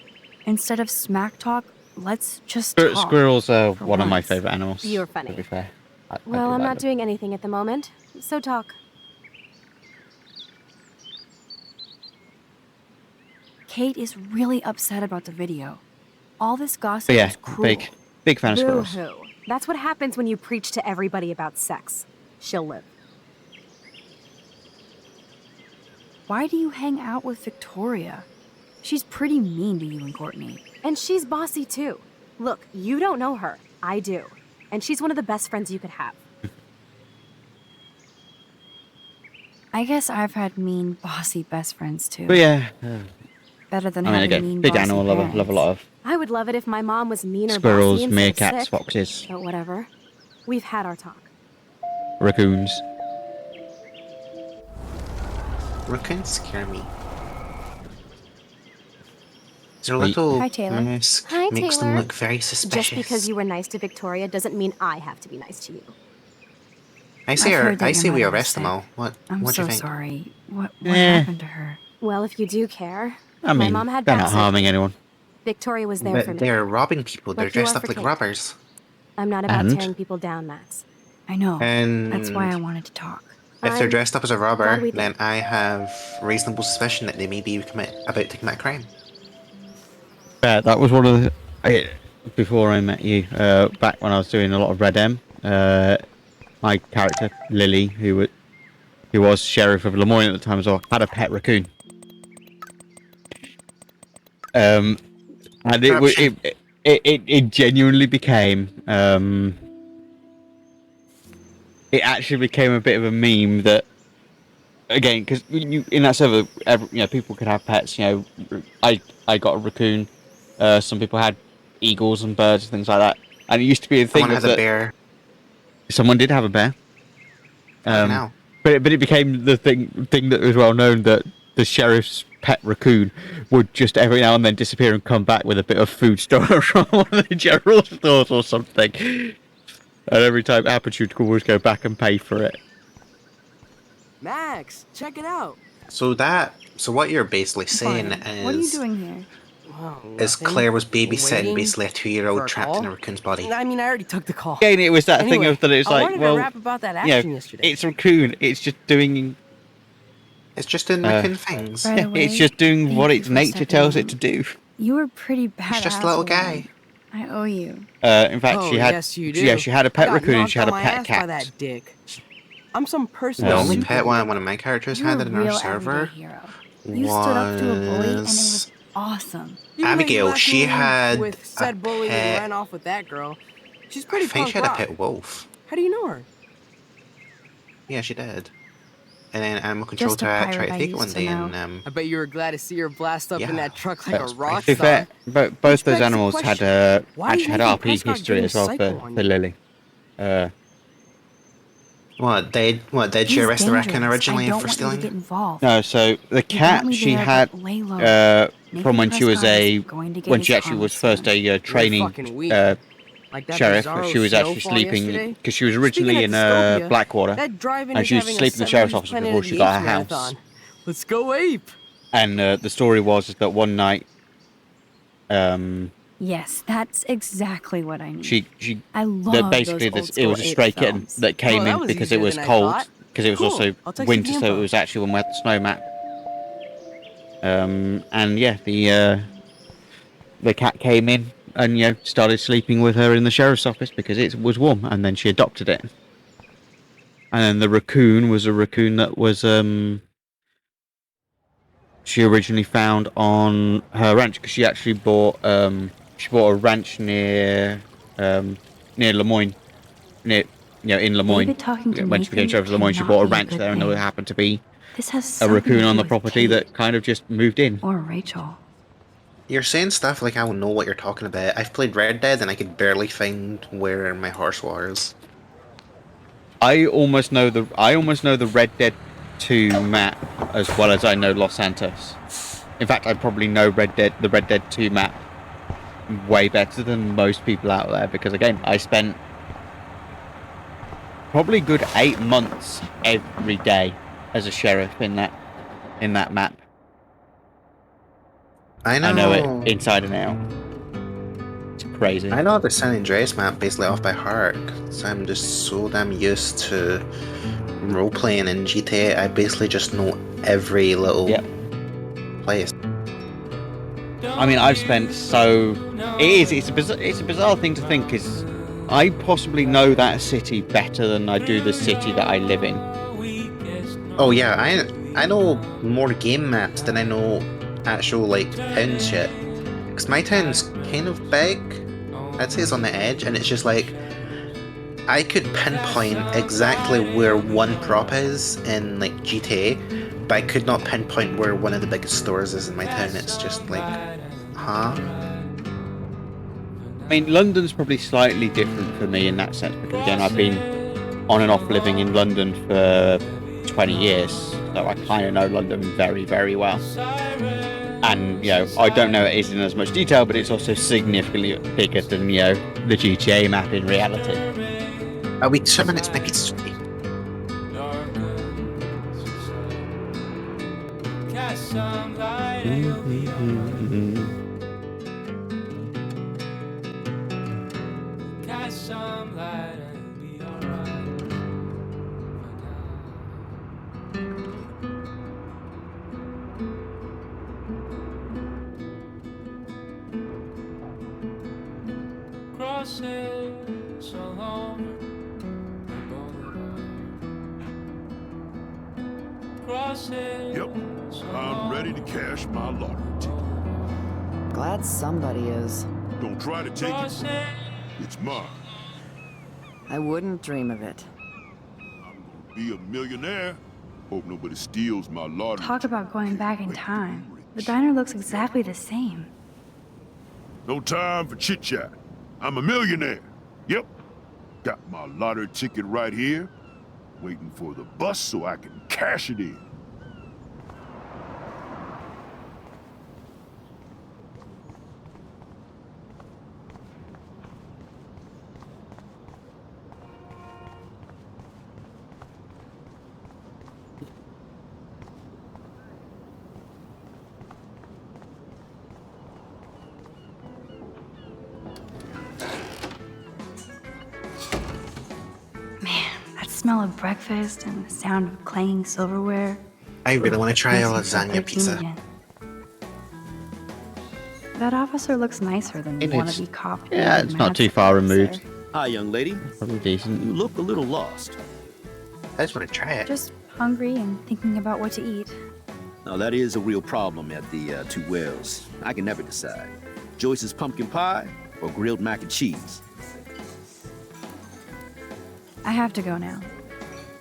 Instead of smack talk, let's just talk. Squirrels are one of my once. favourite animals. You're funny. To be fair. I Well, do I'm like not them. doing anything at the moment, so talk. Kate is really upset about the video. All this gossip But yeah, is cruel. big fan of squirrels. Boo-hoo. That's what happens when you preach to everybody about sex. She'll live. Why do you hang out with Victoria? She's pretty mean to you and Courtney. And she's bossy too. Look, you don't know her. I do. And she's one of the best friends you could have. I guess I've had mean, bossy best friends too. But yeah, Better than I mean, having again, mean, big bossy animal lover, love a lot of I would love it if my mom was mean or squirrels, bossy and meerkats, sick, foxes, but whatever. We've had our talk. raccoons. Raccoons scare me. Their Sweet. little Hi, Taylor. mask Hi, makes Taylor. them look very suspicious. Just because you were nice to Victoria doesn't mean I have to be nice to you. I say we arrest them all. What do you think? Sorry. What happened to her? Well, if you do care. I mean, my mom had they're not back harming surgery. anyone. Victoria was there But for me. they're robbing people. They're Like you dressed are up for like Kate. robbers. I'm not about And? tearing people down, Max. I know. And That's why I wanted to talk. if they're I'm dressed up as a glad robber, we did. then I have reasonable suspicion that they may be about to commit a crime. Yeah, that was one of the... before I met you, back when I was doing a lot of Red M, my character, Lily, who was Sheriff of Lemoyne at the time as well, had a pet raccoon. And it genuinely became... it actually became a bit of a meme that... Again, because in that server, people could have pets. I got a raccoon. Some people had eagles and birds and things like that. And it used to be a thing. Someone has a bear. Someone did have a bear. Now. But it became the thing that was well known that the sheriff's pet raccoon would just every now and then disappear and come back with a bit of food stored from one of the general stores or something. And every time it happened, you'd always go back and pay for it. Max, check it out. So what you're basically saying is... What are you doing here? Is Claire was babysitting Waiting basically a 2-year-old trapped in a raccoon's body. I mean, I already took the call. Again, it was that thing of that it was I like, wanted well, to rap about that action yesterday. it's a raccoon. It's just doing... It's just doing raccoon things. By the way, it's just doing what its nature stepping tells in. it to do. You were pretty badass. He's just a little guy. I owe you. In fact, Oh, she had... yes, you do. Yeah, she had a pet I got raccoon and she had a knocked on my pet ass cat. by that dick. I'm some person. The only super pet weird. one of my characters You're had a in our real server everyday hero. You stood up to a bully and it was awesome. You can make Abigail, last she name had with said a bully pet- and ran off with that girl. She's I pretty think punk she had a rock. pet wolf. How do you know her? Yeah, she did. And then Animal Control Just a tried to pirate I take it one used to day know. and I bet you were glad to see her blast up in Yeah, that truck like a that's rock To be star. fair, both Which those begs the animals had question, why actually do had you think RP Prescott history getting as well psycho for on you? Lily. did she He's arrest the raccoon dangerous. originally I don't for want you to stealing? get involved. No, so the You want me cat she there, had but lay low. from when she was Prescott a is going to get when his she actually karma was first soon. a training fucking weak. Like that sheriff. bizarro She was actually snowfall sleeping yesterday. because she was originally Speaking in of dystopia, Blackwater, that drive-in and is she was having a sleeping in the sheriff's 70s office Planet before of she the got Apes her house. marathon. Let's go ape. And the story was that one night, Yes, that's exactly what I need. she I love that basically those it was a old-school stray ape kitten films. that came that in was because easier it was than I cold, thought. because it was Cool. also I'll text you winter, the so it info. was actually when we had the snow map. And yeah, the cat came in and started sleeping with her in the sheriff's office because it was warm, and then she adopted it. And then the raccoon was a raccoon that was she originally found on her ranch because she actually bought a ranch near Lemoyne, in Lemoyne. David talking to When she became Nathan sheriff of Lemoyne, she cannot bought a be a ranch good there, and there thing. happened to be This has a something raccoon to on do the with property Kate that kind of just moved in. or Rachel. You're saying stuff like I will know what you're talking about. I've played Red Dead and I could barely find where my horse was. I almost know the Red Dead 2 map as well as I know Los Santos. In fact, I probably know the Red Dead 2 map way better than most people out there because again, I spent probably a good 8 months every day as a sheriff in that map. I know. I know it inside and out. It's crazy. I know the San Andreas map basically off by heart, so I'm just so damn used to role-playing in GTA. I basically just know every little place. I mean, I've spent it's a bizarre thing to think is I possibly know that city better than I do the city that I live in. Oh yeah, I know more game maps than I know actual town shit. Because my town's kind of big. I'd say it's on the edge, and it's just I could pinpoint exactly where one prop is in GTA, but I could not pinpoint where one of the biggest stores is in my town. It's just huh? I mean, London's probably slightly different for me in that sense because again, I've been on and off living in London for 20 years, so I kind of know London very, very well. And I don't know it is in as much detail, but it's also significantly bigger than the GTA map in reality. Are we 2 minutes maybe 3? Crosses along the boulevard. Crosses. Yep, I'm ready to cash my lottery ticket. Glad somebody is. Don't try to take it from me. It's mine. I wouldn't dream of it. Be a millionaire. Hope nobody steals my lottery. Talk about going back in time. The diner looks exactly the same. No time for chit-chat. I'm a millionaire. Yep. Got my lottery ticket right here. Waiting for the bus so I can cash it in. Smell of breakfast and the sound of clanging silverware. I really want to try a Makes me feel lasagna 13 pizza. again. That officer looks nicer than the It is. wannabe cop. Yeah, it's not too far removed. Hi, young lady. Probably decent. You look a little lost. I just want to try it. Just hungry and thinking about what to eat. Now, that is a real problem at the Two Wells. I can never decide. Joyce's pumpkin pie or grilled mac and cheese. I have to go now.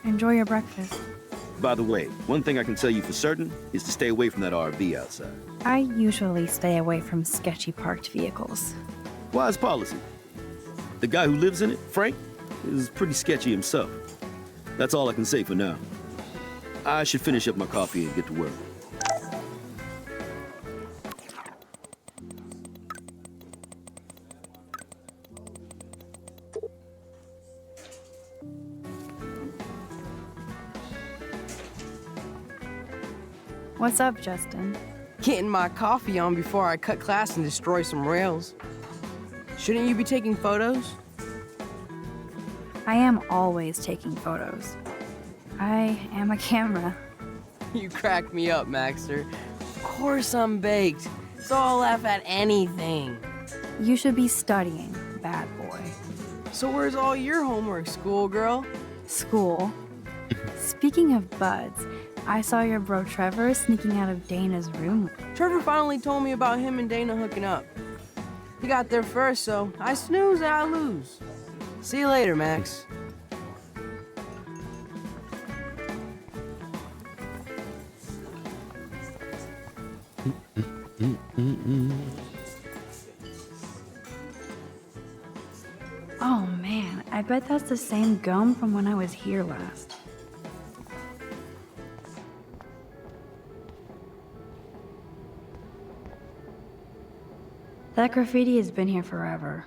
Enjoy your breakfast. By the way, one thing I can tell you for certain is to stay away from that RV outside. I usually stay away from sketchy parked vehicles. Wise policy. The guy who lives in it, Frank, is pretty sketchy himself. That's all I can say for now. I should finish up my coffee and get to work. What's up, Justin? Getting my coffee on before I cut class and destroy some rails. Shouldn't you be taking photos? I am always taking photos. I am a camera. You crack me up, Maxter. Of course I'm baked, so I'll laugh at anything. You should be studying, bad boy. So where's all your homework, schoolgirl? School? Speaking of buds, I saw your bro Trevor sneaking out of Dana's room. Trevor finally told me about him and Dana hooking up. He got there first, so I snooze and I lose. See you later, Max. Oh man, I bet that's the same gum from when I was here last. That graffiti has been here forever.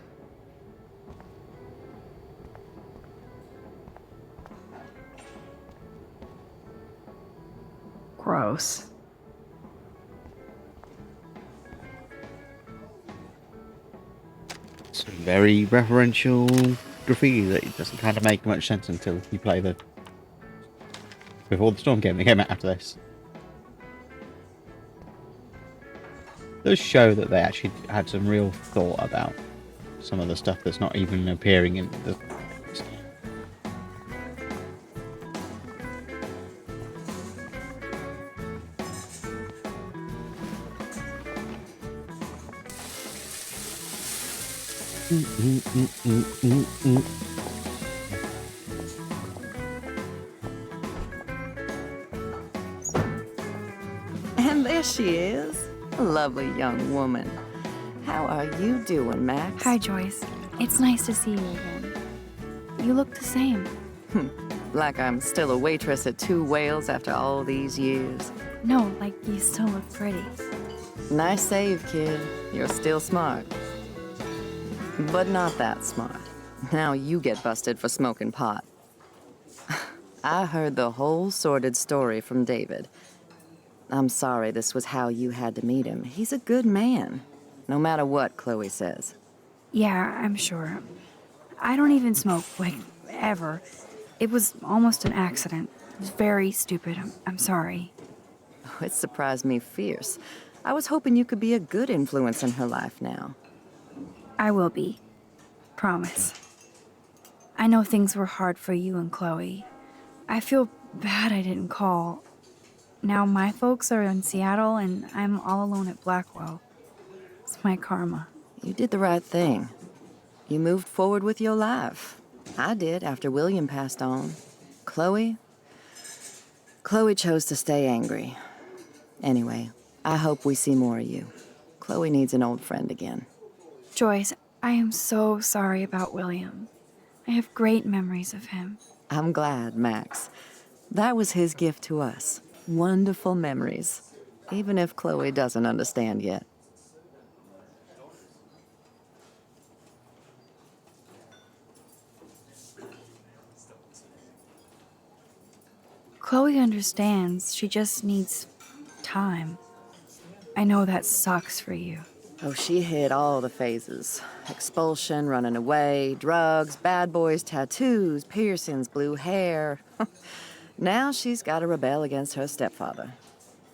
Gross. It's very referential graffiti that it doesn't kind of make much sense until you play the Before the Storm game that came out after this. It does show that they actually had some real thought about some of the stuff that's not even appearing in the And there she is. A lovely young woman. How are you doing, Max? Hi, Joyce. It's nice to see you again. You look the same. Like I'm still a waitress at Two Whales after all these years. No, like you still look pretty. Nice save, kid. You're still smart. But not that smart. Now you get busted for smoking pot. I heard the whole sordid story from David. I'm sorry this was how you had to meet him. He's a good man, no matter what Chloe says. Yeah, I'm sure. I don't even smoke, like, ever. It was almost an accident. It was very stupid. I'm sorry. It surprised me fierce. I was hoping you could be a good influence in her life now. I will be. Promise. I know things were hard for you and Chloe. I feel bad I didn't call. Now my folks are in Seattle and I'm all alone at Blackwell. It's my karma. You did the right thing. You moved forward with your life. I did after William passed on. Chloe chose to stay angry. Anyway, I hope we see more of you. Chloe needs an old friend again. Joyce, I am so sorry about William. I have great memories of him. I'm glad, Max. That was his gift to us. Wonderful memories. Even if Chloe doesn't understand yet. Chloe understands. She just needs time. I know that sucks for you. Oh, she hit all the phases. Expulsion, running away, drugs, bad boys, tattoos, piercings, blue hair. Now she's got to rebel against her stepfather.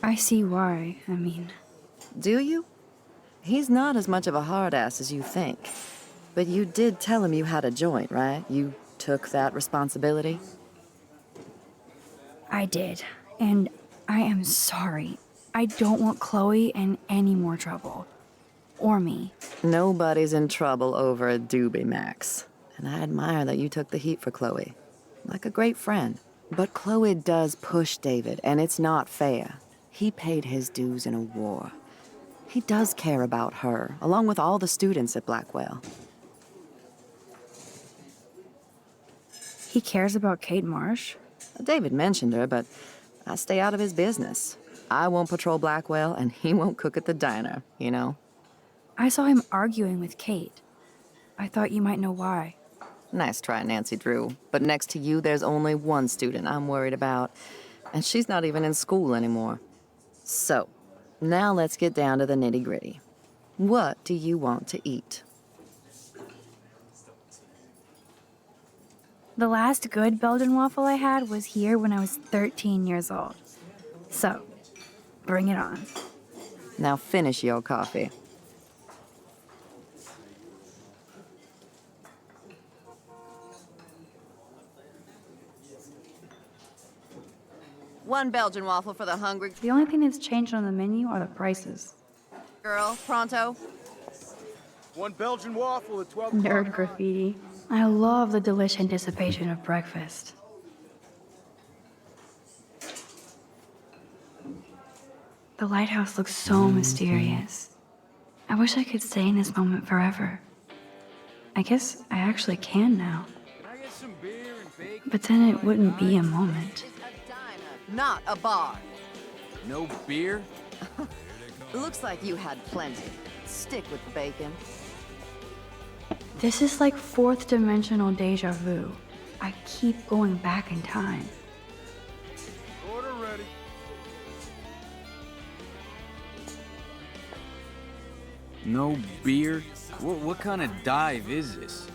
I see why. Do you? He's not as much of a hard ass as you think. But you did tell him you had a joint, right? You took that responsibility? I did. And I am sorry. I don't want Chloe in any more trouble. Or me. Nobody's in trouble over a doobie, Max. And I admire that you took the heat for Chloe. Like a great friend. But Chloe does push David, and it's not fair. He paid his dues in a war. He does care about her, along with all the students at Blackwell. He cares about Kate Marsh? David mentioned her, but I stay out of his business. I won't patrol Blackwell, and he won't cook at the diner, you know? I saw him arguing with Kate. I thought you might know why. Nice try, Nancy Drew. But next to you, there's only one student I'm worried about. And she's not even in school anymore. So, now let's get down to the nitty-gritty. What do you want to eat? The last good Belgian waffle I had was here when I was 13 years old. So, bring it on. Now finish your coffee. One Belgian waffle for the hungry. The only thing that's changed on the menu are the prices. Girl, pronto. One Belgian waffle at 12 Nerd graffiti. I love the delish anticipation of breakfast. The lighthouse looks so mysterious. I wish I could stay in this moment forever. I guess I actually can now. But then it wouldn't be a moment. Not a bar. No beer? Looks like you had plenty. Stick with the bacon. This is like fourth dimensional deja vu. I keep going back in time. Order ready. No beer? What kind of dive is this?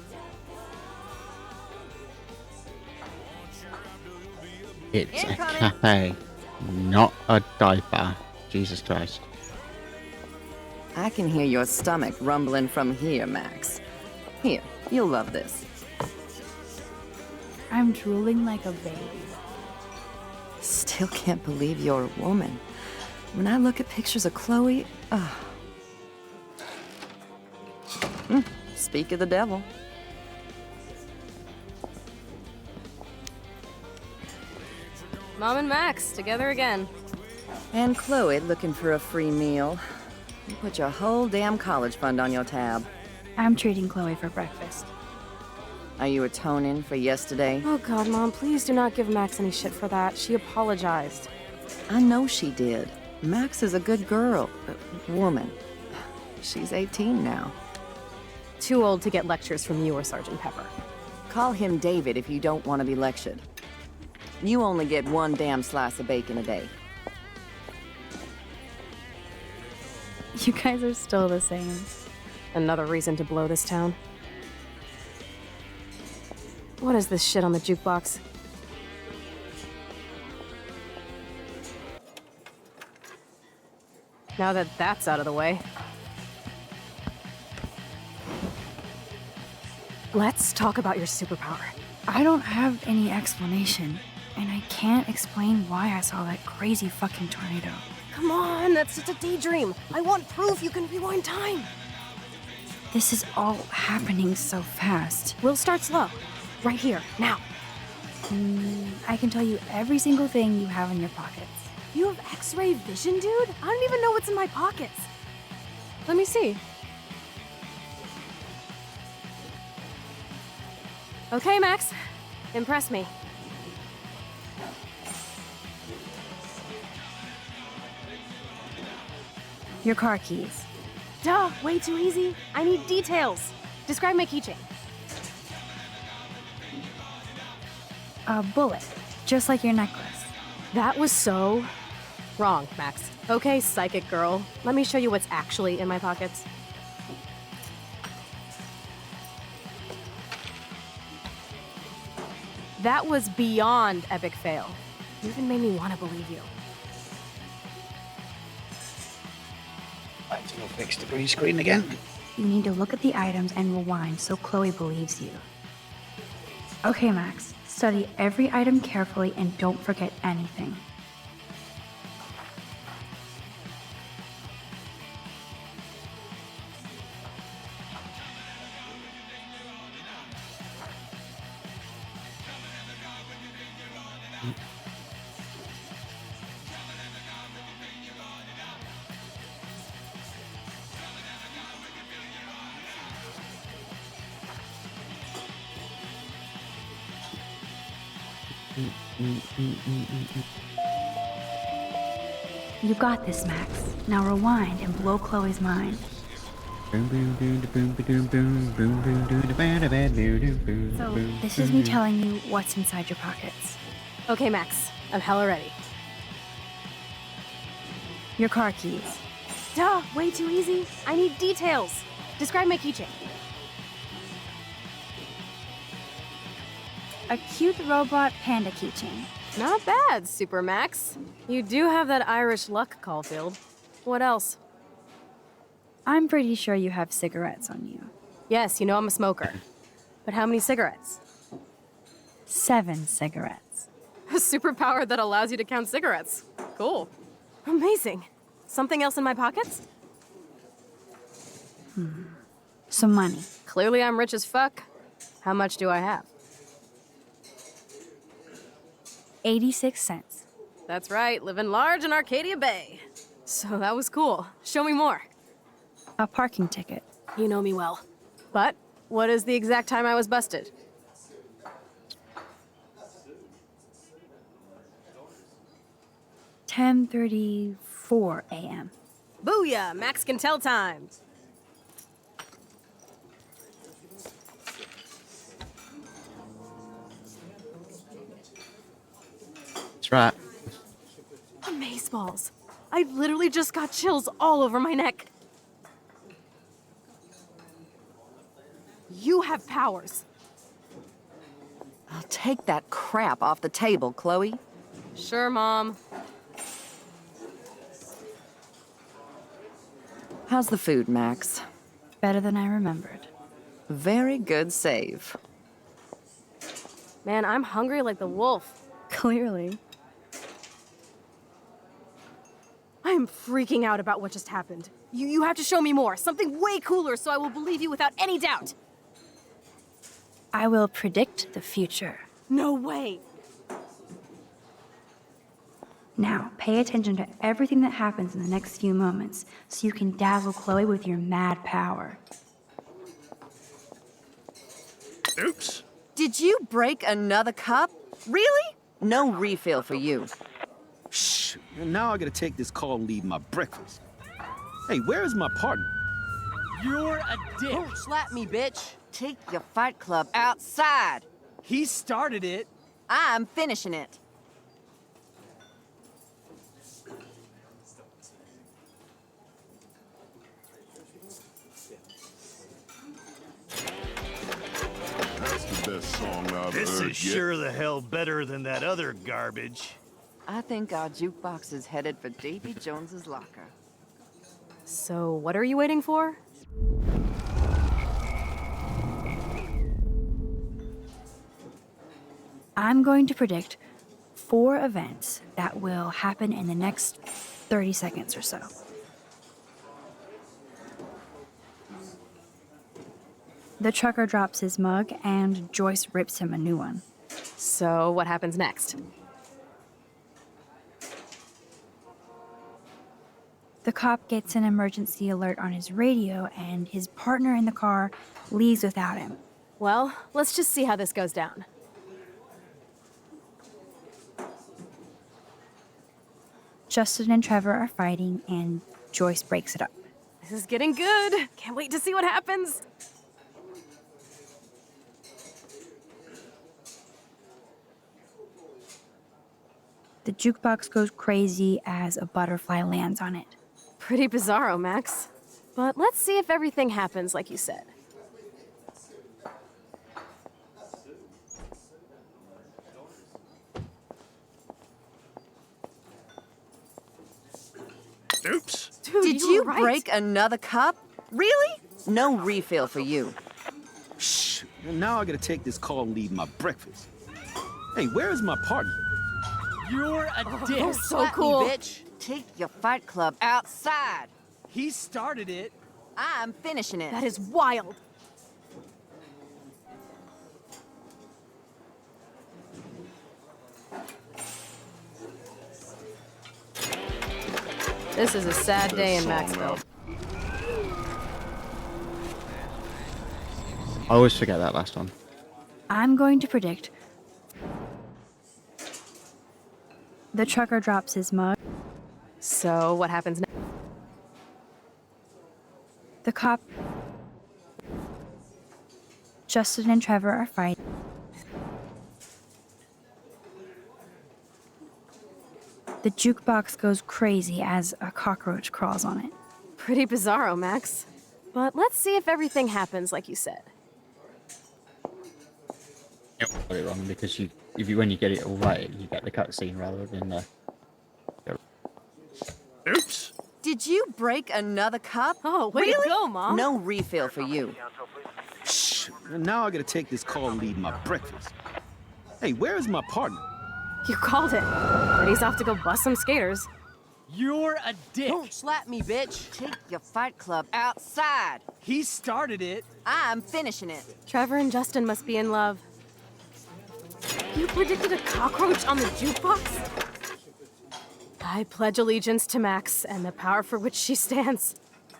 It's a cafe, not a dive bar. Jesus Christ. I can hear your stomach rumbling from here, Max. Here, you'll love this. I'm drooling like a baby. Still can't believe you're a woman. When I look at pictures of Chloe, speak of the devil. Mom and Max, together again. And Chloe looking for a free meal. You put your whole damn college fund on your tab. I'm treating Chloe for breakfast. Are you atoning for yesterday? Oh God, Mom, please do not give Max any shit for that. She apologized. I know she did. Max is a good girl. Woman. She's 18 now. Too old to get lectures from you or Sergeant Pepper. Call him David if you don't want to be lectured. You only get one damn slice of bacon a day. You guys are still the same. Another reason to blow this town. What is this shit on the jukebox? Now that that's out of the way, let's talk about your superpower. I don't have any explanation, and I can't explain why I saw that crazy fucking tornado. Come on, that's just a daydream. I want proof you can rewind time. This is all happening so fast. We'll start slow. Right here, now. I can tell you every single thing you have in your pockets. You have X-ray vision, dude? I don't even know what's in my pockets. Let me see. Okay, Max. Impress me. Your car keys. Duh, way too easy. I need details. Describe my keychain. A bullet, just like your necklace. That was so wrong, Max. Okay, psychic girl. Let me show you what's actually in my pockets. That was beyond epic fail. You even made me want to believe you. Right, so we'll fix the green screen again. You need to look at the items and rewind so Chloe believes you. Okay, Max. Study every item carefully and don't forget anything. You got this, Max. Now rewind and blow Chloe's mind. So, this is me telling you what's inside your pockets. Okay, Max. I'm hella ready. Your car keys. Duh, way too easy. I need details. Describe my keychain. A cute robot panda keychain. Not bad, Super Max. You do have that Irish luck, Caulfield. What else? I'm pretty sure you have cigarettes on you. Yes, you know I'm a smoker. But how many cigarettes? 7 cigarettes. A superpower that allows you to count cigarettes. Cool. Amazing. Something else in my pockets? Some money. Clearly I'm rich as fuck. How much do I have? 86 cents. That's right, living large in Arcadia Bay. So that was cool. Show me more. A parking ticket. You know me well. But what is the exact time I was busted? 10:34 a.m. Booyah! Max can tell time. That's right. Amazeballs. I literally just got chills all over my neck. You have powers. I'll take that crap off the table, Chloe. Sure, Mom. How's the food, Max? Better than I remembered. Very good save. Man, I'm hungry like the wolf. Clearly. I am freaking out about what just happened. You have to show me more. Something way cooler so I will believe you without any doubt. I will predict the future. No way. Now, pay attention to everything that happens in the next few moments so you can dazzle Chloe with your mad power. Oops. Did you break another cup? Really? No refill for you. Shh. Now I gotta take this call and leave my breakfast. Hey, where is my partner? You're a dick. Don't slap me, bitch. Take your fight club outside. He started it. I'm finishing it. I've This heard is yet. sure the hell better than that other garbage. I think our jukebox is headed for Davy Jones's locker. So, what are you waiting for? I'm going to predict 4 events that will happen in the next 30 seconds or so. The trucker drops his mug and Joyce rips him a new one. So, what happens next? The cop gets an emergency alert on his radio and his partner in the car leaves without him. Well, let's just see how this goes down. Justin and Trevor are fighting and Joyce breaks it up. This is getting good. Can't wait to see what happens. The jukebox goes crazy as a butterfly lands on it. Pretty bizarro, Max. But let's see if everything happens like you said. Oops. Dude, Did you you were right. break another cup? Really? No refill for you. Shh. Now I gotta take this call and leave my breakfast. Hey, where is my partner? You're a dick. You're so Slap me, cool. bitch. Take your fight club outside. He started it. I'm finishing it. That is wild. This is a sad day in Maxville. I always forget that last one. I'm going to predict the trucker drops his mug. So, what happens next? The cop. Justin and Trevor are fighting. The jukebox goes crazy as a cockroach crawls on it. Pretty bizarro, Max. But let's see if everything happens like you said. You got it wrong because when you get it all right, you get the cutscene rather than the. Oops. Did you break another cup? Oh, way really? to go, Mom. No refill for you. Shh. Now I gotta take this call and leave my breakfast. Hey, where is my partner? You called it. But he's off to go bust some skaters. You're a dick. Don't slap me, bitch. Take your fight club outside. He started it. I'm finishing it. Trevor and Justin must be in love. You predicted a cockroach on the jukebox? I pledge allegiance to Max and the power for which she stands.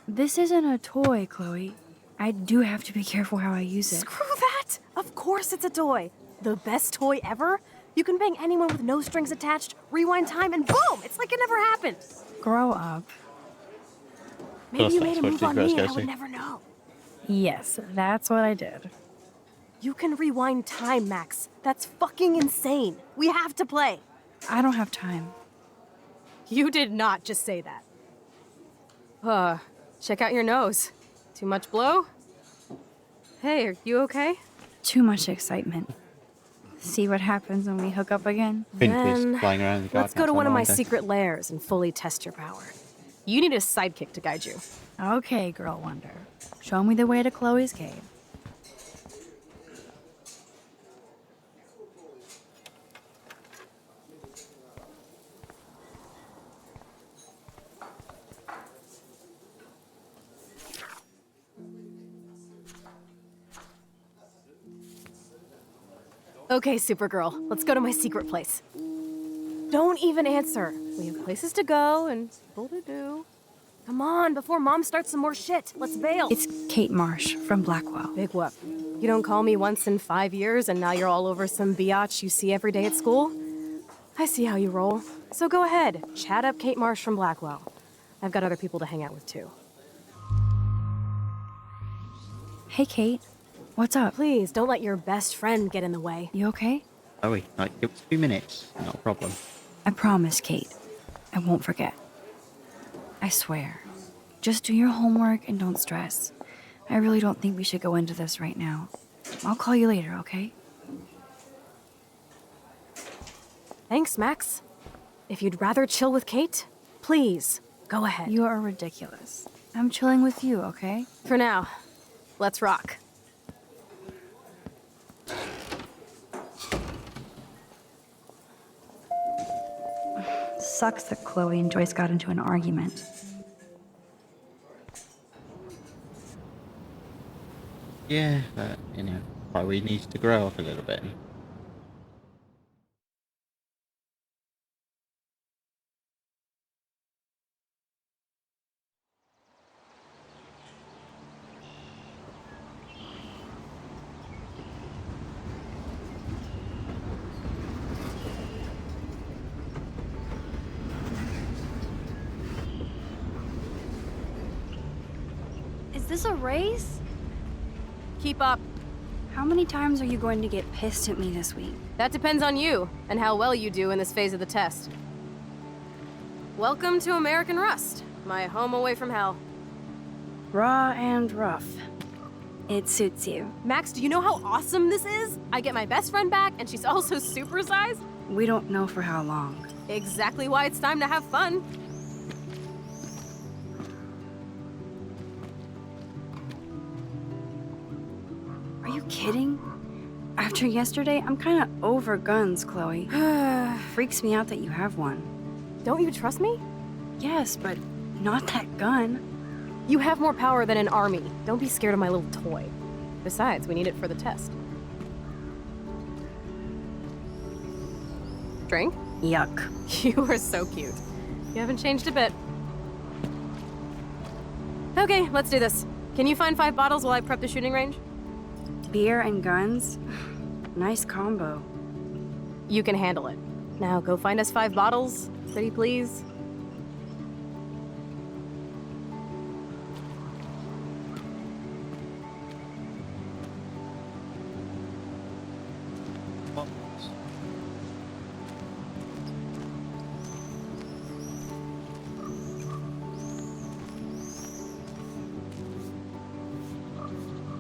This isn't a toy, Chloe. I do have to be careful how I use it. Screw that! Of course it's a toy. The best toy ever? You can bang anyone with no strings attached, rewind time, and boom! It's like it never happened. Grow up. Maybe you made a move on me and I Casey. would never know. Yes, that's what I did. You can rewind time, Max. That's fucking insane. We have to play. I don't have time. You did not just say that. Check out your nose. Too much blow? Hey, are you okay? Too much excitement. See what happens when we hook up again? Then flying around the let's garden go to outside one of my window. secret lairs and fully test your power. You need a sidekick to guide you. Okay, Girl Wonder. Show me the way to Chloe's cave. Okay, Supergirl, let's go to my secret place. Don't even answer. We have places to go and people to do. Come on, before Mom starts some more shit. Let's bail. It's Kate Marsh from Blackwell. Big whoop. You don't call me once in 5 years and now you're all over some biatch you see every day at school? I see how you roll. So go ahead, chat up Kate Marsh from Blackwell. I've got other people to hang out with too. Hey, Kate. What's up? Please, don't let your best friend get in the way. You okay? Oh, wait, like, it was 2 minutes. Not a problem. I promise, Kate. I won't forget. I swear. Just do your homework and don't stress. I really don't think we should go into this right now. I'll call you later, okay? Thanks, Max. If you'd rather chill with Kate, please, go ahead. You are ridiculous. I'm chilling with you, okay? For now. Let's rock. Sucks that Chloe and Joyce got into an argument. Yeah, but, you know, Chloe needs to grow up a little bit. Is this a race? Keep up. How many times are you going to get pissed at me this week? That depends on you, and how well you do in this phase of the test. Welcome to American Rust, my home away from hell. Raw and rough. It suits you. Max, do you know how awesome this is? I get my best friend back, and she's also supersized. We don't know for how long. Exactly why it's time to have fun. Are you kidding? After yesterday, I'm kind of over guns, Chloe. Freaks me out that you have one. Don't you trust me? Yes, but not that gun. You have more power than an army. Don't be scared of my little toy. Besides, we need it for the test. Drink? Yuck. You are so cute. You haven't changed a bit. Okay, let's do this. Can you find 5 bottles while I prep the shooting range? Beer and guns? Nice combo. You can handle it. Now go find us 5 bottles, pretty please.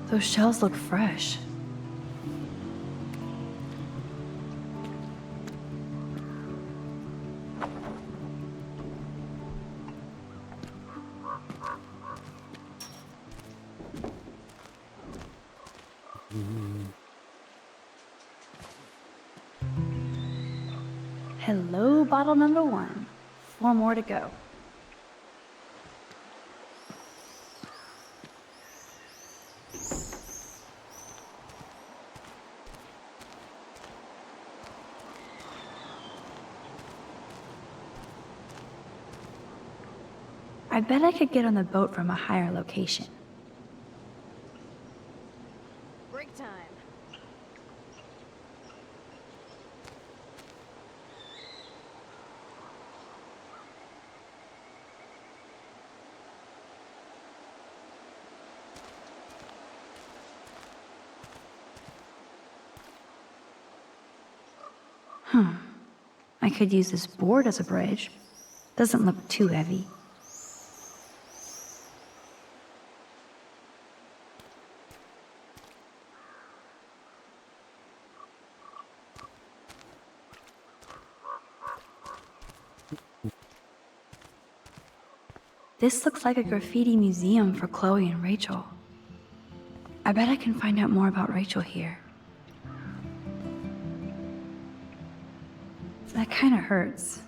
Those shells look fresh. Hello, bottle number 1. 4 more to go. I bet I could get on the boat from a higher location. Break time. I could use this board as a bridge. Doesn't look too heavy. This looks like a graffiti museum for Chloe and Rachel. I bet I can find out more about Rachel here. That kind of hurts.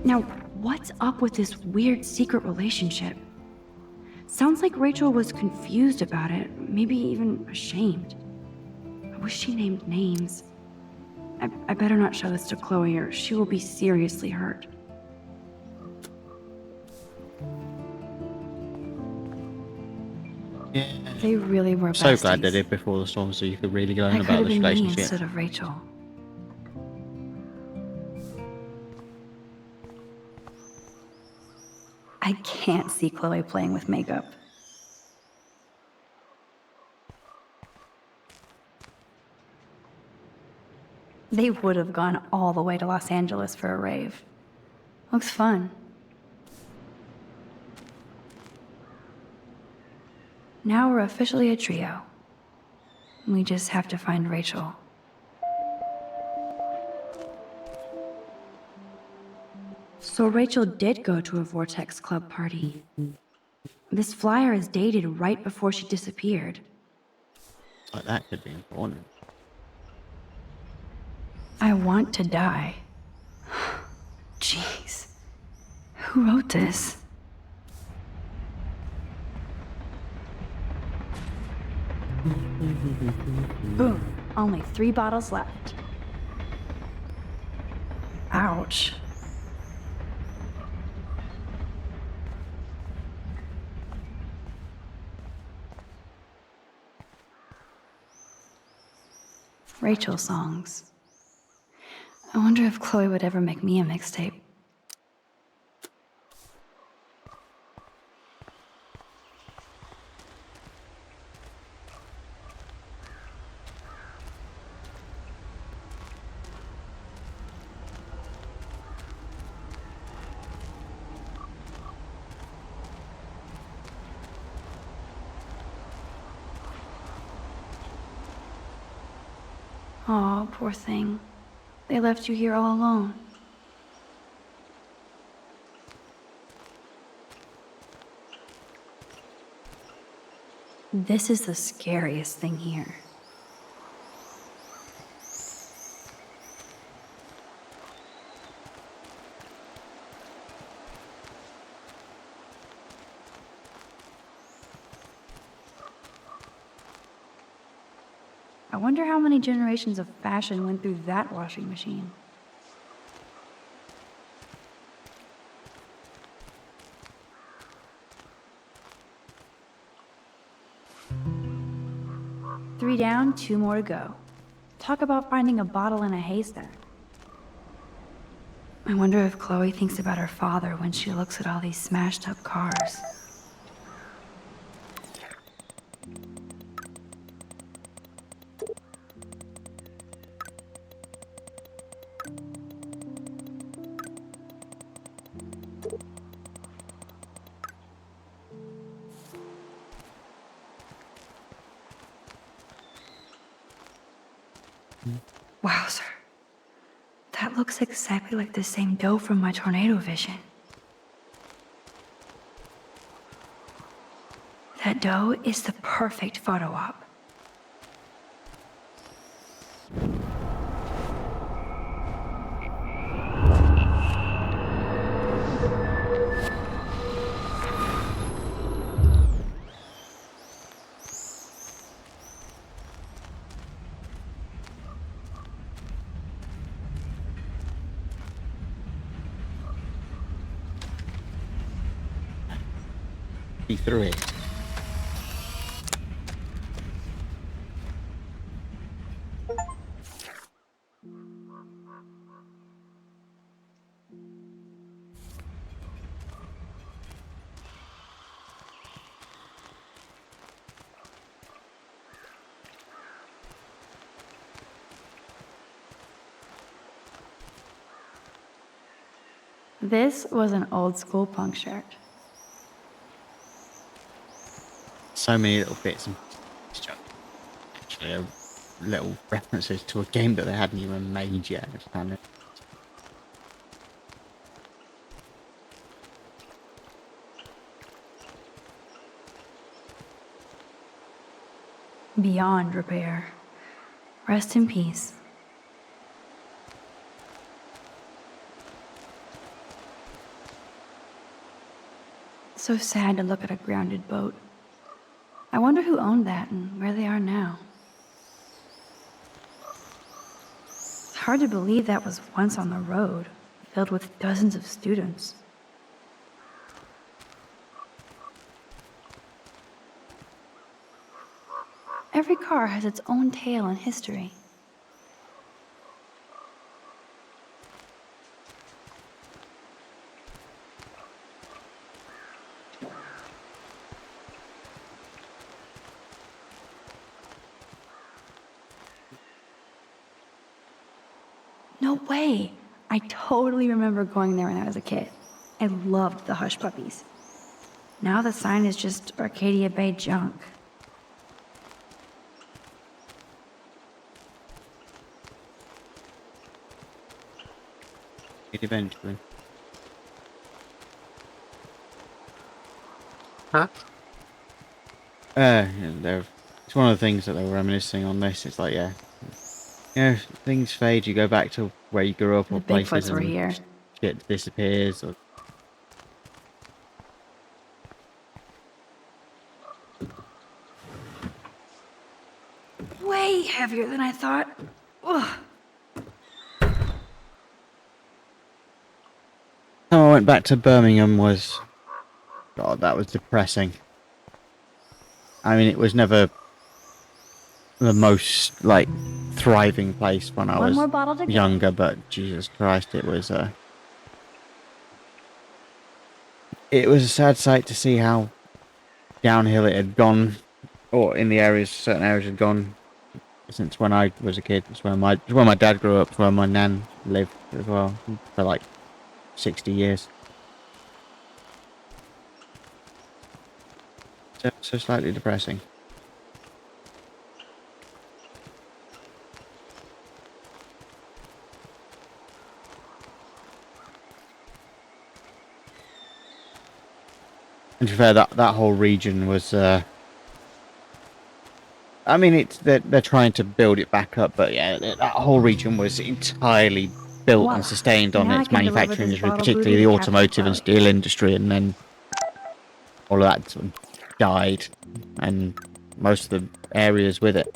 Now, what's up with this weird secret relationship? Sounds like Rachel was confused about it, maybe even ashamed. I wish she named names. I better not show this to Chloe or she will be seriously hurt. Yeah. They really were So besties. glad they did before the storm so you could really learn That could about have this been me relationship. instead of Rachel. I can't see Chloe playing with makeup. They would have gone all the way to Los Angeles for a rave. Looks fun. Now we're officially a trio. We just have to find Rachel. So Rachel did go to a Vortex Club party. This flyer is dated right before she disappeared. Like that could be important. I want to die. Jeez. Who wrote this? Boom. Only 3 bottles left. Ouch. Rachel songs. I wonder if Chloe would ever make me a mixtape. Aw, poor thing. They left you here all alone. This is the scariest thing here. I wonder how many generations of fashion went through that washing machine. Three down, 2 more to go. Talk about finding a bottle in a haystack. I wonder if Chloe thinks about her father when she looks at all these smashed up cars. Wowzer. That looks exactly like the same dough from my tornado vision. That dough is the perfect photo op. He threw it. This was an old school punk shirt. So many little bits and actually little references to a game that they hadn't even made yet. It's kind of Beyond repair. Rest in peace. So sad to look at a grounded boat. I wonder who owned that and where they are now. It's hard to believe that was once on the road, filled with dozens of students. Every car has its own tale and history. No way. I totally remember going there when I was a kid. I loved the Hush Puppies. Now the sign is just Arcadia Bay junk. Eventually. Huh? It's one of the things that they were reminiscing on this. It's like, yeah, you know, things fade. You go back to where you grew up, or The places, Bigfoots were and here. shit disappears. Or... Way heavier than I thought. Ugh. Time I went back to Birmingham was, God, that was depressing. I mean, it was never the most like thriving place when I One was more bottle to go. younger, but Jesus Christ, it was a sad sight to see how downhill it had gone, or in the areas, certain areas had gone since when I was a kid. It's where my dad grew up, it's where my nan lived as well for like 60 years. So slightly depressing. And to be fair, that whole region was. I mean, they're trying to build it back up, but yeah, that whole region was entirely built and sustained on Now I its can deliver manufacturing this industry, bottle particularly booty the to Captain automotive and Chloe. steel industry, and then all of that sort of died, and most of the areas with it.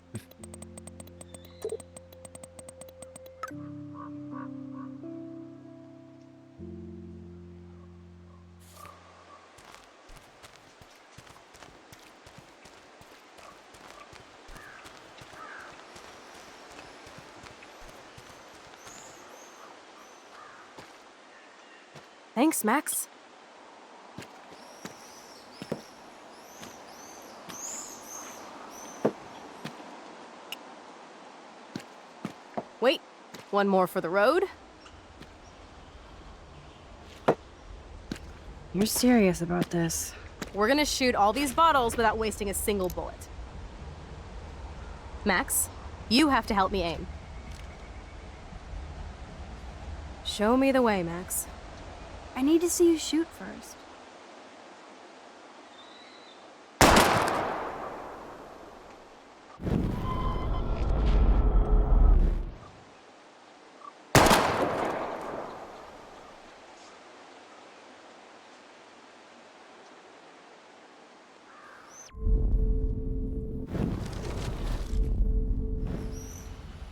Thanks, Max. Wait, one more for the road? You're serious about this. We're gonna shoot all these bottles without wasting a single bullet. Max, you have to help me aim. Show me the way, Max. I need to see you shoot first.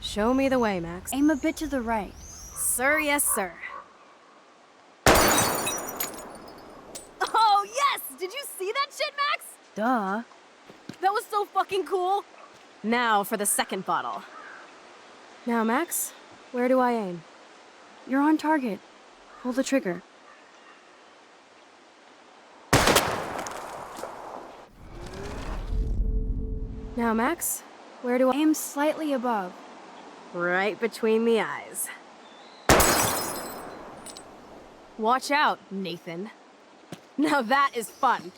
Show me the way, Max. Aim a bit to the right. Sir, yes, sir. Oh, yes! Did you see that shit, Max? Duh. That was so fucking cool. Now for the second bottle. Now, Max, where do I aim? You're on target. Pull the trigger. Now, Max, where do I aim? Slightly above. Right between the eyes. Watch out, Nathan. Now that is fun.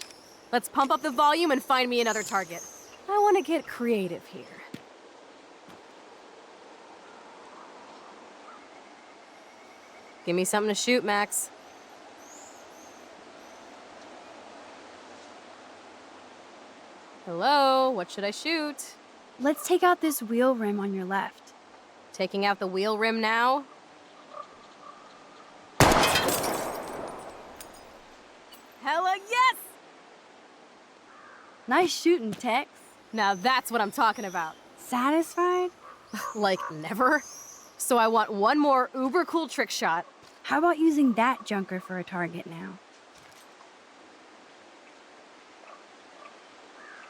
Let's pump up the volume and find me another target. I want to get creative here. Give me something to shoot, Max. Hello, what should I shoot? Let's take out this wheel rim on your left. Taking out the wheel rim now? Hella yes! Nice shooting, Tex. Now that's what I'm talking about. Satisfied? Like never? So I want one more uber cool trick shot. How about using that junker for a target now?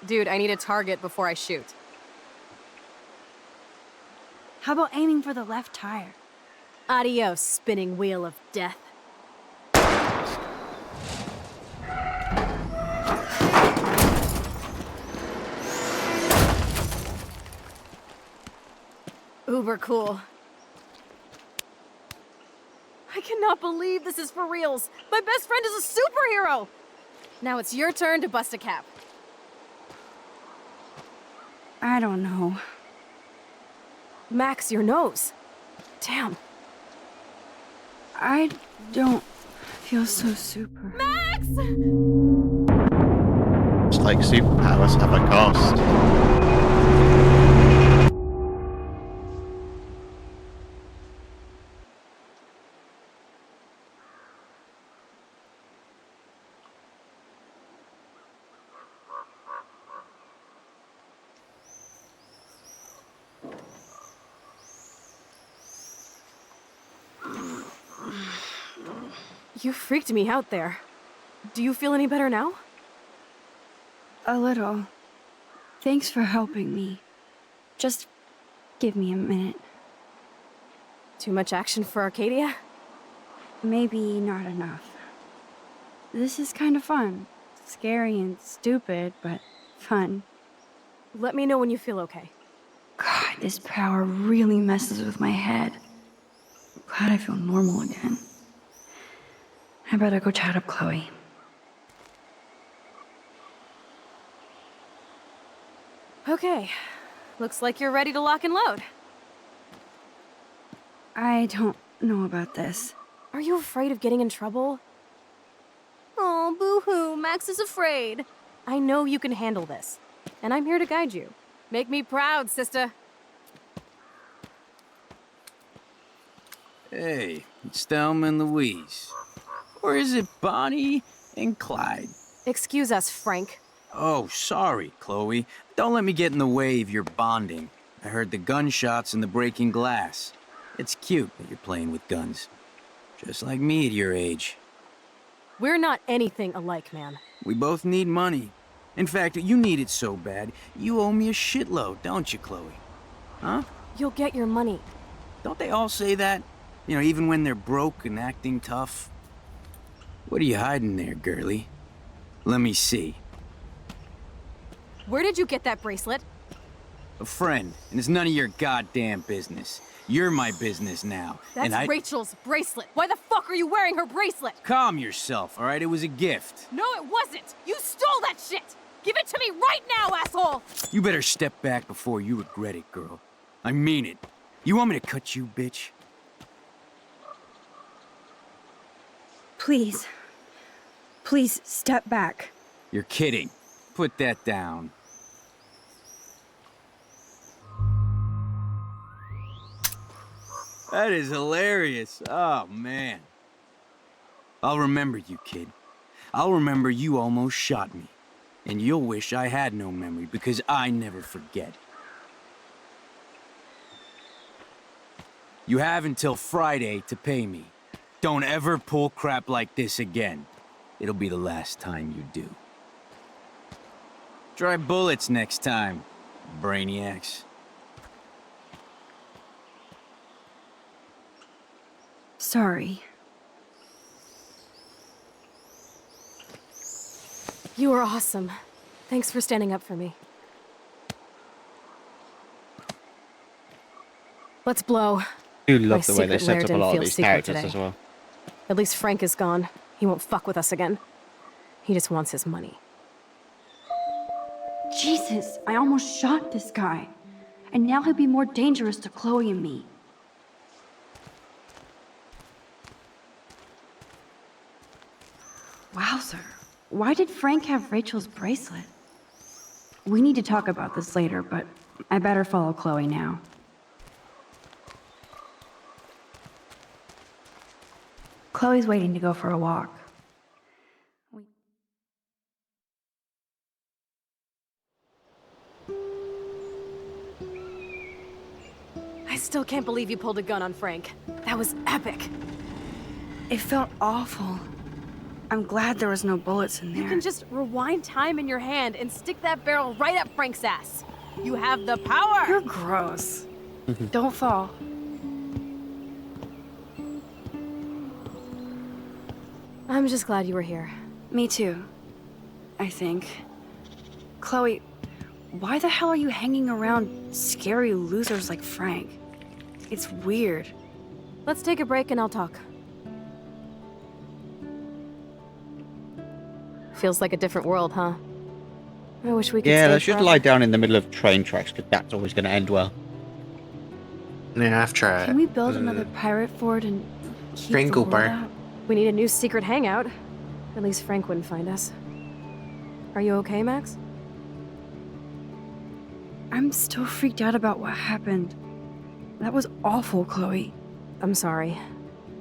Dude, I need a target before I shoot. How about aiming for the left tire? Adios, spinning wheel of death. Uber cool. I cannot believe this is for reals. My best friend is a superhero. Now it's your turn to bust a cap. I don't know. Max, your nose. Damn. I don't feel so super. Max! It's like superpowers have a cost. You freaked me out there. Do you feel any better now? A little. Thanks for helping me. Just give me a minute. Too much action for Arcadia? Maybe not enough. This is kind of fun. Scary and stupid, but fun. Let me know when you feel okay. God, this power really messes with my head. I'm glad I feel normal again. I better go chat up Chloe. Okay. Looks like you're ready to lock and load. I don't know about this. Are you afraid of getting in trouble? Oh, boo-hoo, Max is afraid. I know you can handle this, and I'm here to guide you. Make me proud, sister. Hey, it's Thelma and Louise. Or is it Bonnie and Clyde? Excuse us, Frank. Oh, sorry, Chloe. Don't let me get in the way of your bonding. I heard the gunshots and the breaking glass. It's cute that you're playing with guns. Just like me at your age. We're not anything alike, man. We both need money. In fact, you need it so bad, you owe me a shitload, don't you, Chloe? Huh? You'll get your money. Don't they all say that? You know, even when they're broke and acting tough? What are you hiding there, girlie? Let me see. Where did you get that bracelet? A friend, and it's none of your goddamn business. You're my business now. That's Rachel's bracelet. Why the fuck are you wearing her bracelet? Calm yourself, all right? It was a gift. No, it wasn't. You stole that shit. Give it to me right now, asshole. You better step back before you regret it, girl. I mean it. You want me to cut you, bitch? Please. Please, step back. You're kidding. Put that down. That is hilarious. Oh, man. I'll remember you, kid. I'll remember you almost shot me. And you'll wish I had no memory, because I never forget. You have until Friday to pay me. Don't ever pull crap like this again. It'll be the last time you do. Try bullets next time, brainiacs. Sorry. You are awesome. Thanks for standing up for me. Let's blow. I do love My the way they secret lair set up a didn't lot of feel these secret characters today. as well. At least Frank is gone. He won't fuck with us again. He just wants his money. Jesus, I almost shot this guy. And now he'll be more dangerous to Chloe and me. Wowzer. Why did Frank have Rachel's bracelet? We need to talk about this later, but I better follow Chloe now. Chloe's waiting to go for a walk. I still can't believe you pulled a gun on Frank. That was epic. It felt awful. I'm glad there was no bullets in there. You can just rewind time in your hand and stick that barrel right up Frank's ass. You have the power! You're gross. Don't fall. I'm just glad you were here. Me too, I think. Chloe, why the hell are you hanging around scary losers like Frank? It's weird. Let's take a break and I'll talk. Feels like a different world, huh? I wish we could Yeah, stay they should forever. lie down in the middle of train tracks, because that's always going to end well. Yeah, I've tried. Can we build another pirate fort and keep Strangle the word bar. out? We need a new secret hangout. At least Frank wouldn't find us. Are you okay, Max? I'm still freaked out about what happened. That was awful, Chloe. I'm sorry.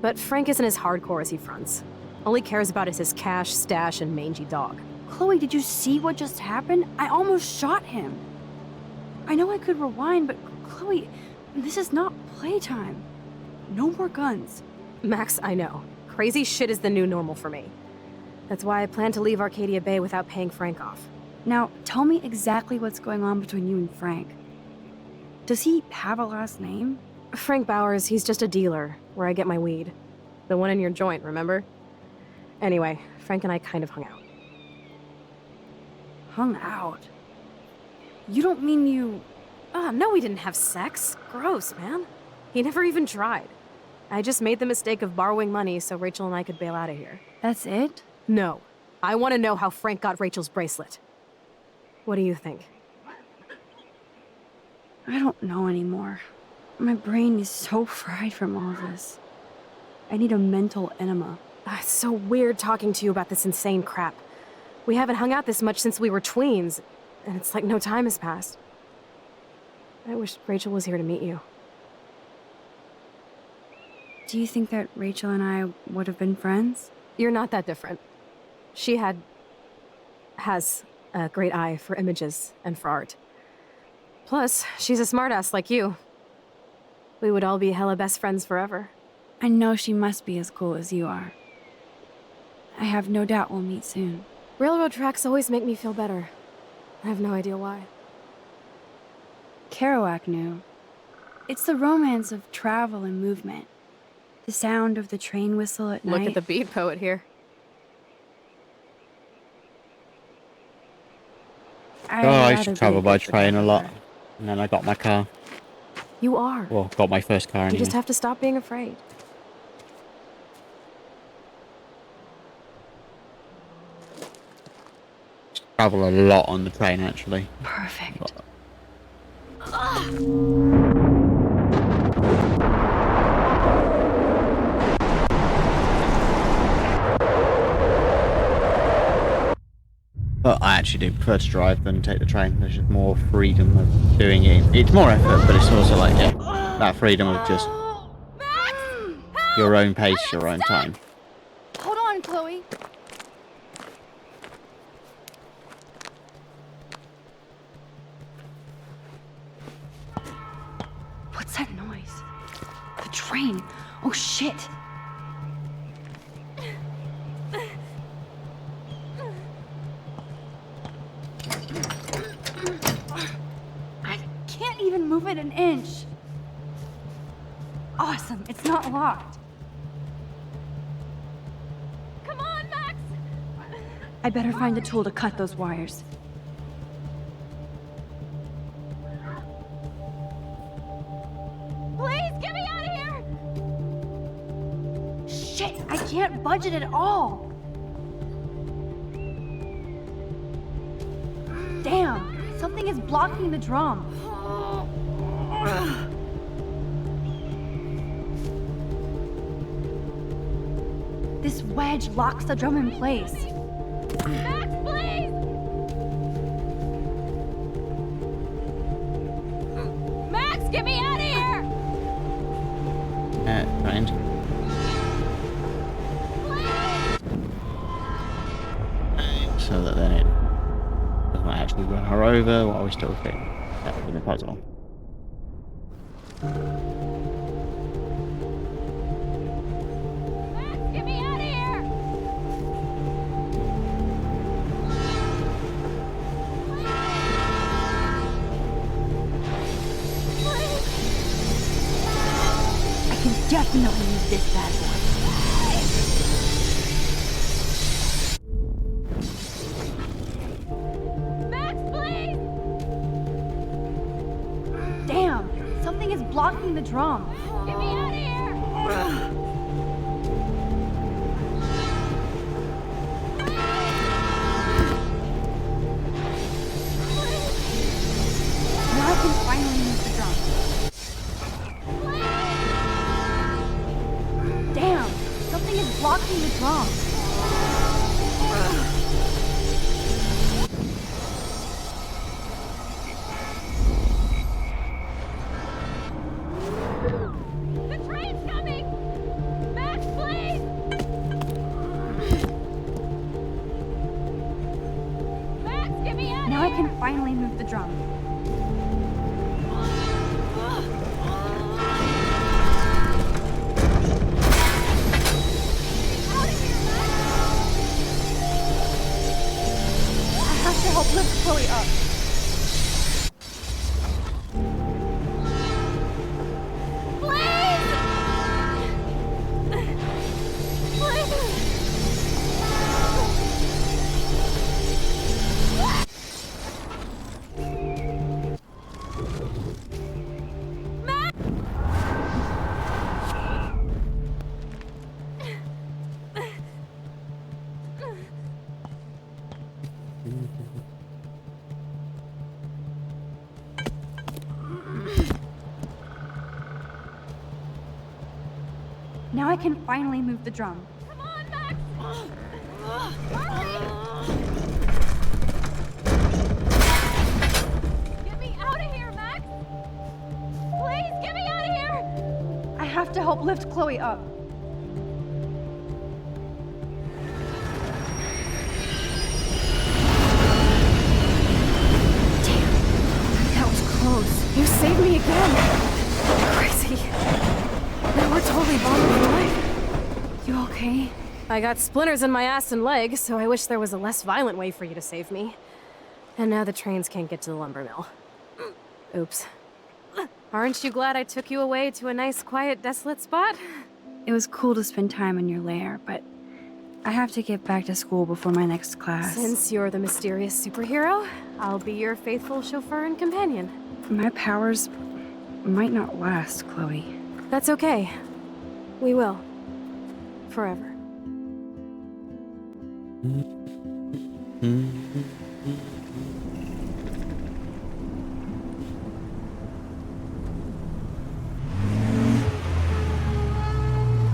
But Frank isn't as hardcore as he fronts. All he cares about is his cash, stash, and mangy dog. Chloe, did you see what just happened? I almost shot him. I know I could rewind, but Chloe, this is not playtime. No more guns. Max, I know. Crazy shit is the new normal for me. That's why I plan to leave Arcadia Bay without paying Frank off. Now, tell me exactly what's going on between you and Frank. Does he have a last name? Frank Bowers, he's just a dealer, where I get my weed. The one in your joint, remember? Anyway, Frank and I kind of hung out. Hung out? You don't mean you... No, we didn't have sex. Gross, man. He never even tried. I just made the mistake of borrowing money so Rachel and I could bail out of here. That's it? No. I want to know how Frank got Rachel's bracelet. What do you think? I don't know anymore. My brain is so fried from all this. I need a mental enema. It's so weird talking to you about this insane crap. We haven't hung out this much since we were tweens, and it's like no time has passed. I wish Rachel was here to meet you. Do you think that Rachel and I would have been friends? You're not that different. She has a great eye for images and for art. Plus, she's a smartass like you. We would all be hella best friends forever. I know she must be as cool as you are. I have no doubt we'll meet soon. Railroad tracks always make me feel better. I have no idea why. Kerouac knew. It's the romance of travel and movement. The sound of the train whistle at night. Look at the beat poet here. I used to travel by train a lot. And then I got my car. You are. Well, got my first car anyway. You just have to stop being afraid. Travel a lot on the train, actually. Perfect. But I actually do prefer to drive than take the train. There's just more freedom of doing it. It's more effort, but it's also like, yeah, that freedom of just your own pace, your own time. Hold on, Chloe. What's that noise? The train. Oh, shit. I can't even move it an inch. Awesome. It's not locked. Come on, Max! I better find a tool to cut those wires. Please, get me out of here! Shit, I can't budge it at all. Damn, something is blocking the drum. This wedge locks the drum in place. Max, please! Max, get me out of here! Train. So that then it doesn't actually run her over while we still fit that in the puzzle. Get me out of here! I can definitely use this bad boy. Max, please! Damn, something is blocking the drum. Get me out of here! can finally move the drum. Damn! Something is blocking the drum. The train's coming! Max, please! Max, get me out of Now I here! can finally move the drum. I have to help lift Chloe up. Now I can finally move the drum. Come on, Max! Hurry! Get me out of here, Max! Please, get me out of here! I have to help lift Chloe up. That was close. You saved me again. Crazy. Now we're totally bonded for life. You okay? I got splinters in my ass and leg, so I wish there was a less violent way for you to save me. And now the trains can't get to the lumber mill. Oops. Aren't you glad I took you away to a nice, quiet, desolate spot? It was cool to spend time in your lair, but I have to get back to school before my next class. Since you're the mysterious superhero, I'll be your faithful chauffeur and companion. My powers might not last, Chloe. That's okay. We will. Forever.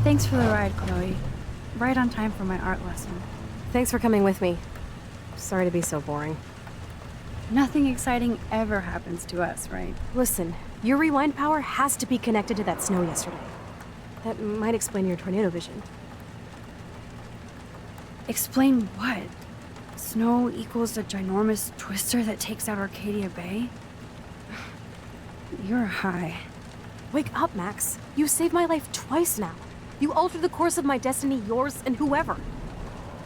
Thanks for the ride, Chloe. Right on time for my art lesson. Thanks for coming with me. Sorry to be so boring. Nothing exciting ever happens to us, right? Listen, your rewind power has to be connected to that snow yesterday. That might explain your tornado vision. Explain what? Snow equals a ginormous twister that takes out Arcadia Bay? You're high. Wake up, Max. You saved my life twice now. You altered the course of my destiny, yours, and whoever.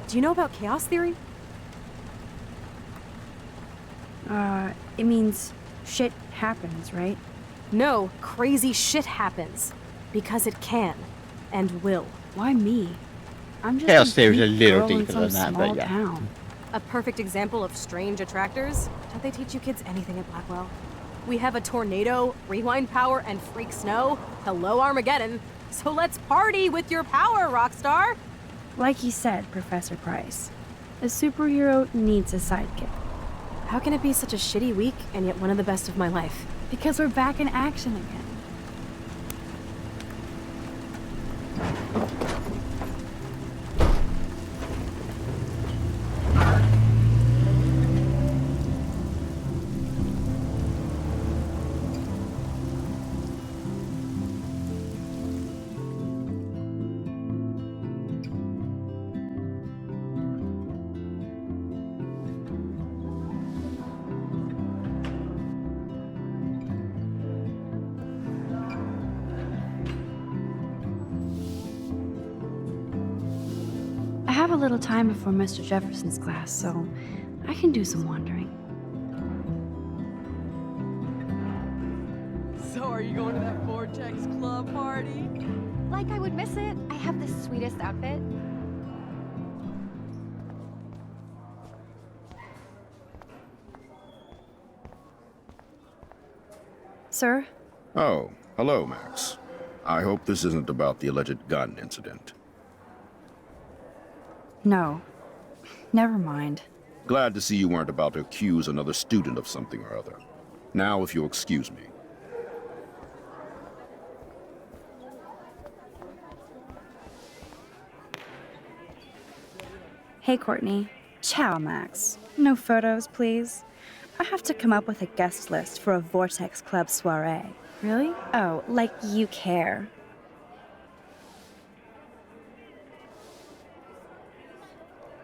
Do you know about chaos theory? It means shit happens, right? No, crazy shit happens. Because it can. And will. Why me? I'm just Chaos theory is a geek little girl in deeper some than that, small but yeah. town. A perfect example of strange attractors? Don't they teach you kids anything at Blackwell? We have a tornado, rewind power, and freak snow. Hello, Armageddon. So let's party with your power, Rockstar! Like you said, Professor Price, a superhero needs a sidekick. How can it be such a shitty week and yet one of the best of my life? Because we're back in action again. I have a little time before Mr. Jefferson's class, so I can do some wandering. So are you going to that Vortex Club party? Like I would miss it. I have the sweetest outfit. Sir? Oh, hello, Max. I hope this isn't about the alleged gun incident. No. Never mind. Glad to see you weren't about to accuse another student of something or other. Now, if you'll excuse me. Hey, Courtney. Ciao, Max. No photos, please. I have to come up with a guest list for a Vortex Club soiree. Really? Oh, like you care.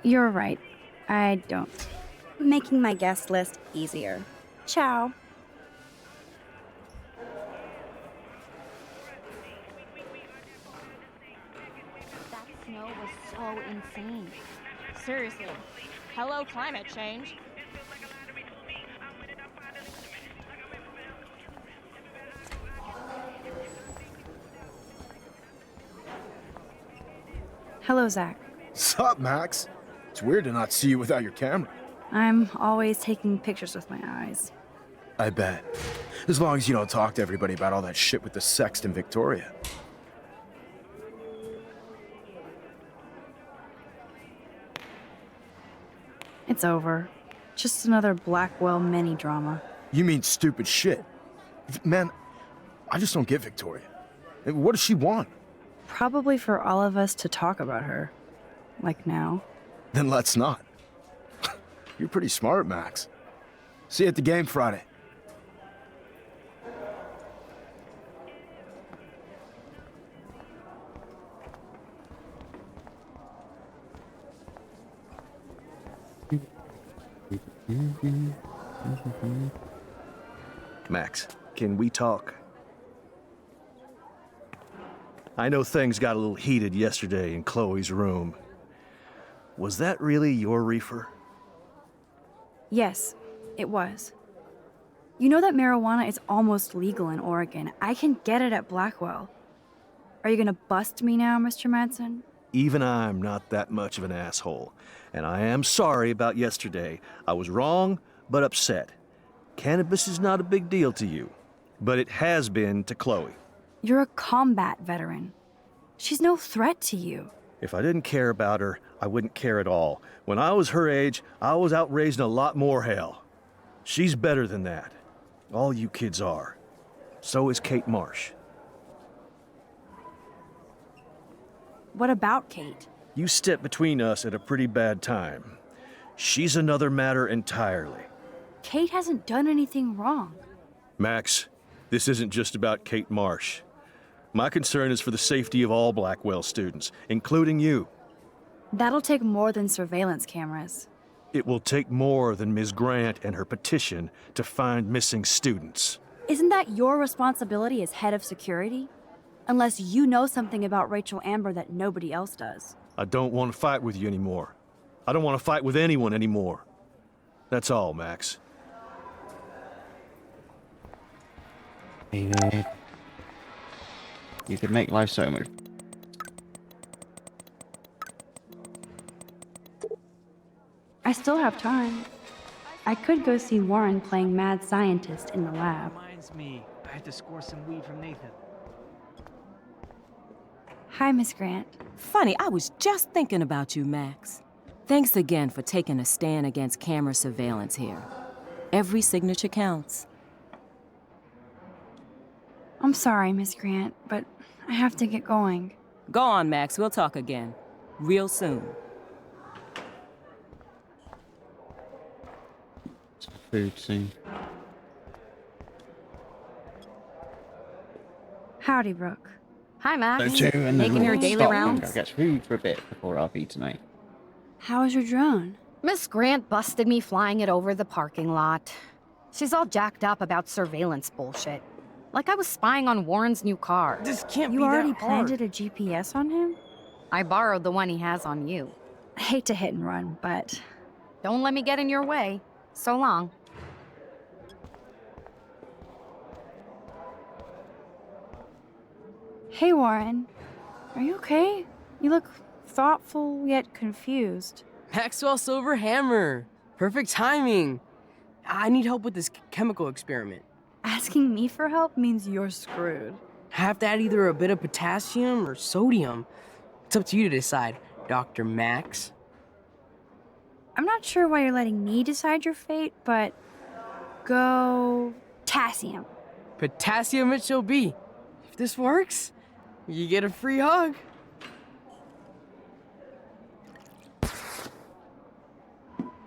You're right. I don't. Making my guest list easier. Ciao. That snow was so insane. Seriously. Hello, climate change. Hello, Zach. Sup, Max? It's weird to not see you without your camera. I'm always taking pictures with my eyes. I bet. As long as you don't talk to everybody about all that shit with the sext in Victoria. It's over. Just another Blackwell mini drama. You mean stupid shit? Man, I just don't get Victoria. What does she want? Probably for all of us to talk about her. Like now. Then let's not. You're pretty smart, Max. See you at the game Friday. Max, can we talk? I know things got a little heated yesterday in Chloe's room. Was that really your reefer? Yes, it was. You know that marijuana is almost legal in Oregon. I can get it at Blackwell. Are you gonna bust me now, Mr. Madsen? Even I'm not that much of an asshole. And I am sorry about yesterday. I was wrong, but upset. Cannabis is not a big deal to you, but it has been to Chloe. You're a combat veteran. She's no threat to you. If I didn't care about her, I wouldn't care at all. When I was her age, I was out raising a lot more hell. She's better than that. All you kids are. So is Kate Marsh. What about Kate? You stepped between us at a pretty bad time. She's another matter entirely. Kate hasn't done anything wrong. Max, this isn't just about Kate Marsh. My concern is for the safety of all Blackwell students, including you. That'll take more than surveillance cameras. It will take more than Ms. Grant and her petition to find missing students. Isn't that your responsibility as head of security? Unless you know something about Rachel Amber that nobody else does. I don't want to fight with you anymore. I don't want to fight with anyone anymore. That's all, Max. David. You could make life so much. I still have time. I could go see Warren playing mad scientist in the lab. Reminds me, I have to score some weed from Nathan. Hi, Miss Grant. Funny, I was just thinking about you, Max. Thanks again for taking a stand against camera surveillance here. Every signature counts. I'm sorry, Miss Grant, but I have to get going. Go on, Max. We'll talk again. Real soon. Food soon. Howdy, Brooke. Hi, Max. So two, and Making then your we'll daily stop rounds? and go get food for a bit before RP tonight. How was your drone? Miss Grant busted me flying it over the parking lot. She's all jacked up about surveillance bullshit. Like I was spying on Warren's new car. This can't You be already that hard. planted a GPS on him? I borrowed the one he has on you. I hate to hit and run, but... Don't let me get in your way. So long. Hey, Warren. Are you okay? You look thoughtful yet confused. Maxwell Silver Hammer. Perfect timing. I need help with this chemical experiment. Asking me for help means you're screwed. Have to add either a bit of potassium or sodium. It's up to you to decide, Dr. Max. I'm not sure why you're letting me decide your fate, but go Potassium. Potassium it shall be. If this works, you get a free hug.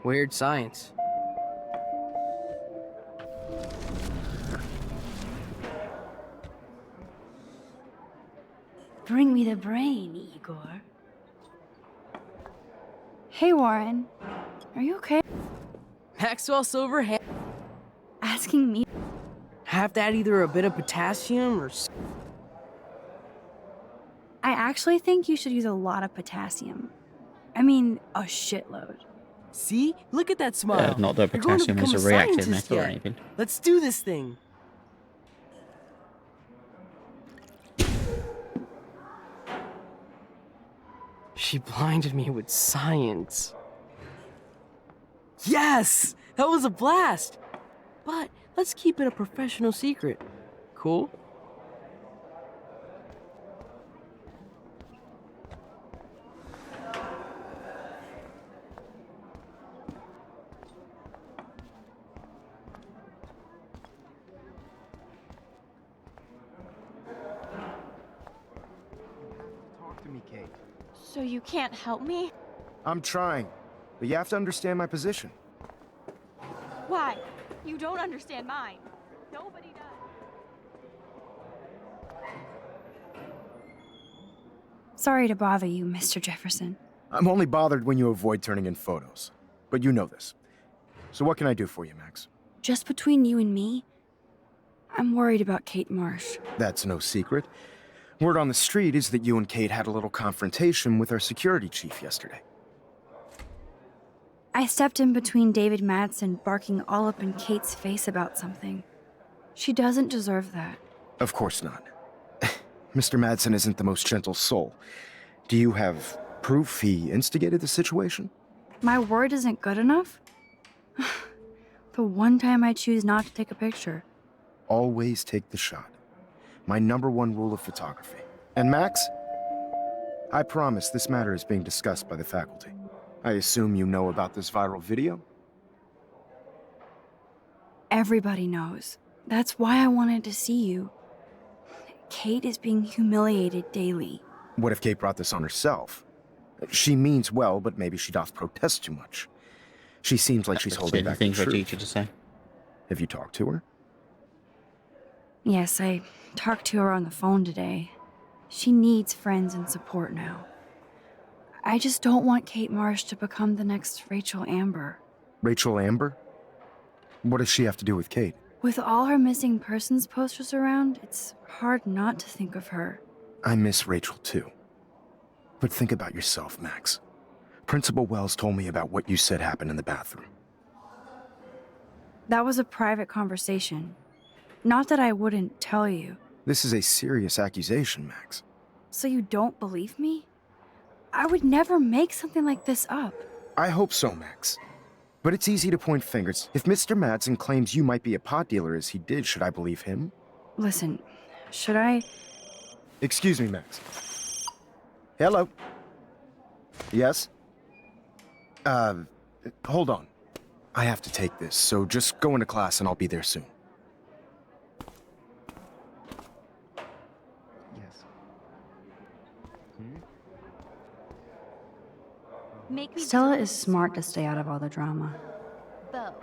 Weird science. Bring me the brain, Igor. Hey, Warren. Are you okay? Maxwell Silver Asking me? have to add either a bit of potassium or... I actually think you should use a lot of potassium. I mean, a shitload. See? Look at that smile. Not that You're going to potassium is a become reactive scientist metal or yet. anything. Let's do this thing. She blinded me with science. Yes! That was a blast! But let's keep it a professional secret. Cool? Talk to me, Kate. So you can't help me? I'm trying, but you have to understand my position. Why? You don't understand mine. Nobody does. Sorry to bother you, Mr. Jefferson. I'm only bothered when you avoid turning in photos. But you know this. So what can I do for you, Max? Just between you and me, I'm worried about Kate Marsh. That's no secret. Word on the street is that you and Kate had a little confrontation with our security chief yesterday. I stepped in between David Madsen barking all up in Kate's face about something. She doesn't deserve that. Of course not. Mr. Madsen isn't the most gentle soul. Do you have proof he instigated the situation? My word isn't good enough? The one time I choose not to take a picture. Always take the shot. My #1 rule of photography. And Max, I promise this matter is being discussed by the faculty. I assume you know about this viral video? Everybody knows. That's why I wanted to see you. Kate is being humiliated daily. What if Kate brought this on herself? She means well, but maybe she doth protest too much. She seems like she's holding back the thing for a truth. teacher to say. Have you talked to her? Yes, I talked to her on the phone today. She needs friends and support now. I just don't want Kate Marsh to become the next Rachel Amber. Rachel Amber? What does she have to do with Kate? With all her missing persons posters around, it's hard not to think of her. I miss Rachel too. But think about yourself, Max. Principal Wells told me about what you said happened in the bathroom. That was a private conversation. Not that I wouldn't tell you. This is a serious accusation, Max. So you don't believe me? I would never make something like this up. I hope so, Max. But it's easy to point fingers. If Mr. Madsen claims you might be a pot dealer as he did, should I believe him? Listen, should I... Excuse me, Max. Hello? Yes? Hold on. I have to take this, so just go into class and I'll be there soon. Yes. Make me Stella is smart to stay out of all the drama. Bo.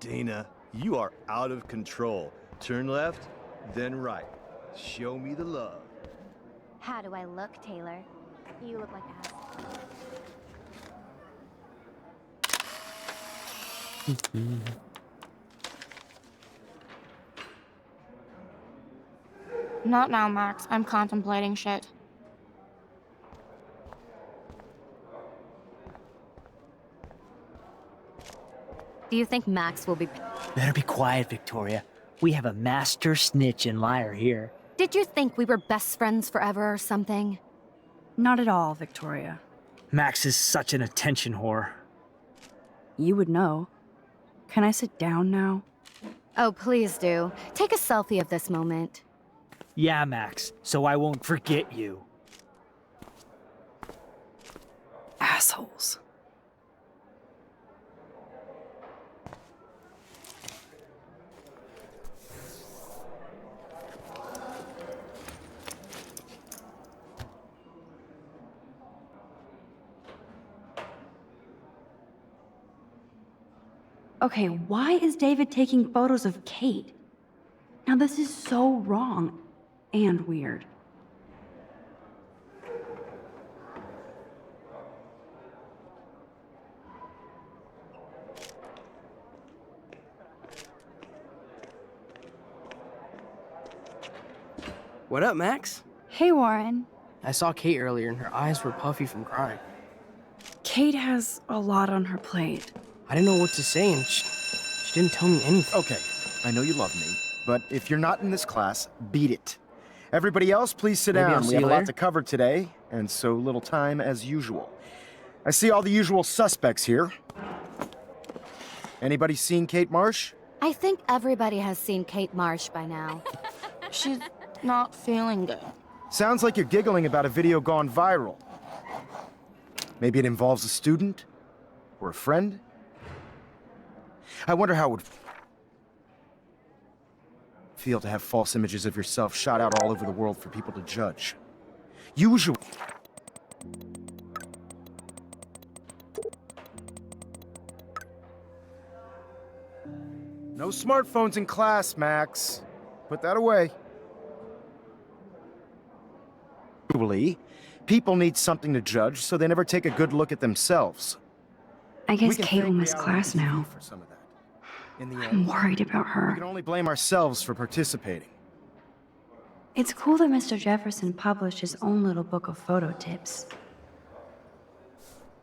Dana, you are out of control. Turn left, then right. Show me the love. How do I look, Taylor? You look like ass. Not now, Max. I'm contemplating shit. Do you think Max will be... Better be quiet, Victoria. We have a master snitch and liar here. Did you think we were best friends forever or something? Not at all, Victoria. Max is such an attention whore. You would know. Can I sit down now? Oh, please do. Take a selfie of this moment. Yeah, Max, so I won't forget you. Assholes. Okay, why is David taking photos of Kate? Now this is so wrong and weird. What up, Max? Hey, Warren. I saw Kate earlier and her eyes were puffy from crying. Kate has a lot on her plate. I didn't know what to say and she didn't tell me anything. Okay, I know you love me, but if you're not in this class, beat it. Everybody else, please sit Maybe I'll down. see We have you a lot later. to cover today, and so little time as usual. I see all the usual suspects here. Anybody seen Kate Marsh? I think everybody has seen Kate Marsh by now. She's not feeling good. Sounds like you're giggling about a video gone viral. Maybe it involves a student? Or a friend? I wonder how it would feel to have false images of yourself shot out all over the world for people to judge. Usually... No smartphones in class, Max. Put that away. Usually, people need something to judge, so they never take a good look at themselves. I guess We can Kate will thank miss reality class TV now. for some of that. In the I'm end, worried about we her. can only blame ourselves for participating. It's cool that Mr. Jefferson published his own little book of photo tips.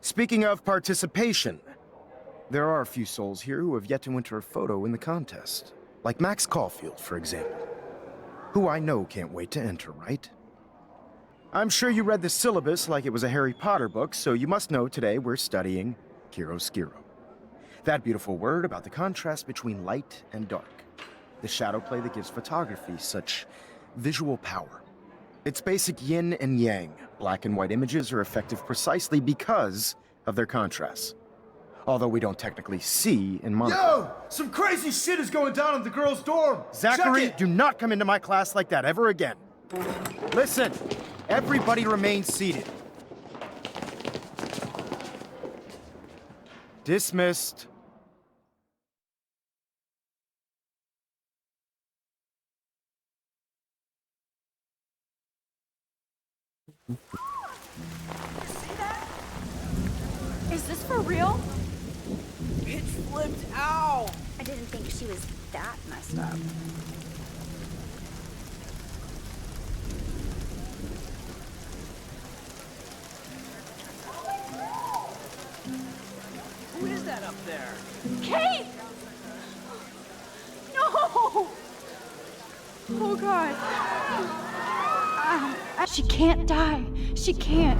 Speaking of participation, there are a few souls here who have yet to enter a photo in the contest. Like Max Caulfield, for example. Who I know can't wait to enter, right? I'm sure you read the syllabus like it was a Harry Potter book, so you must know today we're studying chiaroscuro. That beautiful word about the contrast between light and dark. The shadow play that gives photography such visual power. It's basic yin and yang. Black and white images are effective precisely because of their contrasts. Although we don't technically see in monocle. Yo! Some crazy shit is going down in the girls' dorm! Zachary, Check it! do not come into my class like that ever again. Listen, everybody remain seated. Dismissed. Is this for real? Bitch flipped out! I didn't think she was that messed up. Who is that up there? Kate! No! Oh god. She can't die. She can't.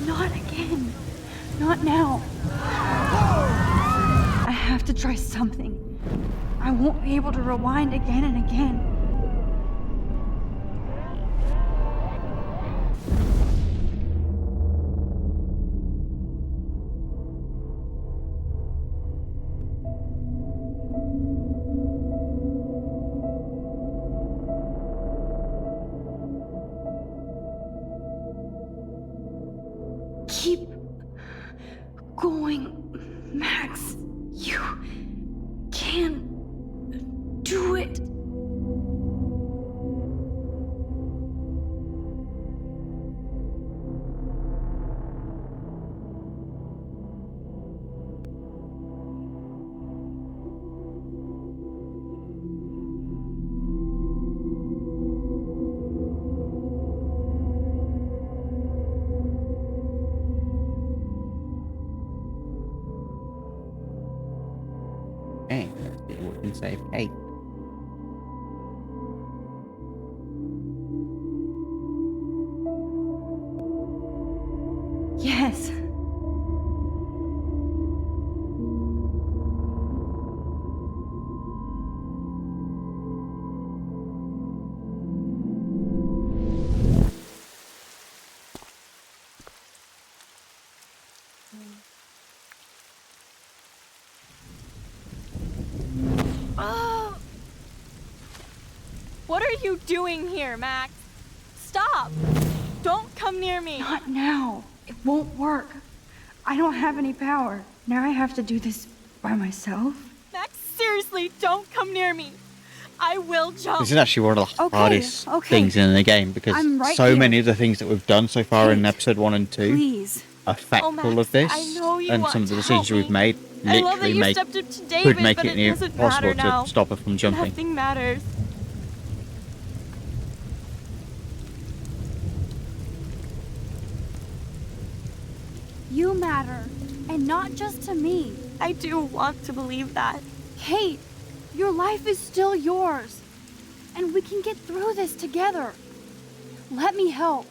Not again. Not now. I have to try something. I won't be able to rewind again and again. Keep going, Max. You can do it. Okay, let's see what we can save Kate. Yes. Oh! What are you doing here, Max? Stop! Don't come near me. Not now. It won't work. I don't have any power. Now I have to do this by myself. Max, seriously, don't come near me. I will jump. This is actually one of the hardest things in the game because right so here. many of the things that we've done so far in episode 1 and 2 Please. affect Max, all of this, I know you and want some of the to decisions help we've me. made I love that literally you make stepped up to David, could make but it it doesn't impossible matter now. to stop her from jumping. Nothing matters. You matter, and not just to me. I do want to believe that. Kate, your life is still yours, and we can get through this together. Let me help.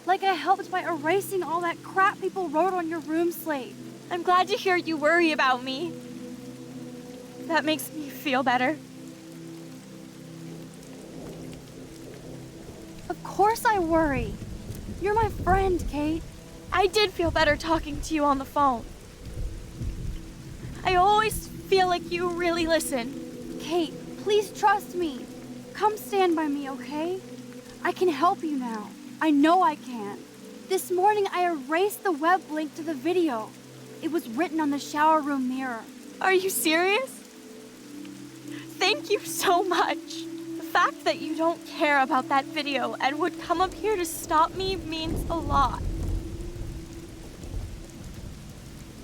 Like I helped by erasing all that crap people wrote on your room slate. I'm glad to hear you worry about me. That makes me feel better. Of course I worry. You're my friend, Kate. I did feel better talking to you on the phone. I always feel like you really listen. Kate, please trust me. Come stand by me, okay? I can help you now. I know I can. This morning I erased the web link to the video. It was written on the shower room mirror. Are you serious? Thank you so much. The fact that you don't care about that video and would come up here to stop me means a lot.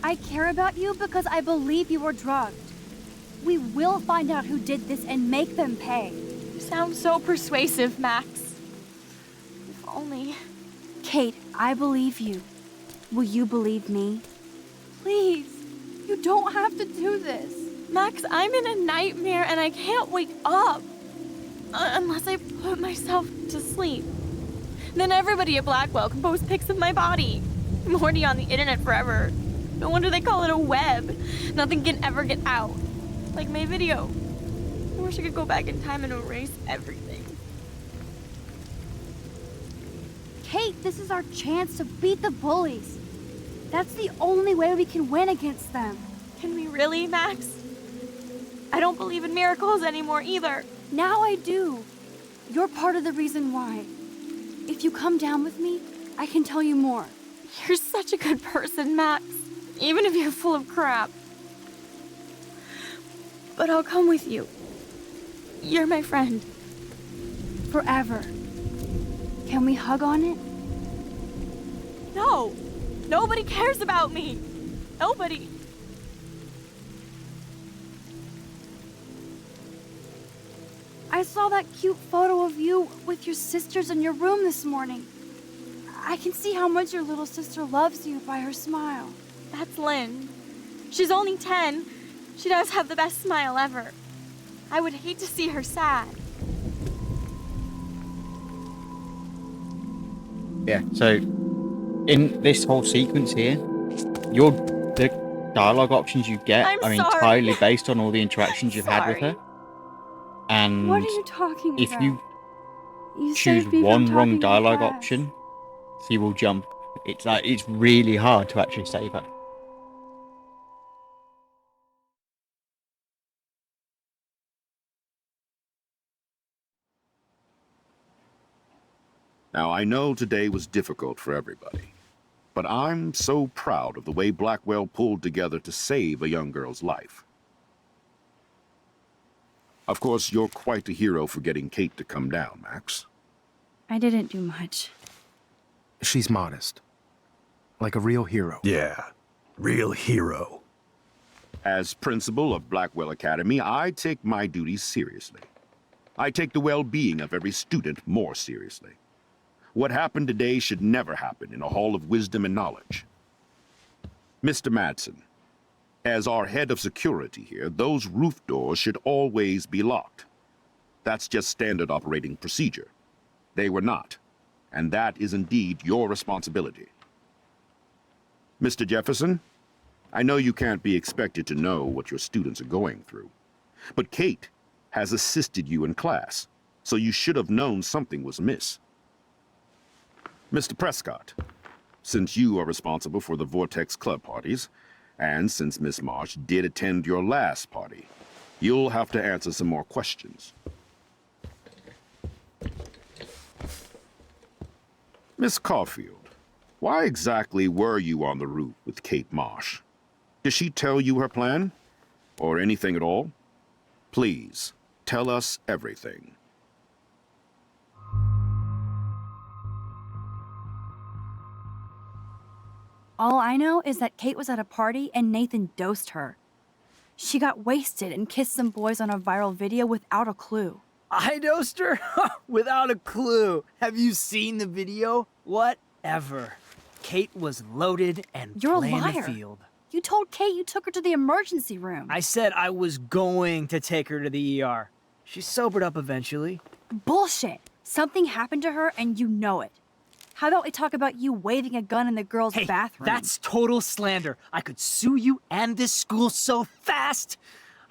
I care about you because I believe you were drugged. We will find out who did this and make them pay. You sound so persuasive, Max. If only... Kate, I believe you. Will you believe me? Please, you don't have to do this. Max, I'm in a nightmare and I can't wake up. Unless I put myself to sleep. Then everybody at Blackwell can post pics of my body. I'm already on the internet forever. No wonder they call it a web. Nothing can ever get out. Like my video. I wish I could go back in time and erase everything. Kate, this is our chance to beat the bullies. That's the only way we can win against them. Can we really, Max? I don't believe in miracles anymore either. Now I do. You're part of the reason why. If you come down with me, I can tell you more. You're such a good person, Max. Even if you're full of crap. But I'll come with you. You're my friend. Forever. Can we hug on it? No! Nobody cares about me! Nobody! I saw that cute photo of you with your sisters in your room this morning. I can see how much your little sister loves you by her smile. That's Lynn. She's only 10. She does have the best smile ever. I would hate to see her sad. Yeah, so in this whole sequence here, the dialogue options you get are entirely based on all the interactions you've had with her. And what are you talking if about? you You choose saved me from one wrong talking dialogue fast. option, she will jump. It's really hard to actually save her. Now, I know today was difficult for everybody, but I'm so proud of the way Blackwell pulled together to save a young girl's life. Of course, you're quite a hero for getting Kate to come down, Max. I didn't do much. She's modest. Like a real hero. Yeah, real hero. As principal of Blackwell Academy, I take my duties seriously. I take the well-being of every student more seriously. What happened today should never happen in a hall of wisdom and knowledge. Mr. Madsen, as our head of security here, those roof doors should always be locked. That's just standard operating procedure. They were not, and that is indeed your responsibility. Mr. Jefferson, I know you can't be expected to know what your students are going through, but Kate has assisted you in class, so you should have known something was amiss. Mr. Prescott, since you are responsible for the Vortex Club parties, and since Miss Marsh did attend your last party, you'll have to answer some more questions. Miss Caulfield, why exactly were you on the roof with Kate Marsh? Did she tell you her plan? Or anything at all? Please, tell us everything. All I know is that Kate was at a party and Nathan dosed her. She got wasted and kissed some boys on a viral video without a clue. I dosed her? Without a clue. Have you seen the video? Whatever. Kate was loaded and You're a playing the liar. field. You told Kate you took her to the emergency room. I said I was going to take her to the ER. She sobered up eventually. Bullshit. Something happened to her and you know it. How about we talk about you waving a gun in the girls' bathroom? That's total slander. I could sue you and this school so fast.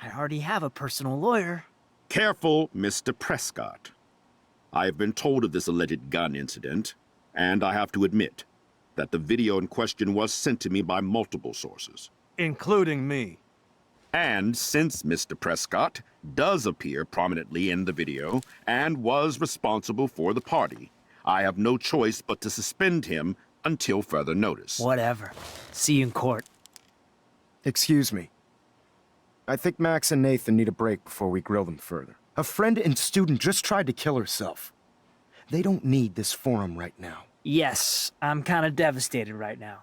I already have a personal lawyer. Careful, Mr. Prescott. I have been told of this alleged gun incident, and I have to admit that the video in question was sent to me by multiple sources. Including me. And since Mr. Prescott does appear prominently in the video and was responsible for the party, I have no choice but to suspend him until further notice. Whatever. See you in court. Excuse me. I think Max and Nathan need a break before we grill them further. A friend and student just tried to kill herself. They don't need this forum right now. Yes, I'm kind of devastated right now.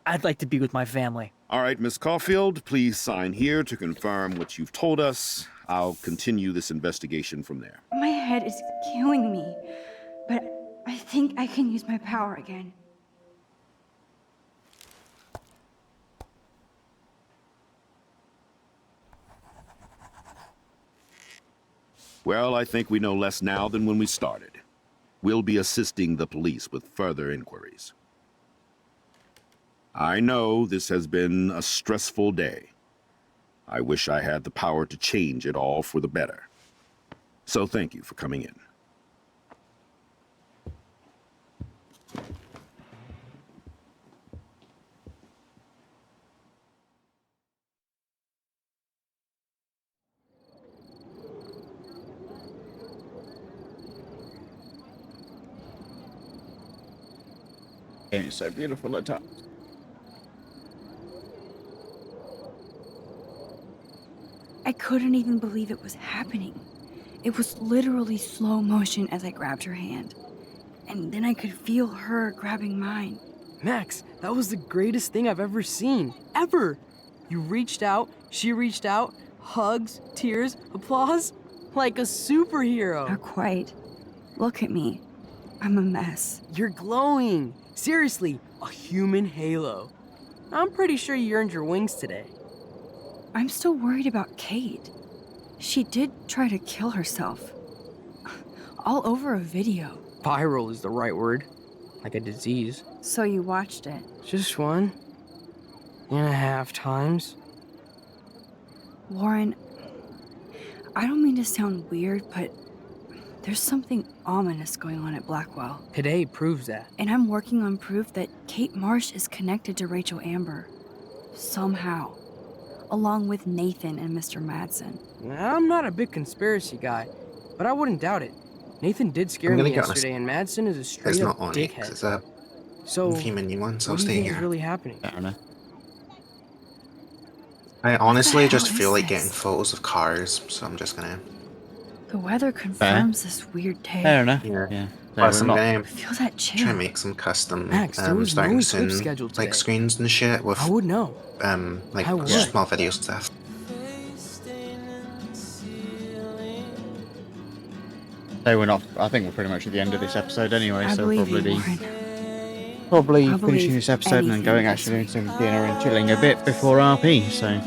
I'd like to be with my family. All right, Miss Caulfield, please sign here to confirm what you've told us. I'll continue this investigation from there. My head is killing me, but I think I can use my power again. Well, I think we know less now than when we started. We'll be assisting the police with further inquiries. I know this has been a stressful day. I wish I had the power to change it all for the better. So thank you for coming in. And it's so beautiful at times. I couldn't even believe it was happening. It was literally slow motion as I grabbed her hand. And then I could feel her grabbing mine. Max, that was the greatest thing I've ever seen. Ever! You reached out, she reached out, hugs, tears, applause. Like a superhero. Not quite. Look at me. I'm a mess. You're glowing. Seriously, a human halo. I'm pretty sure you earned your wings today. I'm still worried about Kate. She did try to kill herself. All over a video. Viral is the right word. Like a disease. So you watched it? Just 1.5 times. Warren, I don't mean to sound weird, but there's something ominous going on at Blackwell. Today proves that. And I'm working on proof that Kate Marsh is connected to Rachel Amber. Somehow. Along with Nathan and Mr. Madsen. I'm not a big conspiracy guy, but I wouldn't doubt it. Nathan did scare me yesterday, and Madsen is a straight-up dickhead. It's a so, human new one, so what do you stay think here. is really happening? I don't know. I honestly just feel like getting photos of cars, so I'm just gonna. The weather confirms this weird day. Fair enough. Yeah. So Plus, I'm we're gonna Feel that chill. try and make some custom Max, there was no starting eclipse soon, scheduled today. like screens and shit with I would know. like I would. small videos and stuff. So we're not. I think we're pretty much at the end of this episode anyway. I So believe probably you, Warren. probably I finishing believe this episode and then anything going this actually doing some dinner and chilling a bit before RP. So.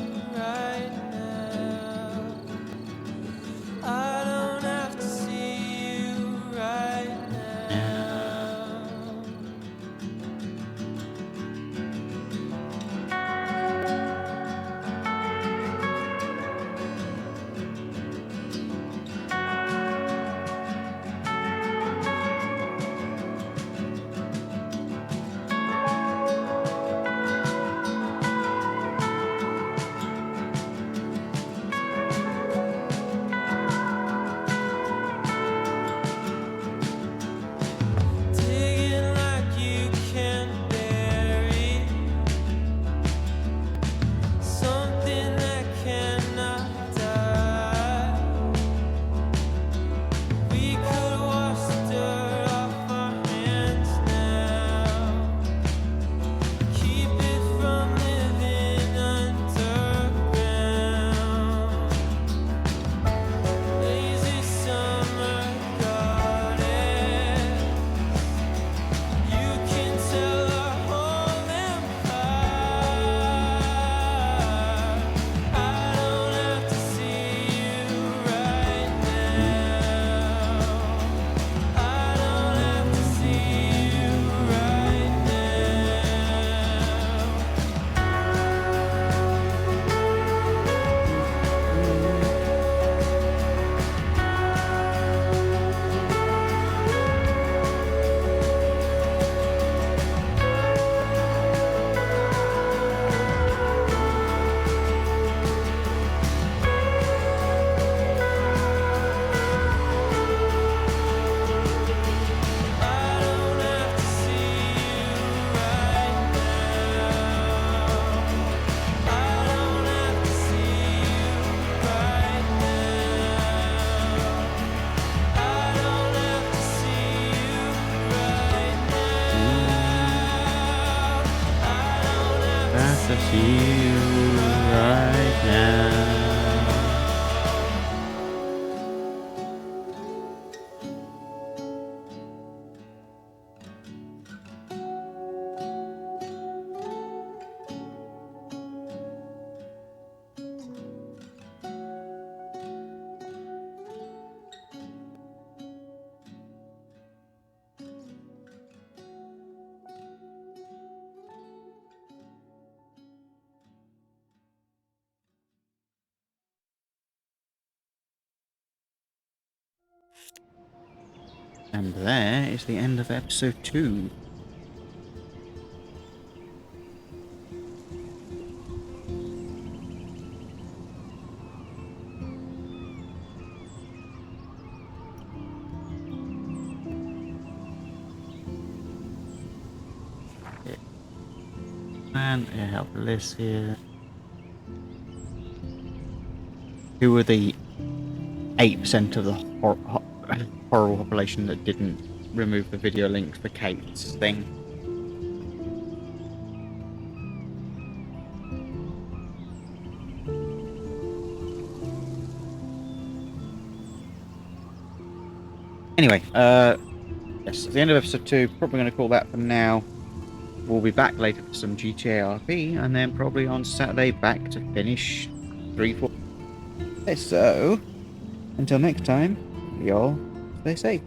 And there is the end of episode 2. And help the list here. Who were the 8% of the horrible population that didn't remove the video links for Kate's thing? Anyway, yes, the end of episode 2. Probably going to call that for now. We'll be back later for some GTA RP, and then probably on Saturday back to finish 3-4. So, until next time, y'all stay safe.